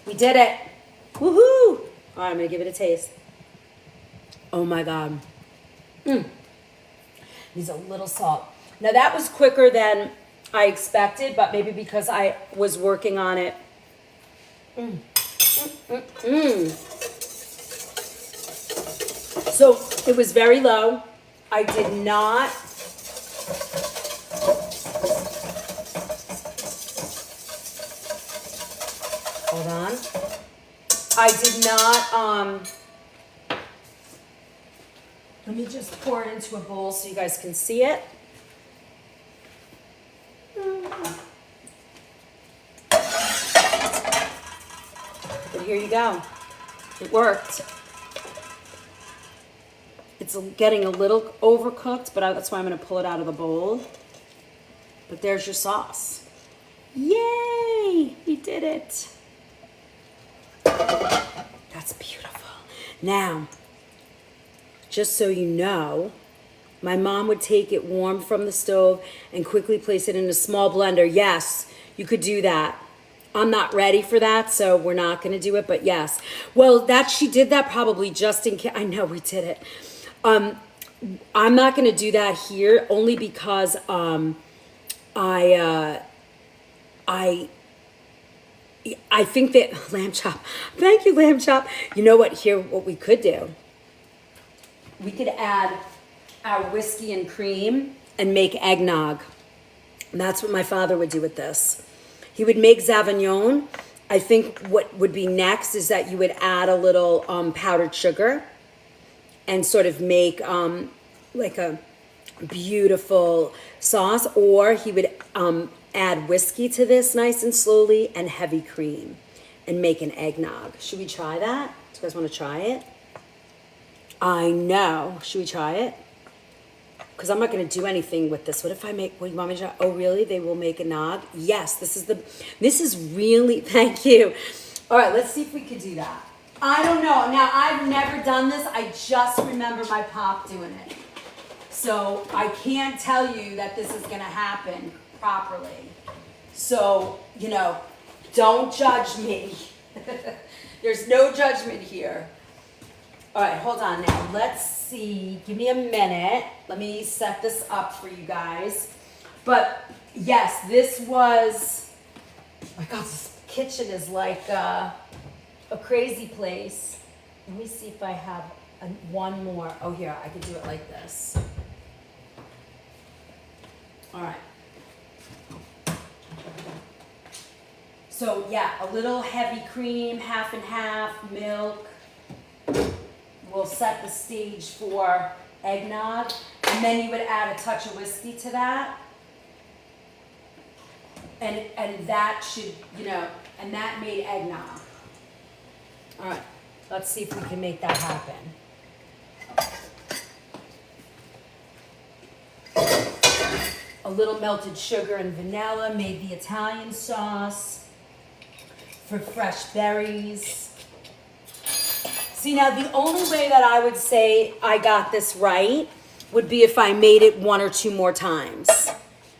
[SPEAKER 1] We did it. Woohoo! All right, I'm gonna give it a taste. Oh my God. Needs a little salt. Now that was quicker than I expected, but maybe because I was working on it. So it was very low. I did not. Hold on. I did not, let me just pour it into a bowl so you guys can see it. But here you go. It worked. It's getting a little overcooked, but that's why I'm going to pull it out of the bowl. But there's your sauce. Yay! We did it. That's beautiful. Now, just so you know, my mom would take it warm from the stove and quickly place it in a small blender. Yes, you could do that. I'm not ready for that, so we're not going to do it, but yes. Well, she did that probably just in case. I know we did it. I'm not going to do that here only because I think that lamb chop. Thank you, lamb chop. You know what? Here, what we could do. We could add our whiskey and cream and make eggnog. And that's what my father would do with this. He would make Sauvignon. I think what would be next is that you would add a little powdered sugar and sort of make like a beautiful sauce. Or he would add whiskey to this nice and slowly and heavy cream and make an eggnog. Should we try that? Do you guys want to try it? I know. Should we try it? Because I'm not going to do anything with this. What if I make, what do you want me to try? Oh, really? They will make a nog? Yes, this is really, thank you. All right, let's see if we could do that. I don't know. Now, I've never done this. I just remember my pop doing it. So I can't tell you that this is going to happen properly. So, you know, don't judge me. There's no judgment here. All right, hold on now. Let's see. Give me a minute. Let me set this up for you guys. But yes, this was, oh my God, this kitchen is like a crazy place. Let me see if I have one more. Oh, here, I could do it like this. All right. So yeah, a little heavy cream, half and half, milk. We'll set the stage for eggnog. And then you would add a touch of whiskey to that. And that should, and that made eggnog. All right, let's see if we can make that happen. A little melted sugar and vanilla made the Italian sauce for fresh berries. See, now the only way that I would say I got this right would be if I made it 1 or 2 more times,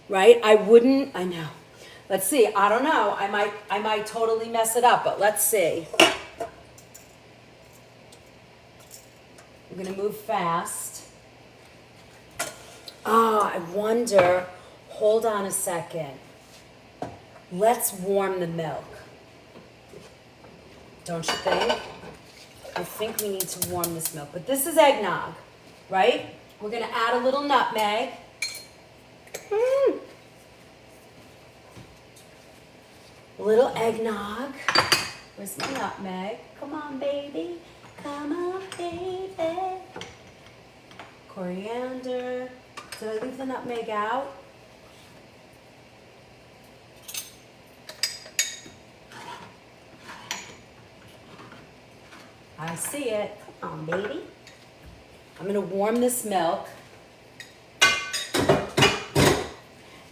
[SPEAKER 1] right? I know. Let's see, I don't know. I might totally mess it up, but let's see. I'm gonna move fast. I wonder, hold on a second. Let's warm the milk. Don't you think? I think we need to warm this milk, but this is eggnog, right? We're gonna add a little nutmeg. A little eggnog. Where's my nutmeg? Come on, baby. Come on, baby. Coriander. Did I leave the nutmeg out? I see it. Come on, baby. I'm gonna warm this milk.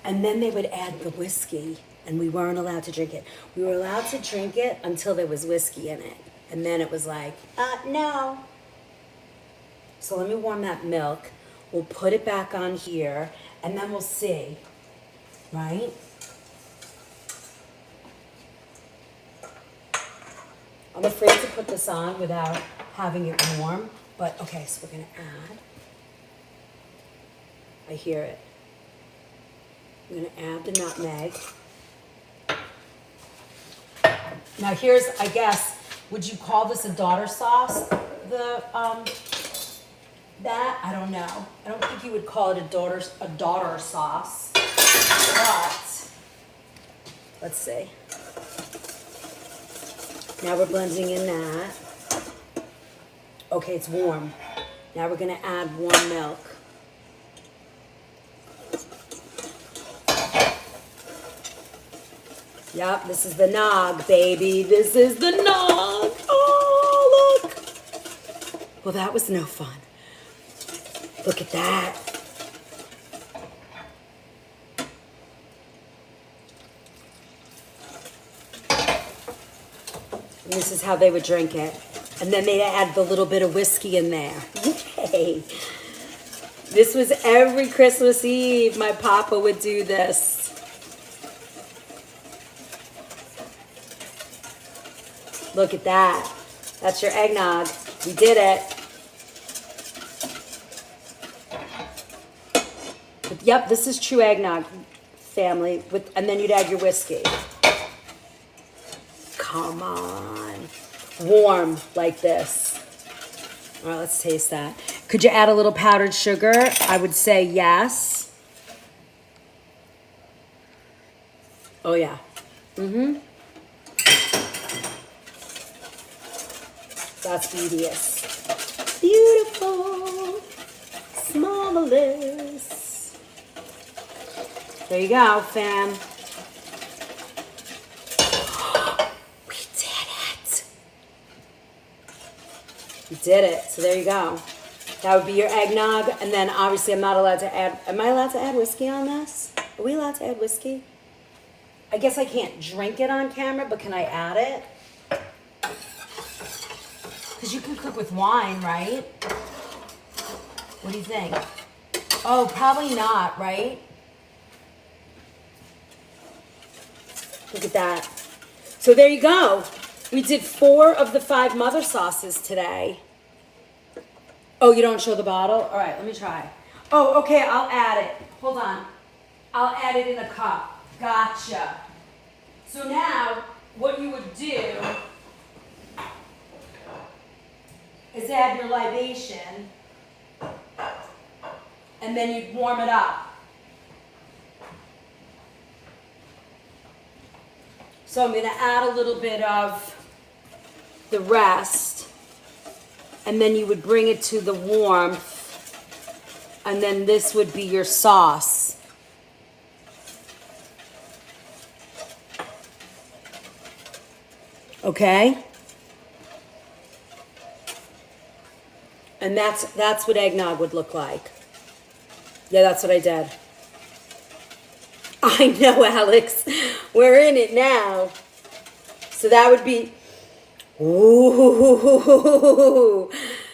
[SPEAKER 1] And then they would add the whiskey, and we weren't allowed to drink it. We were allowed to drink it until there was whiskey in it. And then it was like, no. So let me warm that milk. We'll put it back on here, and then we'll see, right? I'm afraid to put this on without having it warm, but okay, so we're gonna add. I hear it. I'm gonna add the nutmeg. Now here's, I guess, would you call this a daughter sauce? That, I don't know. I don't think you would call it a daughter sauce, but let's see. Now we're blending in that. Okay, it's warm. Now we're gonna add warm milk. Yep, this is the nog, baby. This is the nog. Oh, look. Well, that was no fun. Look at that. And this is how they would drink it. And then they'd add the little bit of whiskey in there. Yay. This was every Christmas Eve. My papa would do this. Look at that. That's your eggnog. We did it. But yep, this is true eggnog, family. And then you'd add your whiskey. Come on. Warm like this. All right, let's taste that. Could you add a little powdered sugar? I would say yes. Oh, yeah. Mm-hmm. That's beauteous. Beautiful. Marvelous. There you go, fam. We did it. We did it. So there you go. That would be your eggnog. And then obviously I'm not allowed to add, am I allowed to add whiskey on this? Are we allowed to add whiskey? I guess I can't drink it on camera, but can I add it? Because you can cook with wine, right? What do you think? Oh, probably not, right? Look at that. So there you go. We did 4 of the 5 mother sauces today. Oh, you don't show the bottle? All right, let me try. Oh, okay, I'll add it. Hold on. I'll add it in a cup. Gotcha. So now, what you would do is add your libation, and then you'd warm it up. So I'm going to add a little bit of the rest, and then you would bring it to the warmth, and then this would be your sauce. Okay? And that's what eggnog would look like. Yeah, that's what I did. I know, Alex. We're in it now. So that would be, ooh,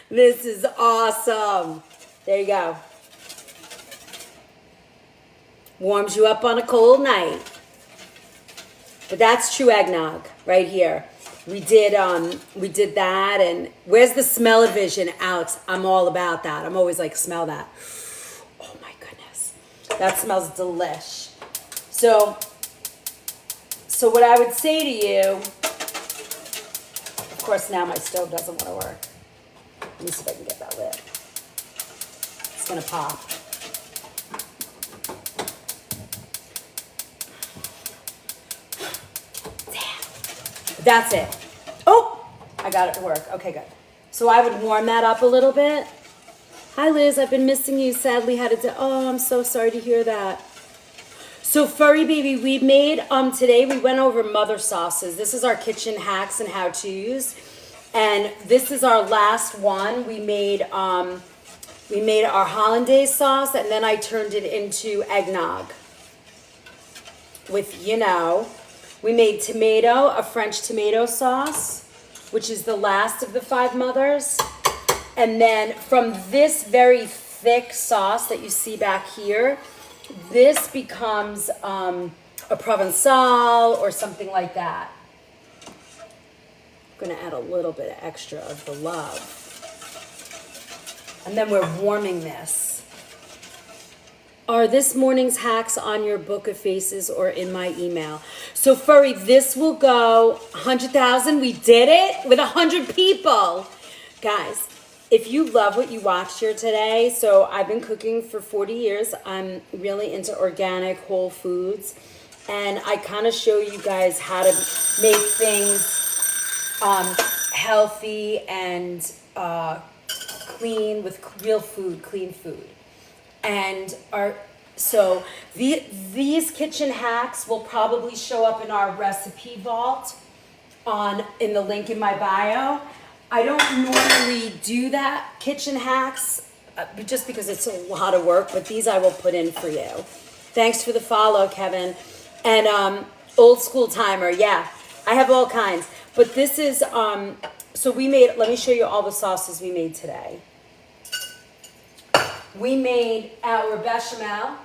[SPEAKER 1] this is awesome. There you go. Warms you up on a cold night. But that's true eggnog right here. We did that, and where's the smell-o-vision, Alex? I'm all about that. I'm always like, smell that. Oh my goodness. That smells delish. So what I would say to you, of course now my stove doesn't want to work. Let me see if I can get that lit. It's gonna pop. That's it. Oh, I got it to work. Okay, good. So I would warm that up a little bit. Hi, Liz. I've been missing you. Sadly, had to. Oh, I'm so sorry to hear that. So, Furry Baby, we made today. We went over mother sauces. This is our kitchen hacks and how-tos, and this is our last one. We made our hollandaise sauce, and then I turned it into eggnog with, we made a French tomato sauce, which is the last of the 5 mothers. And then from this very thick sauce that you see back here, this becomes a Provençal or something like that. I'm gonna add a little bit of extra of the love. And then we're warming this. Are this morning's hacks on your book of faces or in my email? So Furry, this will go 100,000. We did it with 100 people. Guys, if you love what you watched here today, so I've been cooking for 40 years. I'm really into organic, whole foods. And I kind of show you guys how to make things healthy and clean with real food, clean food. And these kitchen hacks will probably show up in our recipe vault in the link in my bio. I don't normally do that, kitchen hacks, just because it's a lot of work, but these I will put in for you. Thanks for the follow, Kevin. And old school timer, yeah, I have all kinds. But this is, so we made, let me show you all the sauces we made today. We made our bechamel.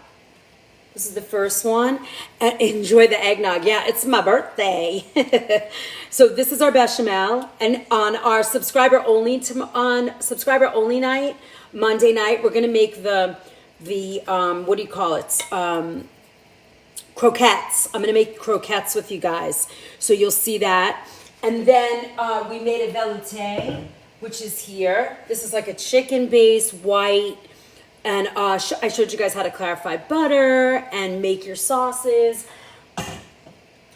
[SPEAKER 1] This is the first one. And enjoy the eggnog. Yeah, it's my birthday. So this is our bechamel. And on our subscriber only night, Monday night, we're gonna make the what do you call it? Croquettes. I'm gonna make croquettes with you guys. So you'll see that. And then we made a velouté, which is here. This is like a chicken-based white. And I showed you guys how to clarify butter and make your sauces.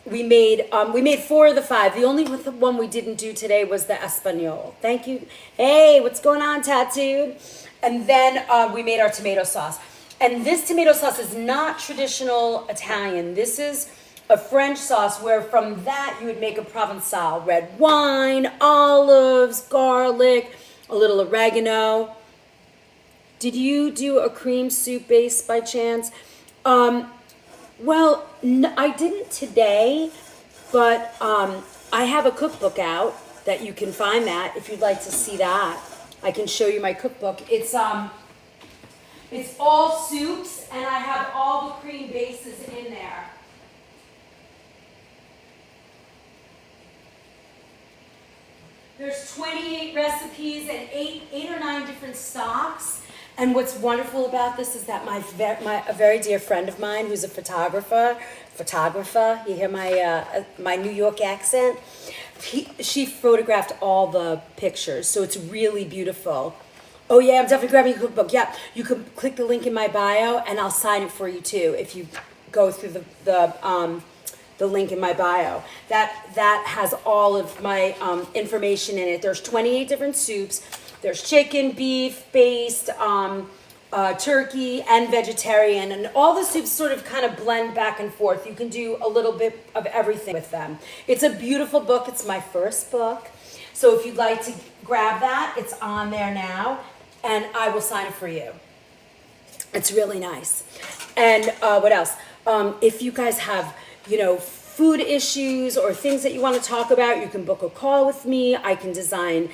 [SPEAKER 1] We made 4 of the 5. The only one we didn't do today was the Espanol. Thank you. Hey, what's going on, Tattooed? And then we made our tomato sauce. And this tomato sauce is not traditional Italian. This is a French sauce where from that you would make a Provençal. Red wine, olives, garlic, a little oregano. Did you do a cream soup base by chance? Well, I didn't today, but I have a cookbook out that you can find that if you'd like to see that. I can show you my cookbook. It's all soups, and I have all the cream bases in there. There's 28 recipes and 8 or 9 different stocks. And what's wonderful about this is that a very dear friend of mine who's a photographer, you hear my New York accent? She photographed all the pictures, so it's really beautiful. Oh yeah, I'm definitely grabbing a cookbook. Yeah, you can click the link in my bio, and I'll sign it for you too if you go through the the link in my bio. That has all of my information in it. There's 28 different soups. There's chicken, beef based, turkey, and vegetarian, and all the soups sort of kind of blend back and forth. You can do a little bit of everything with them. It's a beautiful book. It's my first book. So if you'd like to grab that, it's on there now, and I will sign it for you. It's really nice. And what else? If you guys have, food issues or things that you want to talk about, you can book a call with me. I can design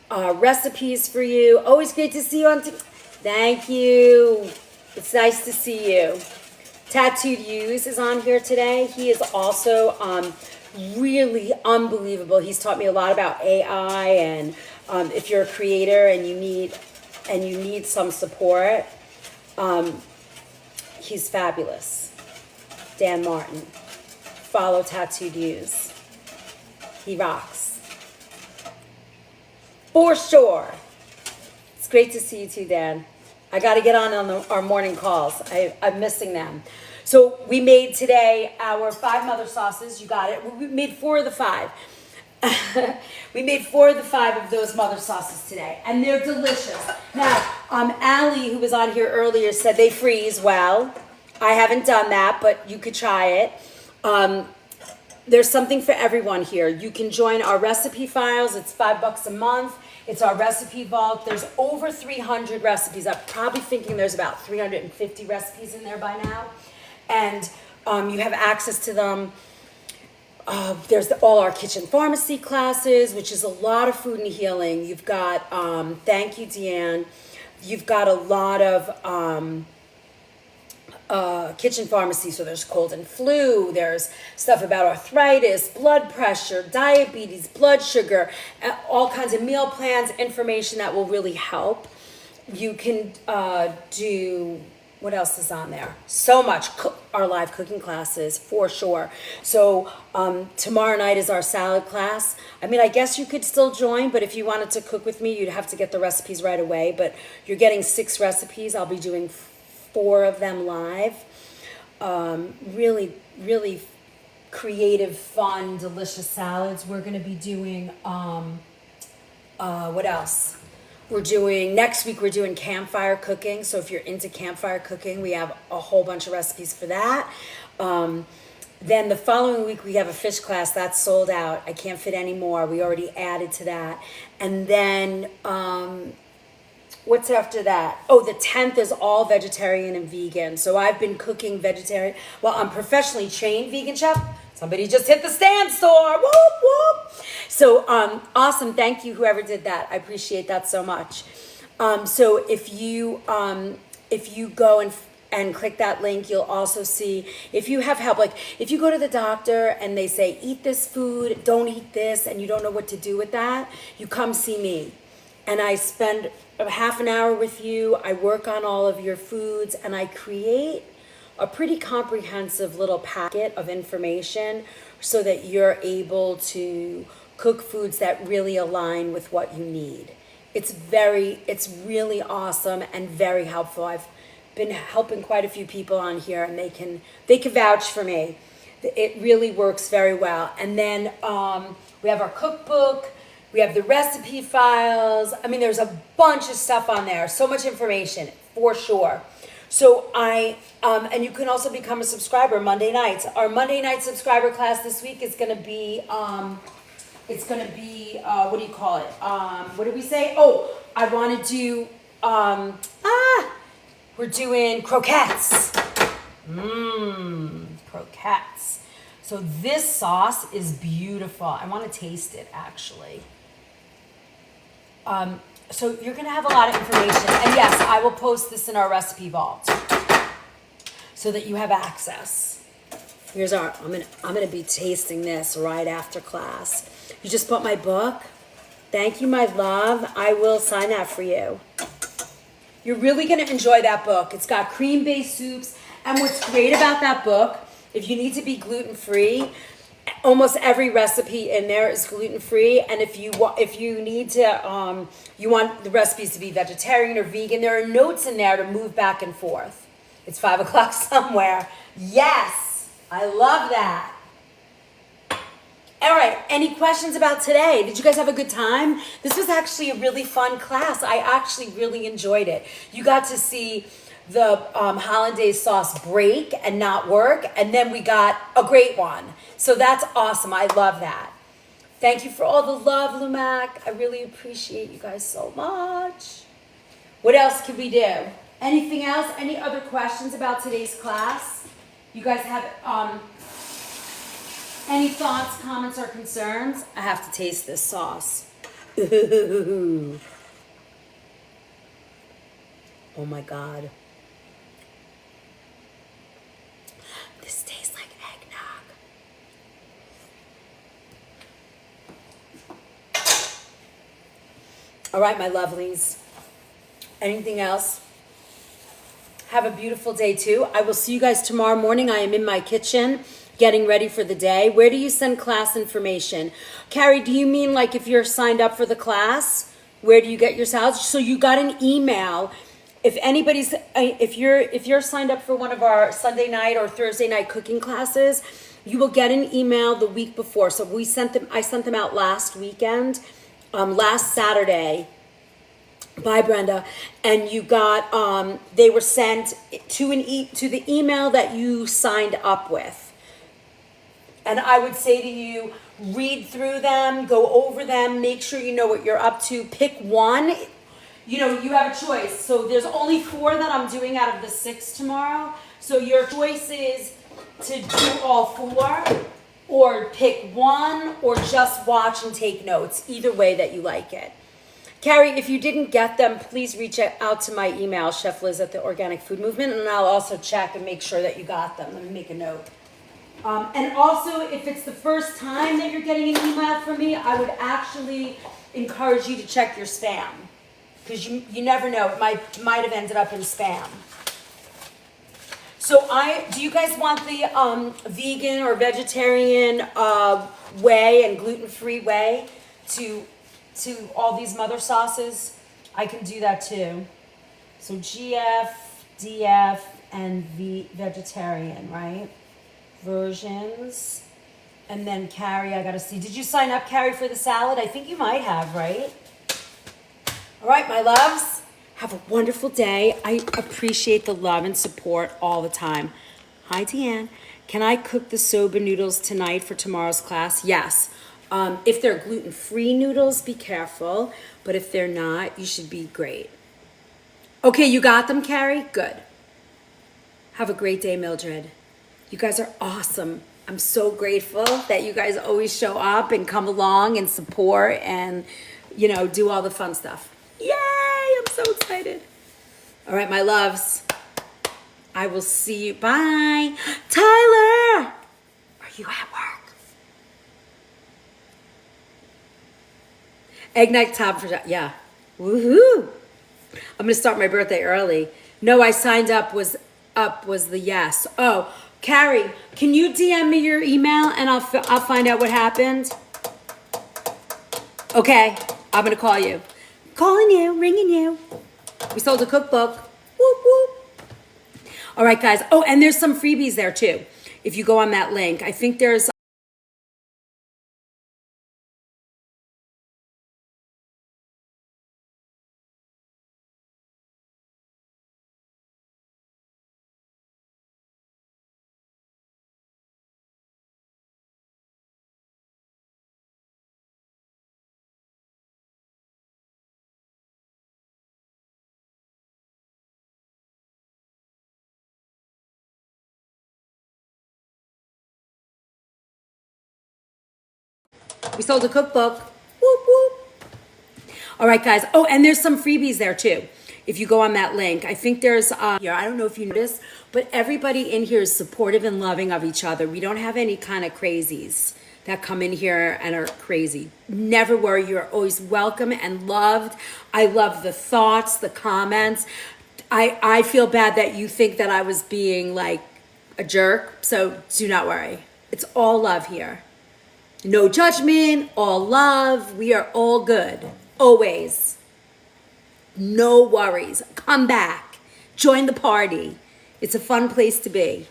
[SPEAKER 1] recipes for you. Always great to see you on Thank you. It's nice to see you. Tattooed Use is on here today. He is also really unbelievable. He's taught me a lot about AI, and if you're a creator and you need some support, he's fabulous. Dan Martin. Follow Tattooed Use. He rocks. For sure. It's great to see you too, Dan. I got to get on our morning calls. I'm missing them. So we made today our 5 mother sauces. You got it. We made 4 of the 5. We made 4 of the 5 of those mother sauces today, and they're delicious. Now, Allie, who was on here earlier, said they freeze well. I haven't done that, but you could try it. There's something for everyone here. You can join our recipe files. It's $5 a month. It's our recipe vault. There's over 300 recipes. I'm probably thinking there's about 350 recipes in there by now. And you have access to them. There's all our kitchen pharmacy classes, which is a lot of food and healing. You've got, thank you, Deanne. You've got a lot of kitchen pharmacy. So there's cold and flu. There's stuff about arthritis, blood pressure, diabetes, blood sugar, all kinds of meal plans, information that will really help. You can do... What else is on there? So much. Our live cooking classes, for sure. So tomorrow night is our salad class. I mean, I guess you could still join, but if you wanted to cook with me, you'd have to get the recipes right away. But you're getting 6 recipes. I'll be doing 4 of them live. Really, really creative, fun, delicious salads. We're going to be doing, what else? Next week we're doing campfire cooking. So if you're into campfire cooking, we have a whole bunch of recipes for that. Then the following week we have a fish class that's sold out. I can't fit any more. We already added to that. And then, what's after that? Oh, the 10th is all vegetarian and vegan. So I've been cooking vegetarian. Well, I'm professionally trained vegan chef. Somebody just hit the stand store. Whoop, whoop. So awesome. Thank you, whoever did that. I appreciate that so much. So if you go and click that link, you'll also see if you have help. Like if you go to the doctor and they say, eat this food, don't eat this, and you don't know what to do with that, you come see me. And I spend half an hour with you. I work on all of your foods, and I create a pretty comprehensive little packet of information so that you're able to cook foods that really align with what you need. It's really awesome and very helpful. I've been helping quite a few people on here, and they can vouch for me. It really works very well. And then we have our cookbook. We have the recipe files. I mean, there's a bunch of stuff on there. So much information, for sure. So and you can also become a subscriber Monday nights. Our Monday night subscriber class this week is going to be, what do you call it? What did we say? Oh, I want to do, we're doing croquettes. Croquettes. So this sauce is beautiful. I want to taste it, actually. So you're going to have a lot of information. And yes, I will post this in our recipe vault so that you have access. Here's I'm going to be tasting this right after class. You just bought my book? Thank you, my love. I will sign that for you. You're really going to enjoy that book. It's got cream-based soups. And what's great about that book, if you need to be gluten-free, almost every recipe in there is gluten-free. And if you need to, you want the recipes to be vegetarian or vegan, there are notes in there to move back and forth. It's 5 o'clock somewhere. Yes, I love that. All right, any questions about today? Did you guys have a good time? This was actually a really fun class. I actually really enjoyed it. You got to see the hollandaise sauce break and not work, and then we got a great one. So that's awesome. I love that. Thank you for all the love, Lumac. I really appreciate you guys so much. What else can we do? Anything else? Any other questions about today's class? You guys have any thoughts, comments, or concerns? I have to taste this sauce. Ooh. Oh my God. This tastes like eggnog. All right, my lovelies. Anything else? Have a beautiful day too. I will see you guys tomorrow morning. I am in my kitchen getting ready for the day. Where do you send class information? Carrie, do you mean like if you're signed up for the class? Where do you get your salads? So you got an email. If anybody's, if you're signed up for one of our Sunday night or Thursday night cooking classes, you will get an email the week before. So I sent them out last weekend, last Saturday. By Brenda, and you got they were sent to the email that you signed up with. And I would say to you, read through them, go over them, make sure you know what you're up to. Pick one. You know, you have a choice. So there's only 4 that I'm doing out of the 6 tomorrow. So your choice is to do all 4 or pick one or just watch and take notes. Either way that you like it. Carrie, if you didn't get them, please reach out to my email, Chef Liz at the Organic Food Movement, and I'll also check and make sure that you got them. Let me make a note. And also, if it's the first time that you're getting an email from me, I would actually encourage you to check your spam, because you never know. It might have ended up in spam. So do you guys want the vegan or vegetarian whey and gluten-free whey to all these mother sauces? I can do that too. So GF, DF, and vegetarian, right? Versions. And then Carrie, I gotta see. Did you sign up, Carrie, for the salad? I think you might have, right? All right, my loves. Have a wonderful day. I appreciate the love and support all the time. Hi, Deanne. Can I cook the soba noodles tonight for tomorrow's class? Yes. If they're gluten-free noodles, be careful. But if they're not, you should be great. Okay, you got them, Carrie? Good. Have a great day, Mildred. You guys are awesome. I'm so grateful that you guys always show up and come along and support and, do all the fun stuff. Yay! I'm so excited. All right, my loves. I will see you. Bye. Tyler! Are you at work? Egg night top for, yeah. Woohoo! I'm gonna start my birthday early. No, I signed up was the yes. Oh, Carrie, can you DM me your email and I'll find out what happened? Okay, I'm gonna call you. Calling you, ringing you. We sold a cookbook. Whoop whoop. All right, guys. Oh, and there's some freebies there too. If you go on that link, I think there's we sold a cookbook. Whoop whoop. All right, guys. Oh, and there's some freebies there too. If you go on that link, I think there's here. I don't know if you noticed, but everybody in here is supportive and loving of each other. We don't have any kind of crazies that come in here and are crazy. Never worry. You're always welcome and loved. I love the thoughts, the comments. I feel bad that you think that I was being like a jerk. So do not worry. It's all love here. No judgment, all love. We are all good. Always. No worries. Come back. Join the party. It's a fun place to be.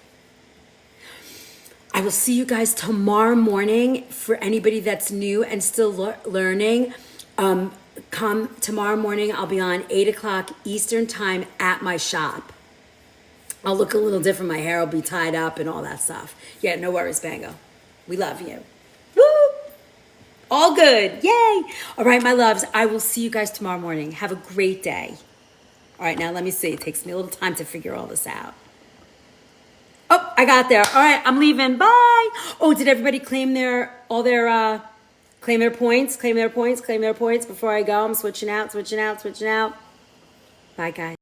[SPEAKER 1] I will see you guys tomorrow morning. For anybody that's new and still learning, come tomorrow morning. I'll be on 8 o'clock Eastern time at my shop. I'll look a little different. My hair will be tied up and all that stuff. Yeah, no worries, Bango. We love you. Woo! All good. Yay! All right, my loves. I will see you guys tomorrow morning. Have a great day. All right, now let me see. It takes me a little time to figure all this out. Oh, I got there. All right, I'm leaving. Bye. Oh, did everybody claim their claim their points? Claim their points before I go. I'm switching out. Bye, guys.